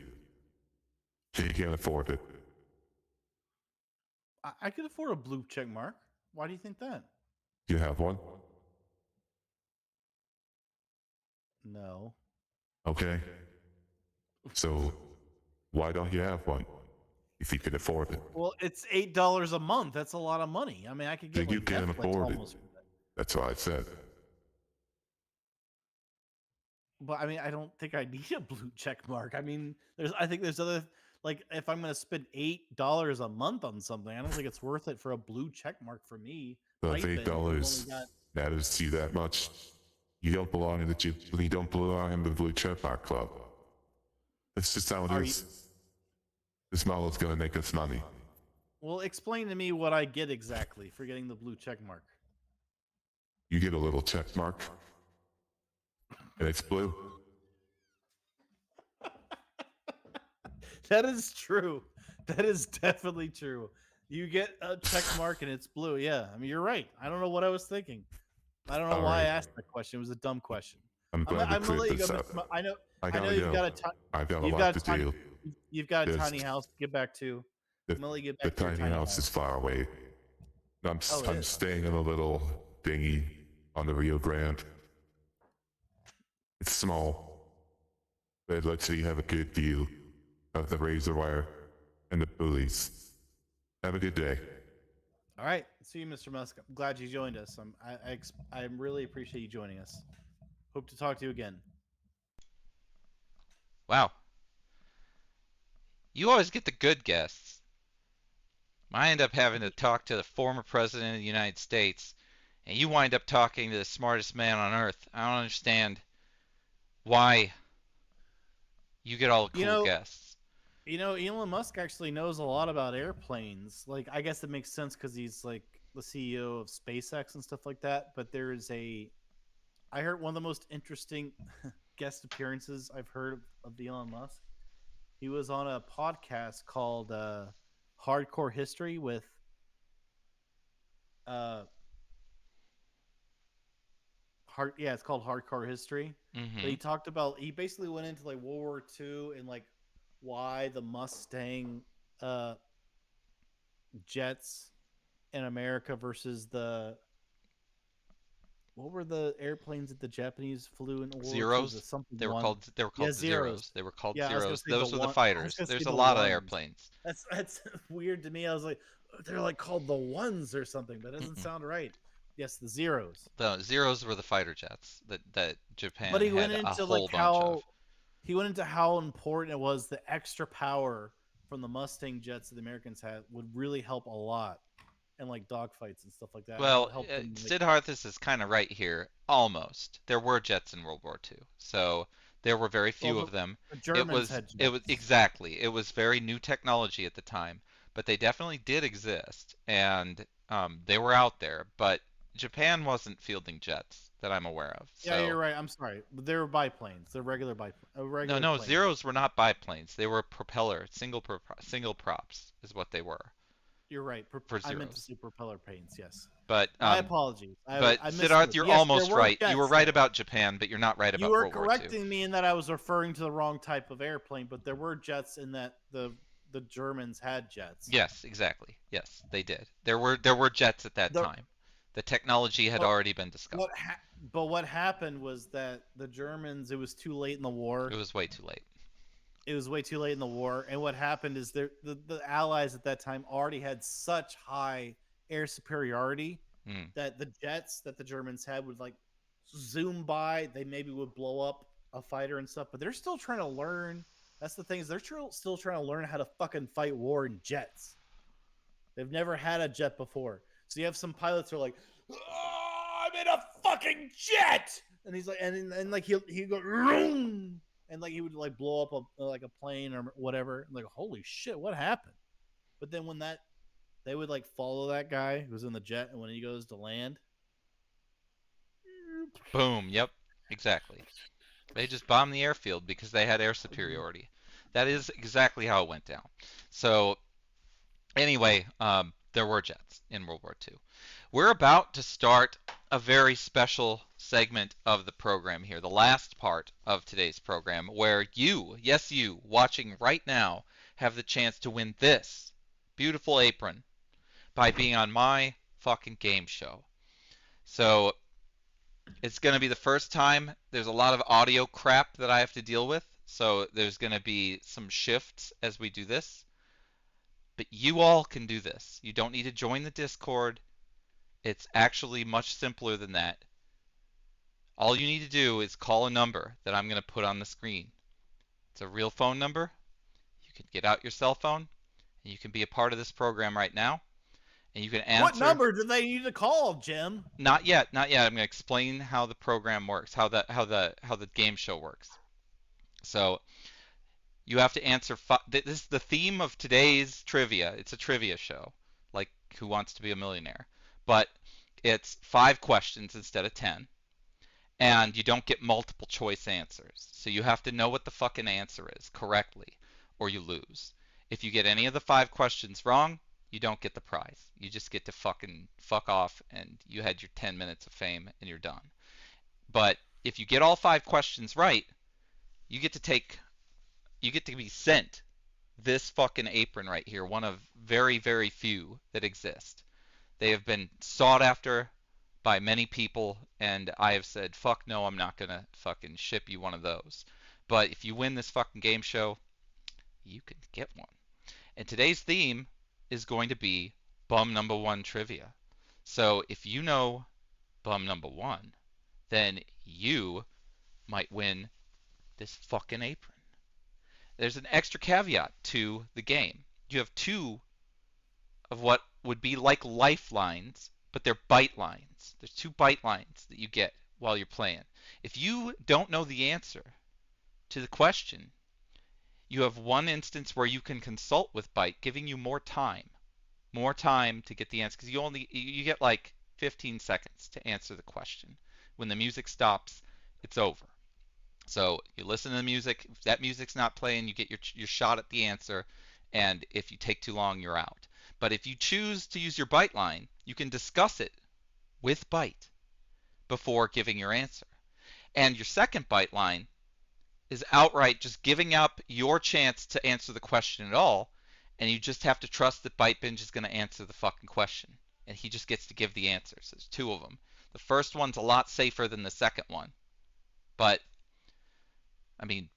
You can't afford it. I could afford a blue check mark. Why do you think that? Do you have one? No. Okay. So, why don't you have one? If you can afford it. Well, it's $8 a month. That's a lot of money. I mean, I could get Then you like can't Netflix afford it. almost. That's what I said. But I mean, I don't think I need a blue check mark. I mean, I think there's other like if I'm gonna spend $8 a month on something, I don't think it's worth it for a blue check mark for me. So if Might been, 'cause I've only $8 got- matters to you that much, you don't belong in you don't belong in the blue check mark club. That's just how it Are is. This model's gonna make us money. Well, explain to me what I get exactly for getting the blue check mark. You get a little check mark, and it's blue. That is true. That is definitely true. You get a check mark and it's blue. Yeah, I mean you're right. I don't know what I was thinking. I don't know why I asked that question. It was a dumb question. I'm glad I'm we gonna let cleared you this go. up. I know. I I know gotta you've go. got a time. I've got a You've lot got to a do. You've got a There's- tiny house to get back to. The, I'm gonna let you get the back to your tiny house is far away. I'm Oh, it I'm is. staying in a little dinghy on the Rio Grande. It's small, but it lets you have a good view of the razor wire and the buoys. Have a good day. All right. See you, Mr. Musk. I'm glad you joined us. I really appreciate you joining us. Hope to talk to you again. Wow. You always get the good guests. I end up having to talk to the former president of the United States, and you wind up talking to the smartest man on earth. I don't understand why you get all the cool guests. You know, Elon Musk actually knows a lot about airplanes. Like, I guess it makes sense because he's like the CEO of SpaceX and stuff like that. But I heard one of the most interesting guest appearances I've heard of Elon Musk. He was on a podcast called Hardcore History with it's called Hardcore History. But he talked about he basically went into like World War II and like why the Mustang jets in America versus what were the airplanes that the Japanese flew in World War II? Zeros. They were called Zeros. They were called Zeros. Those were the fighters. There's a lot of airplanes. That's weird to me. I was like, they're like called the ones or something, but it doesn't sound right. Yes, the Zeros. The Zeros were the fighter jets that Japan But he had went a into whole like bunch how of. he went into how important it was the extra power from the Mustang jets that the Americans had would really help a lot in like dogfights and stuff like that. Well, Help them, like, Siddharthas is kind of right here. Almost. There were jets in World War II, so there were very few of them. the Germans had It was jets. exactly. It was very new technology at the time, but they definitely did exist, and they were out there. But Japan wasn't fielding jets that I'm aware of. Yeah, So you're right. I'm sorry. They were biplanes. They're regular biplanes. no, Zeros were not biplanes. They were propeller, single props is what they were. You're right. For I meant to Zeros. say propeller planes. Yes. But My apologies. but I missed Siddharth, it. you're Yes, almost there were right. You were jets, right though. about Japan, but you're not right about You were World War II. correcting me in that I was referring to the wrong type of airplane, but there were jets in that the Germans had jets. Yes, exactly. Yes, they did. There were jets at that time. The technology had already been discovered. But what happened was that the Germans, it was too late in the war. It was way too late. It was way too late in the war, and what happened is the Allies at that time already had such high air superiority that the jets that the Germans had would like zoom by. They maybe would blow up a fighter and stuff, but they're still trying to learn. That's the thing is they're still trying to learn how to fucking fight war in jets. They've never had a jet before. So you have some pilots who are like, oh, I'm in a fucking jet, and he's like, and like he go, vroom, and like he would like blow up a plane or whatever. I'm like, holy shit, what happened? But then when that they would like follow that guy who's in the jet, and when he goes to land, Boom. Yep. Exactly. They just bombed the airfield because they had air superiority. That is exactly how it went down. So anyway, there were jets in World War II. We're about to start a very special segment of the program here, the last part of today's program, where you, yes you, watching right now, have the chance to win this beautiful apron by being on my fucking game show. So it's going to be the first time. There's a lot of audio crap that I have to deal with, so there's going to be some shifts as we do this. But you all can do this. You don't need to join the Discord. It's actually much simpler than that. All you need to do is call a number that I'm going to put on the screen. It's a real phone number. You can get out your cell phone, and you can be a part of this program right now. And you can answer. what number do they need to call, Jim? Not yet, not yet. I'm going to explain how the program works, how the game show works. So you have to answer. This is the theme of today's trivia. It's a trivia show, like Who Wants to Be a Millionaire, but it's 5 questions instead of 10, and you don't get multiple choice answers. So you have to know what the fucking answer is correctly, or you lose. If you get any of the 5 questions wrong, you don't get the prize. You just get to fucking fuck off, and you had your 10 minutes of fame, and you're done. But if you get all 5 questions right, you get to be sent this fucking apron right here, one of very, very few that exist. They have been sought after by many people, and I have said, fuck no, I'm not gonna fucking ship you one of those. But if you win this fucking game show, you can get one. And today's theme is going to be bum number 1 trivia. So if you know bum number 1, then you might win this fucking apron. There's an extra caveat to the game. You have 2 of what would be like lifelines, but they're bite lines. There's 2 bite lines that you get while you're playing. If you don't know the answer to the question, you have one instance where you can consult with Bite, giving you more time to get the answer, because you get like 15 seconds to answer the question. When the music stops, it's over. So you listen to the music. If that music's not playing, you get your shot at the answer, and if you take too long, you're out. But if you choose to use your bite line, you can discuss it with Bite before giving your answer. And your second bite line is outright just giving up your chance to answer the question at all, and you just have to trust that Bite Binge is going to answer the fucking question, and he just gets to give the answers. There's 2 of them. The first one's a lot safer than the second one, but I mean,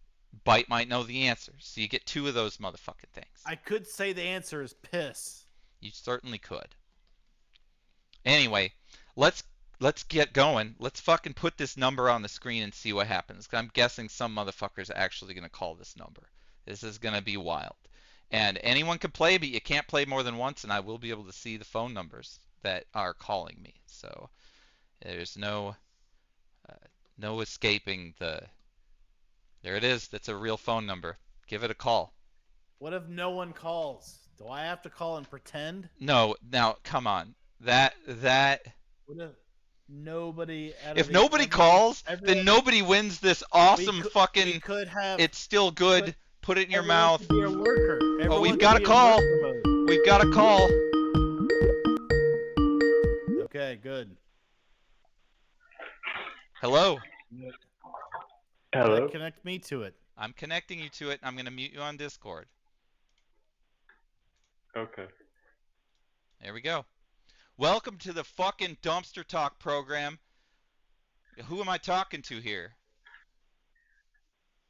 Bite might know the answer, so you get 2 of those motherfucking things. I could say the answer is piss. You certainly could. Anyway, let's get going. Let's fucking put this number on the screen and see what happens. 'Cause I'm guessing some motherfuckers are actually going to call this number. This is going to be wild. And anyone can play, but you can't play more than once, and I will be able to see the phone numbers that are calling me. So there's no escaping the... There it is. That's a real phone number. Give it a call. What if no one calls? Do I have to call and pretend? No, now come on. That What if nobody? if nobody calls, then nobody wins this awesome fucking. We could have. It's still good. Put it in your everyone mouth. could be a lurker. Oh, Everyone we've could got a be in call. lurker mode. We've got a call. Okay, good. Hello. Hello. Connect me to it. I'm connecting you to it. I'm going to mute you on Discord. Okay. There we go. Welcome to the fucking Dumpster Talk program. Who am I talking to here?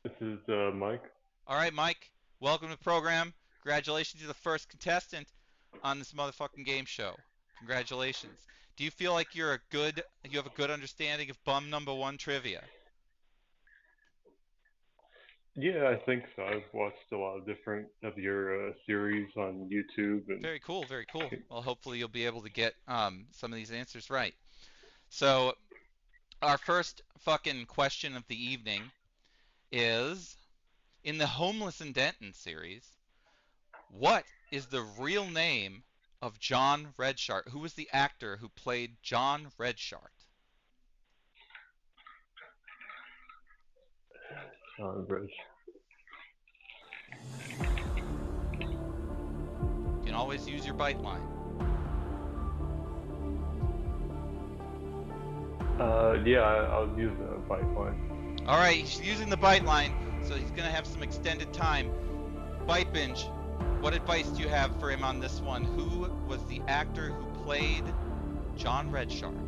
This is Mike. All right, Mike. Welcome to the program. Congratulations, you're the first contestant on this motherfucking game show. Congratulations. Do you feel like you have a good understanding of bum number 1 trivia? Yeah, I think so. I've watched a lot of different of your series on YouTube, and Very cool, very cool. Well, hopefully you'll be able to get some of these answers right. So, our first fucking question of the evening is, in the Homeless in Denton series, what is the real name of John Redshart? Who was the actor who played John Redshart? Bridge. You can always use your bite line. Yeah, I'll use the bite line. All right, he's using the bite line, so he's gonna have some extended time. Bite binge. What advice do you have for him on this one? Who was the actor who played John Redshart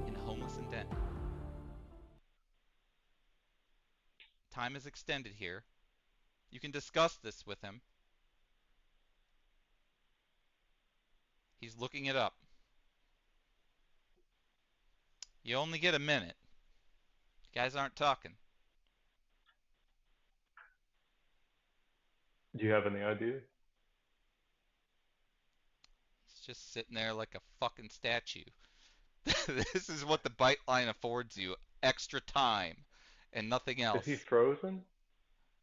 in Homeless in Denton? Time is extended here. You can discuss this with him. He's looking it up. You only get a minute. You guys aren't talking. Do you have any idea? He's just sitting there like a fucking statue. This is what the bite line affords you. Extra time and nothing else. Is he frozen?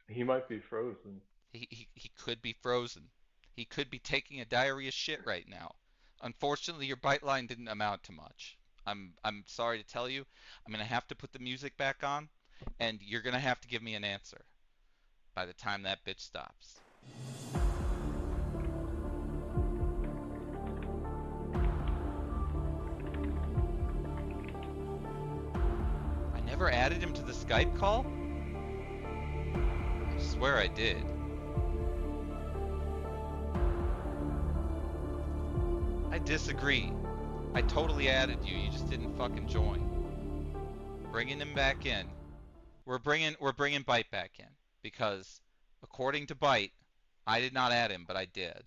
He might be frozen. He could be frozen. He could be taking a diarrhea shit right now. Unfortunately, your bite line didn't amount to much. I'm sorry to tell you. I'm gonna have to put the music back on, and you're gonna have to give me an answer by the time that bitch stops. I never added him to the Skype call? I swear I did. I disagree. I totally added you. You just didn't fucking join. Bringing him back in. We're bringing Bite back in because according to Bite, I did not add him, but I did.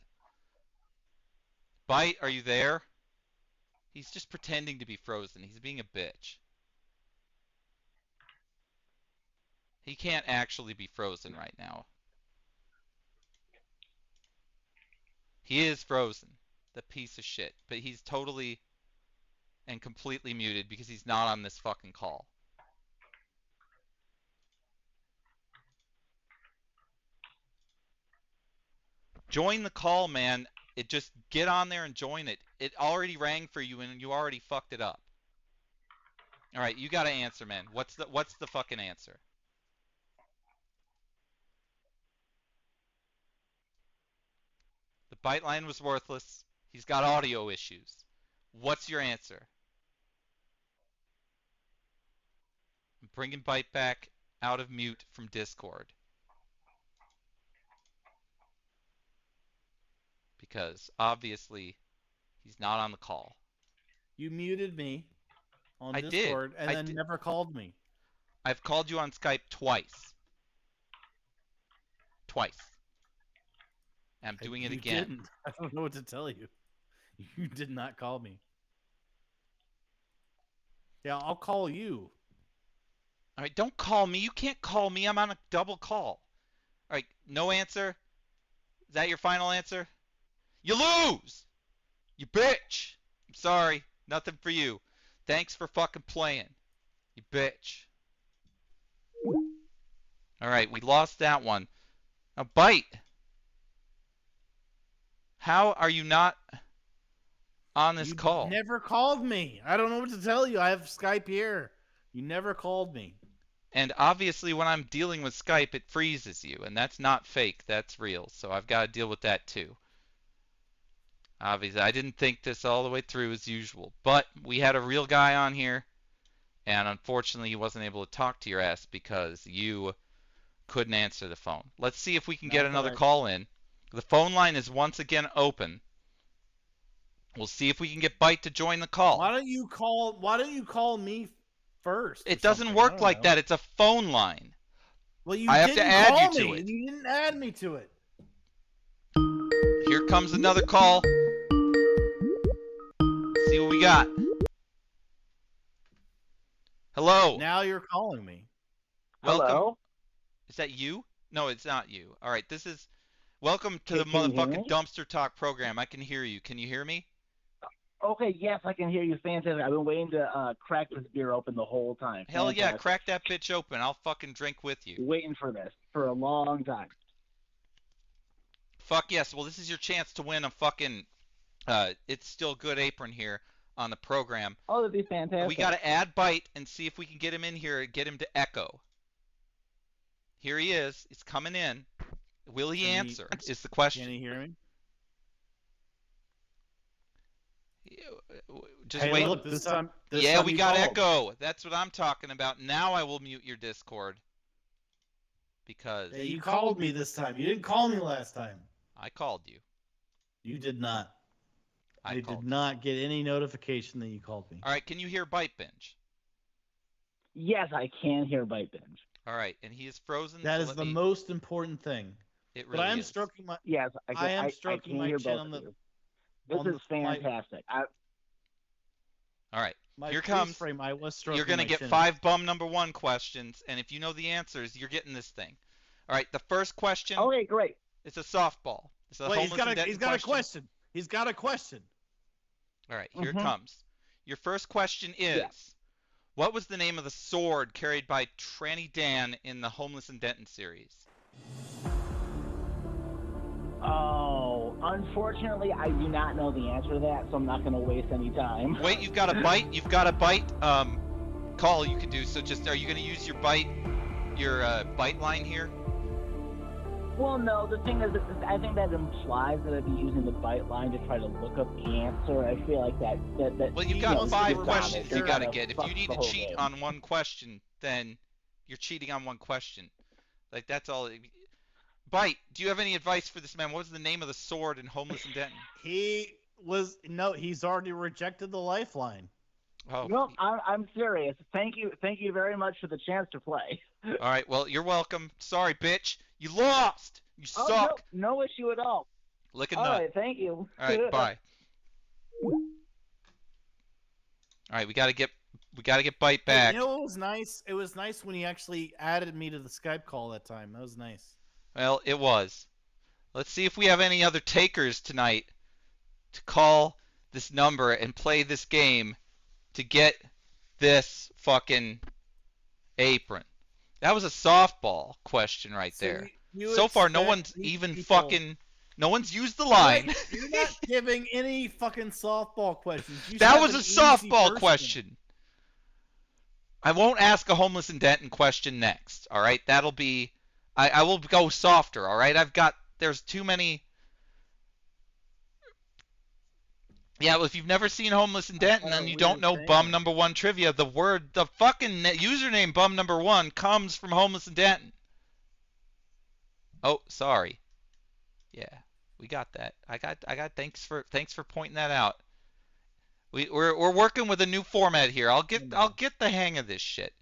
Bite, are you there? He's just pretending to be frozen. He's being a bitch. He can't actually be frozen right now. He is frozen. The piece of shit. But he's totally and completely muted because he's not on this fucking call. Join the call, man. It just get on there and join it. It already rang for you and you already fucked it up. All right, you got to answer, man. What's the fucking answer? The bite line was worthless. He's got audio issues. What's your answer? I'm bringing Bite back out of mute from Discord. Because obviously he's not on the call. You muted me on I Discord did. and I then did. never called me. I've called you on Skype twice. Twice. I'm doing it You again. Didn't. I don't know what to tell you. You did not call me. Yeah, I'll call you. All right, don't call me. You can't call me. I'm on a double call. All right, no answer. Is that your final answer? You lose! You bitch! I'm sorry. Nothing for you. Thanks for fucking playing. You bitch. All right, we lost that one. Now, Bite. How are you not on this call? Never called me. I don't know what to tell you. I have Skype here. You never called me. And obviously when I'm dealing with Skype, it freezes you. And that's not fake. That's real. So I've got to deal with that too. Obviously, I didn't think this all the way through as usual. But we had a real guy on here. And unfortunately, he wasn't able to talk to your ass because you couldn't answer the phone. Let's see if we can get another call in. The phone line is once again open. We'll see if we can get Bite to join the call. Why don't you call me first? It doesn't work like that. It's a phone line. Well, you I have to didn't add call you to me, it. and you didn't add me to it. Here comes another call. See what we got. Hello. Now you're calling me. Welcome. Hello. Is that you? No, it's not you. All right, this is welcome to the Can you hear motherfucking me? dumpster talk program. I can hear you. Can you hear me? Okay, yes, I can hear you. Fantastic. I've been waiting to crack this beer open the whole time. Hell yeah, Fantastic. crack that bitch open. I'll fucking drink with you. Waiting for this for a long time. Fuck yes. Well, this is your chance to win a fucking It's Still Good apron here on the program. Oh, that'd be fantastic. We got to add BYTE and see if we can get him in here and get him to echo. Here he is. He's coming in. Will he answer? Is the question. Can you hear me? Just hey, wait. Look, this time we got called. echo. That's what I'm talking about. Now I will mute your Discord. Because Hey, you called me this time. You didn't call me last time. I called you. You did not. I called did you. not get any notification that you called me. All right, can you hear BYTE Binge? Yes, I can hear BYTE Binge. All right, and he is frozen. That so is the most important thing. It really but I am is. stroking my. Yes, I am stroking can my hear chin both on of the. you. This is fantastic. All right, My here freeze comes. frame, I was stroking You're gonna my get chin. 5 bum number 1 questions, and if you know the answers, you're getting this thing. All right, the first question. Okay, great. It's a softball. It's a Wait, homeless and dead he's got a question. He's got a question. All right, here it comes. Your first question is, what was the name of the sword carried by Tranny Dan in the Homeless and Denton series? Oh, unfortunately, I do not know the answer to that, so I'm not going to waste any time. Wait, you've got a BYTE. You've got a BYTE call you can do. So just, are you going to use your BYTE line here? Well, no, the thing is, I think that implies that I'd be using the BYTE line to try to look up the answer. I feel like that. Well, you've got 5 questions you got to to get. If you need to cheat on one question, then you're cheating on one question. Like, that's all. BYTE, do you have any advice for this man? What was the name of the sword in Homeless and Denton? He's already rejected the lifeline. Oh. No, I'm serious. Thank you very much for the chance to play. All right, well, you're welcome. Sorry, bitch. You lost. You suck. Oh, no issue at all. Lick a all nut. All right, thank you. All right, bye. All right, we gotta get BYTE back. You know what was nice? It was nice when he actually added me to the Skype call that time. That was nice. Well, it was. Let's see if we have any other takers tonight to call this number and play this game to get this fucking apron. That was a softball question right there. So far, no one's even no one's used the line. You're not giving any fucking softball questions. That was a softball question. I won't ask a Homeless and Denton question next. All right, that'll be. I will go softer. All right, there's too many. Yeah, well, if you've never seen Homeless and Denton and you don't know bum number 1 trivia, the fucking username bum number 1 comes from Homeless and Denton. Oh, sorry. Yeah, we got that. I got. Thanks for pointing that out. We're working with a new format here. I'll get the hang of this shit.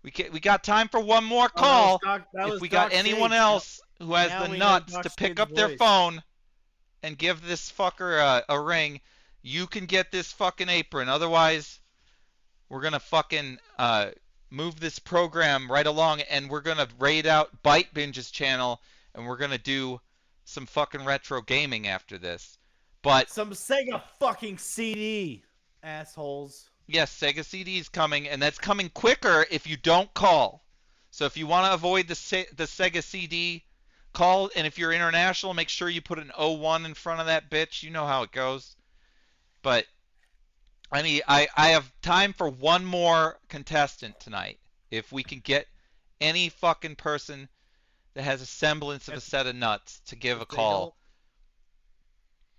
We got time for one more call. If we got anyone else who has the nuts to pick up their phone and give this fucker a ring, you can get this fucking apron. Otherwise, we're gonna fucking move this program right along, and we're gonna raid out BYTE Binge's channel, and we're gonna do some fucking retro gaming after this. But some Sega fucking CD, assholes. Yes, Sega CD is coming, and that's coming quicker if you don't call. So if you want to avoid the Sega CD, call, and if you're international, make sure you put an 01 in front of that bitch. You know how it goes. But I have time for one more contestant tonight. If we can get any fucking person that has a semblance of a set of nuts to give a call.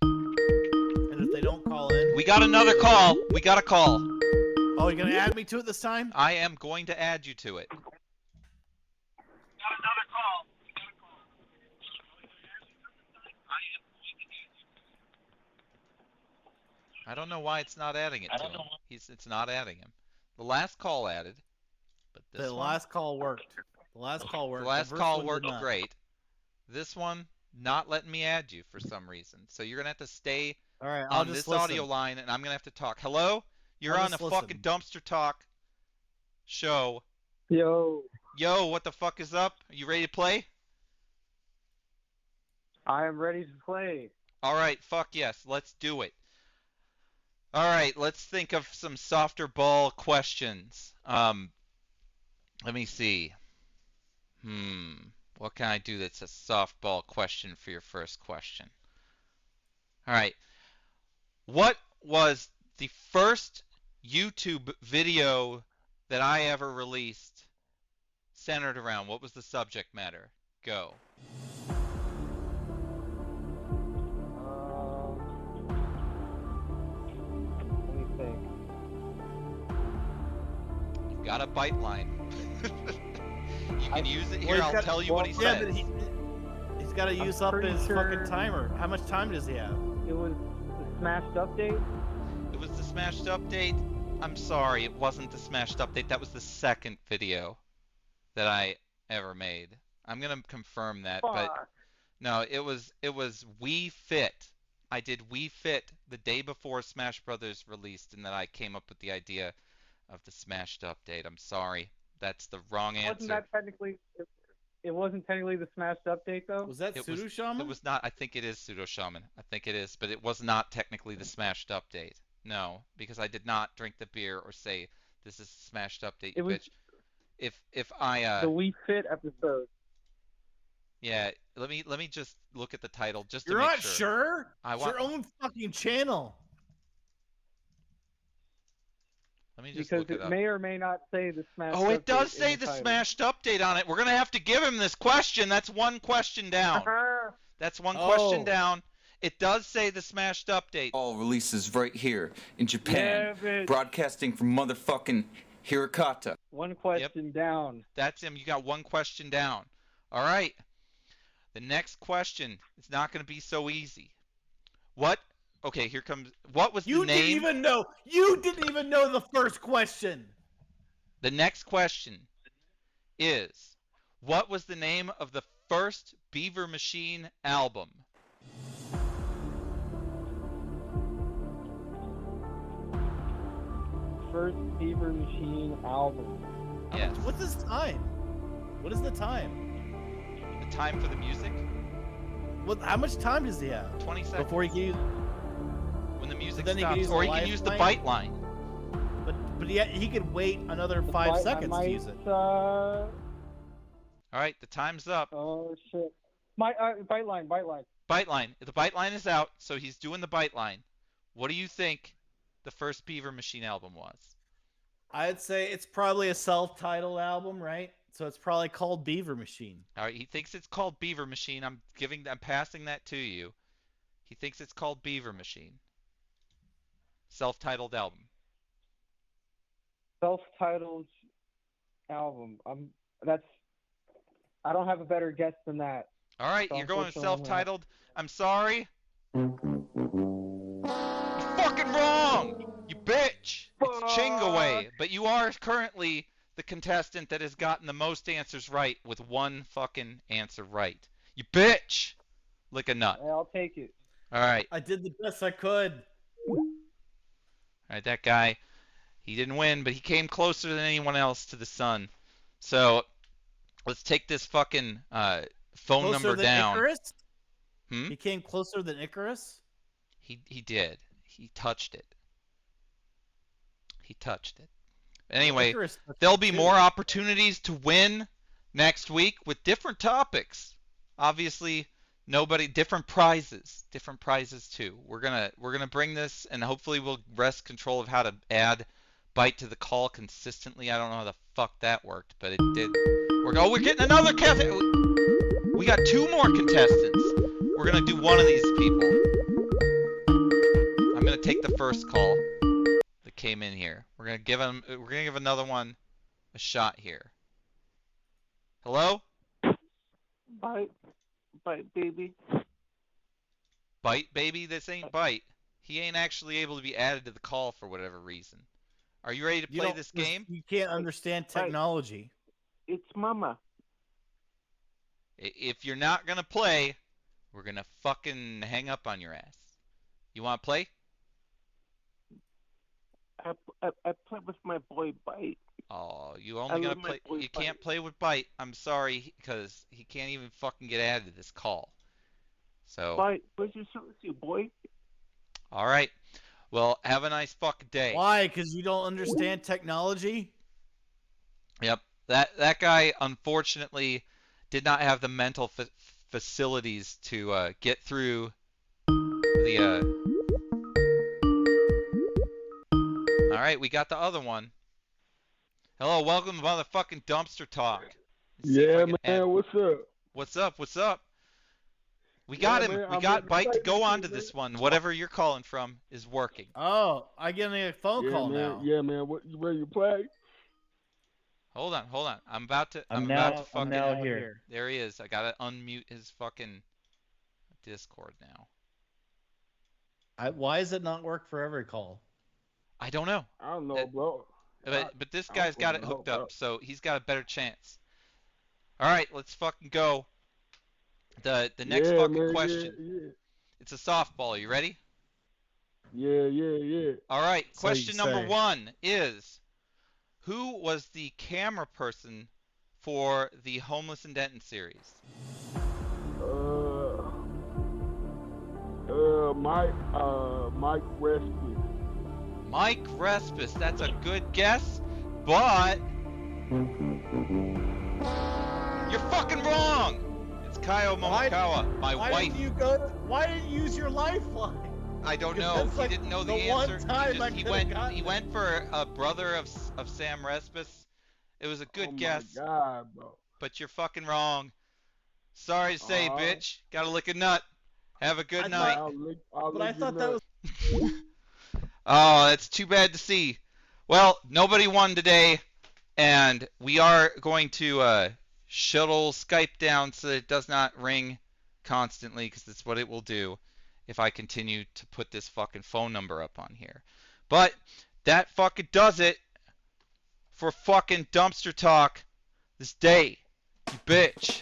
And if they don't call in, we got another call. We got a call. Oh, you're gonna add me to it this time? I am going to add you to it. I don't know why it's not adding it to him. It's not adding him. The last call added, but this one, last call worked. The last call worked. The last call worked great. This one not letting me add you for some reason. So you're gonna have to stay on this audio line, and I'm gonna have to talk. Hello, you're on a fucking dumpster talk show. Yo. Yo, what the fuck is up? Are you ready to play? I am ready to play. All right, fuck yes, let's do it. All right, let's think of some softer ball questions. Let me see. What can I do that's a softball question for your first question? All right. What was the first YouTube video that I ever released centered around? What was the subject matter? Go. Let me think. You've got a bite line. You can use it here. Well, I'll tell you what he Yeah, says. but he's got to use up pretty his sure- fucking timer. How much time does he have? It was the Smashed Update. It was the Smashed Update. I'm sorry, it wasn't the Smashed Update. That was the second video that I ever made. I'm gonna confirm that, but Fuck. no, it was Wii Fit. I did Wii Fit the day before Smash Brothers released, and then I came up with the idea of the Smashed Update. I'm sorry, that's the wrong answer. Wasn't that technically? It wasn't technically the Smashed Update though. Was that It Pseudo Shaman? It was not. I think it is Pseudo Shaman. I think it is, but it was not technically the Smashed Update. No, because I did not drink the beer or say this is a Smashed Update, It you was bitch. If I the Wii Fit episode. yeah, let me just look at the title just You're to make not sure. sure? I It's want. your own fucking channel. Let me just Because look it it up. may or may not say the Smashed Oh, it Update does in say the title. Smashed Update on it. We're gonna have to give him this question. That's one question down. That's one question Oh. down. It does say the Smashed Update. All releases right here in Japan, Yeah, bitch. broadcasting from motherfucking Hirakata. One question down. That's him. You got one question down. All right. The next question is not going to be so easy. What? Okay, here comes. What was You the name? didn't even know. You didn't even know the first question. The next question is, what was the name of the first Beaver Machine album? First Beaver Machine album. Yes. What's his time? What is the time? The time for the music? What? How much time does he have 20 seconds. before he can use? When the music then he can stops. use Or the he can use the lifeline? bite line. But he could wait another The 5 bite- I seconds might, to use it. All right, the time's up. Oh shit. My bite line. Bite line. The bite line is out, so he's doing the bite line. What do you think the first Beaver Machine album was? I'd say it's probably a self-titled album, right? So it's probably called Beaver Machine. All right, he thinks it's called Beaver Machine. I'm passing that to you. He thinks it's called Beaver Machine. Self-titled album. Self-titled album. I don't have a better guess than that. All right, So you're going with unfortunately, I'm gonna self-titled. I'm sorry. You're fucking wrong, you bitch. It's Chingaway, but you are currently the contestant that has gotten the most answers right with one fucking answer right. You bitch. Lick a nut. Yeah, I'll take it. All right. I did the best I could. All right, that guy, he didn't win, but he came closer than anyone else to the sun. So let's take this fucking phone Closer number than down. Icarus? Hmm? He came closer than Icarus? He did. He touched it. He touched it. Anyway, Icarus touched there'll it be too. more opportunities to win next week with different topics. Obviously, different prizes too. We're gonna bring this, and hopefully we'll wrest control of how to add bite to the call consistently. I don't know how the fuck that worked, but it did. We're getting another We got 2 more contestants. We're gonna do one of these people. I'm gonna take the first call that came in here. We're gonna give another one a shot here. Hello? Bite baby. Bite, baby? This ain't Bite. He ain't actually able to be added to the call for whatever reason. Are you ready to play this game? You can't understand technology. It's Mama. If you're not gonna play, we're gonna fucking hang up on your ass. You wanna play? I play with my boy Bite. Oh, you only gonna love my play. boy You can't Bite. play with Bite. I'm sorry, because he can't even fucking get added to this call. So, Bite, where's your service, you boy? all right. Well, have a nice fucking day. Why? Because you don't understand technology? Yep. That guy unfortunately did not have the mental facilities to get through the. All right, we got the other one. Hello, welcome to motherfucking Dumpster Talk. Let's see if I Yeah, can man, add- what's up? What's up? What's up? We Yeah, got him. man, We I'm got ready Bite to fight go this on shit, to this man. one. Whatever you're calling from is working. Oh, I get a phone Yeah, call man. now. Yeah, man. What? Where you play? Hold on. I'm about to. I'm about now. to fucking. I'm now here. There he is. I gotta unmute his fucking Discord now. Why does it not work for every call? I don't know. I don't know, bro. But this I'm guy's got fucking it hooked hooked up, up. so he's got a better chance. All right, let's fucking go. The next Yeah, fucking man, question. Yeah. It's a softball. You ready? Yeah. All right. So you Question number say. 1 is, who was the camera person for the Homeless in Denton series? Mike Respy. Mike Respis. That's a good guess, but you're fucking wrong. It's Kaio Momokawa, my wife. Why didn't you use your lifeline? I don't know. That's He like didn't know the the answer. one time I He could've gotten he it. went for a brother of Sam Respis. It was a good guess, My God, bro. but you're fucking wrong. Sorry to say, bitch. Gotta lick a nut. Have a good night. But I thought that was. Oh, that's too bad to see. Well, nobody won today, and we are going to shuttle Skype down so that it does not ring constantly, because that's what it will do if I continue to put this fucking phone number up on here. But that fucking does it for fucking Dumpster Talk this day, you bitch.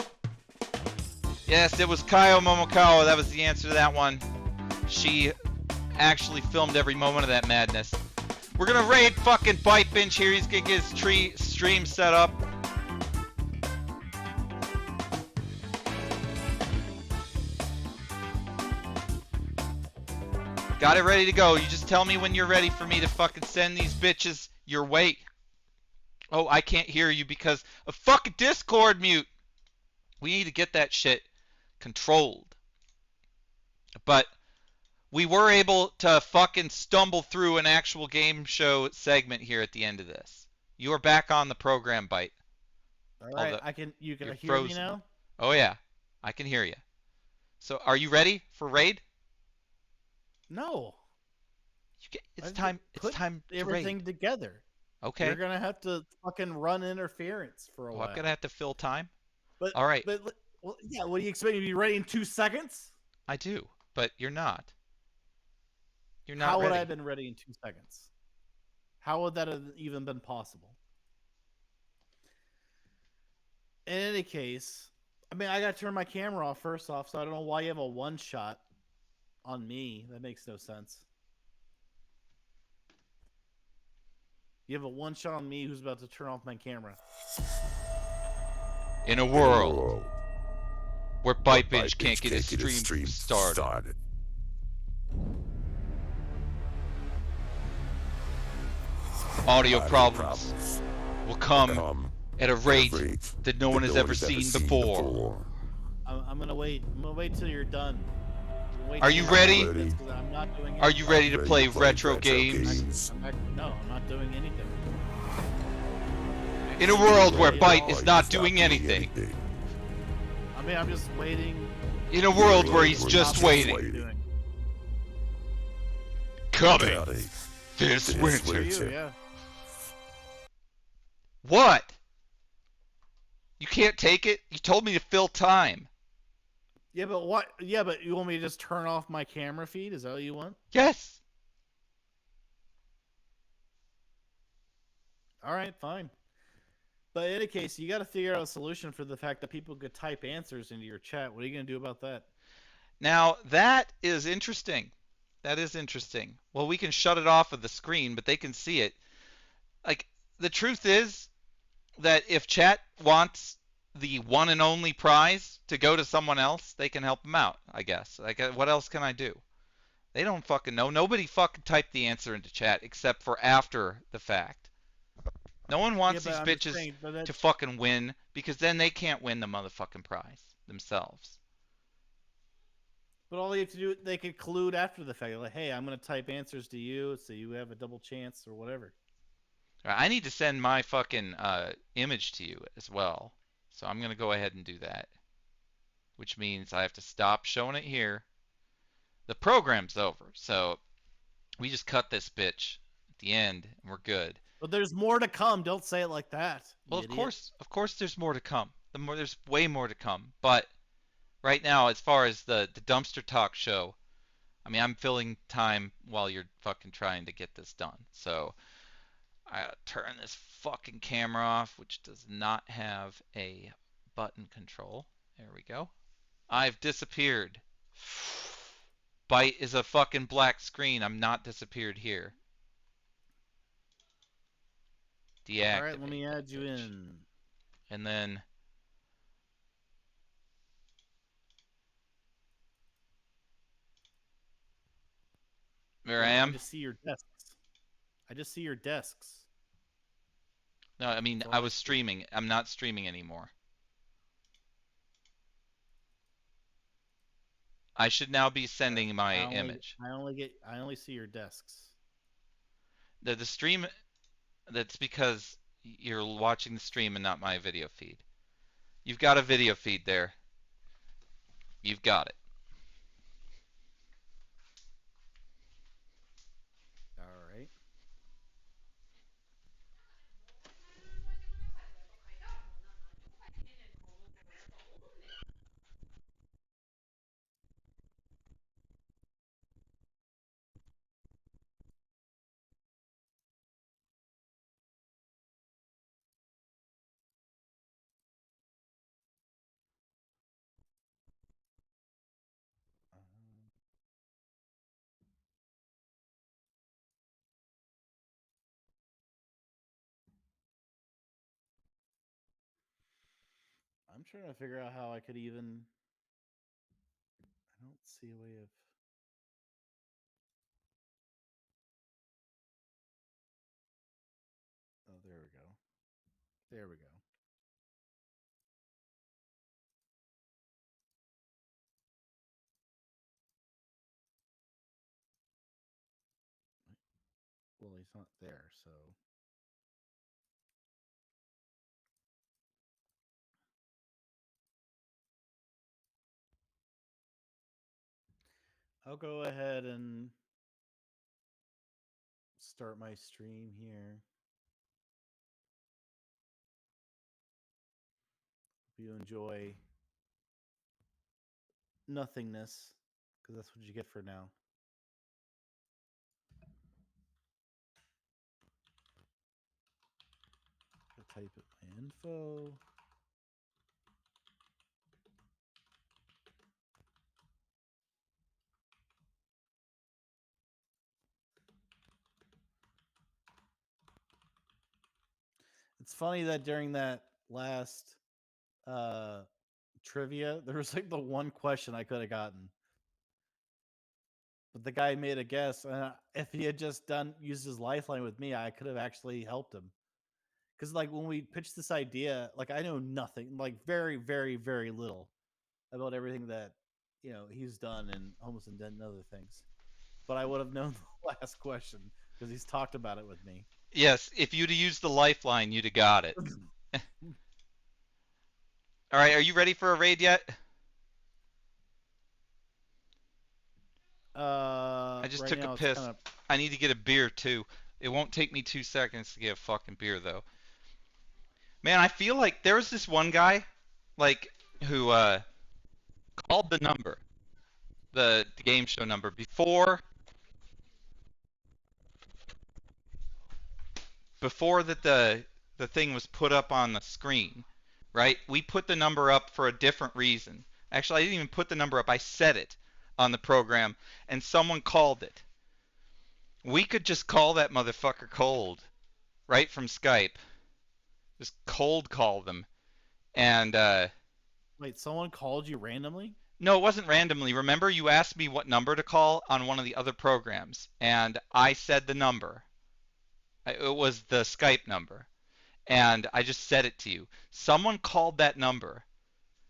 Yes, it was Kaio Momokawa. That was the answer to that one. She actually filmed every moment of that madness. We're gonna raid fucking Bite Binge here. He's gonna get his stream set up. Got it ready to go. You just tell me when you're ready for me to fucking send these bitches your way. Oh, I can't hear you because of fucking Discord mute. We need to get that shit controlled. But we were able to fucking stumble through an actual game show segment here at the end of this. You are back on the program, Bite. All right, you can hear frozen. me now? Oh yeah, I can hear you. So, are you ready for raid? No. It's time to everything raid. together. Okay. You're gonna have to fucking run interference for a while. I'm gonna have to fill time. But all right. But well, yeah. What do you expect me to be ready in 2 seconds? I do, but you're not. You're not. How ready. would I have been ready in 2 seconds? How would that have even been possible? In any case, I mean, I got to turn my camera off first off, so I don't know why you have a one shot on me. That makes no sense. You have a one shot on me who's about to turn off my camera. In a world where Bite Binge can't get his stream started. Audio problems will come at a rate that no one has ever seen before. I'm gonna wait. I'm gonna wait till you're done. Are you ready? I'm not doing Are you ready to play retro games? No, I'm not doing anything. In a world where Bite is not doing anything. I mean, I'm just waiting. In a world where he's just waiting. Coming this winter. Yeah. What? You can't take it? You told me to fill time. Yeah, but what? Yeah, but you want me to just turn off my camera feed? Is that what you want? Yes. All right, fine. But in any case, you got to figure out a solution for the fact that people could type answers into your chat. What are you going to do about that? Now, that is interesting. That is interesting. Well, we can shut it off of the screen, but they can see it. Like, the truth is that if chat wants the one and only prize to go to someone else, they can help them out, I guess. Like, what else can I do? They don't fucking know. Nobody fucking typed the answer into chat except for after the fact. No one wants these bitches to fucking win because then they can't win the motherfucking prize themselves. But all you have to do, they could collude after the fact. Like, hey, I'm going to type answers to you so you have a double chance or whatever. I need to send my fucking image to you as well. So I'm going to go ahead and do that. Which means I have to stop showing it here. The program's over. So we just cut this bitch at the end and we're good. But there's more to come. Don't say it like that. Well, of course there's more to come. There's way more to come. But right now, as far as the dumpster talk show, I mean, I'm filling time while you're fucking trying to get this done. So I turn this fucking camera off, which does not have a button control. There we go. I've disappeared. BYTE is a fucking black screen. I'm not disappeared here. Deactivate. All right, let me add you in. And then there I am. I just see your desks. I just see your desks. No, I mean, I was streaming. I'm not streaming anymore. I should now be sending my image. I only see your desks. The stream, that's because you're watching the stream and not my video feed. You've got a video feed there. You've got it. All right. I'm trying to figure out how I could even. I don't see a way of. Oh, there we go. There we go. Well, he's not there, so. I'll go ahead and start my stream here. Hope you enjoy nothingness, because that's what you get for now. I'll type it my info. It's funny that during that last trivia, there was like the one question I could have gotten. But the guy made a guess, and if he had just used his lifeline with me, I could have actually helped him. Because like when we pitched this idea, like I know nothing, like very, very, very little about everything that he's done and almost done other things. But I would have known the last question because he's talked about it with me. Yes, if you'd have used the lifeline, you'd have got it. All right, are you ready for a raid yet? I just took a piss. I need to get a beer too. It won't take me 2 seconds to get a fucking beer though. Man, I feel like there was this one guy, like, who called the number, the game show number before that the thing was put up on the screen, right? We put the number up for a different reason. Actually, I didn't even put the number up. I said it. on the program, and someone called it. We could just call that motherfucker cold, right from Skype. Just cold call them. And, Wait, someone called you randomly? no, it wasn't randomly. Remember, you asked me what number to call on one of the other programs, and I said the number. It was the Skype number. And I just said it to you. Someone called that number.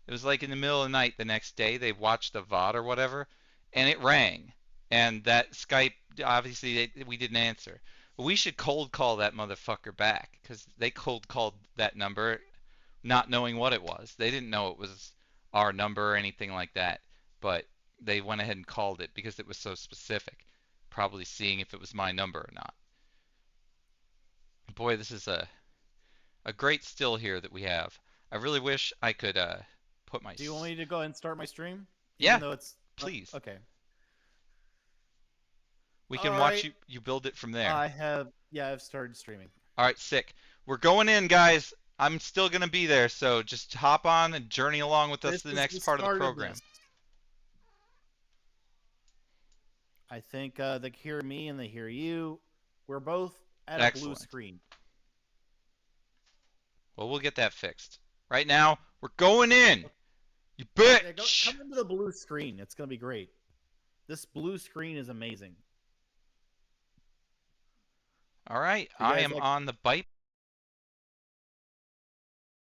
It was like in the middle of the night the next day. They watched the VOD or whatever, and it rang. And that Skype, obviously, we didn't answer. But we should cold call that motherfucker back, because they cold called that number not knowing what it was. They didn't know it was our number or anything like that. But they went ahead and called it because it was so specific, probably seeing if it was my number or not. Boy, this is a great still here that we have. I really wish I could put my... Do you want me to go ahead and start my stream? Yeah, Even though it's... please. Okay. We can All watch right. you build it from there. I've started streaming. All right, sick. We're going in, guys. I'm still going to be there, so just hop on and journey along with us to the next part of the program. I think they hear me and they hear you. We're both at a blue screen. Well, we'll get that fixed. Right now, we're going in. You bitch! Come into the blue screen. It's going to be great. This blue screen is amazing. All right, I am on the BYTE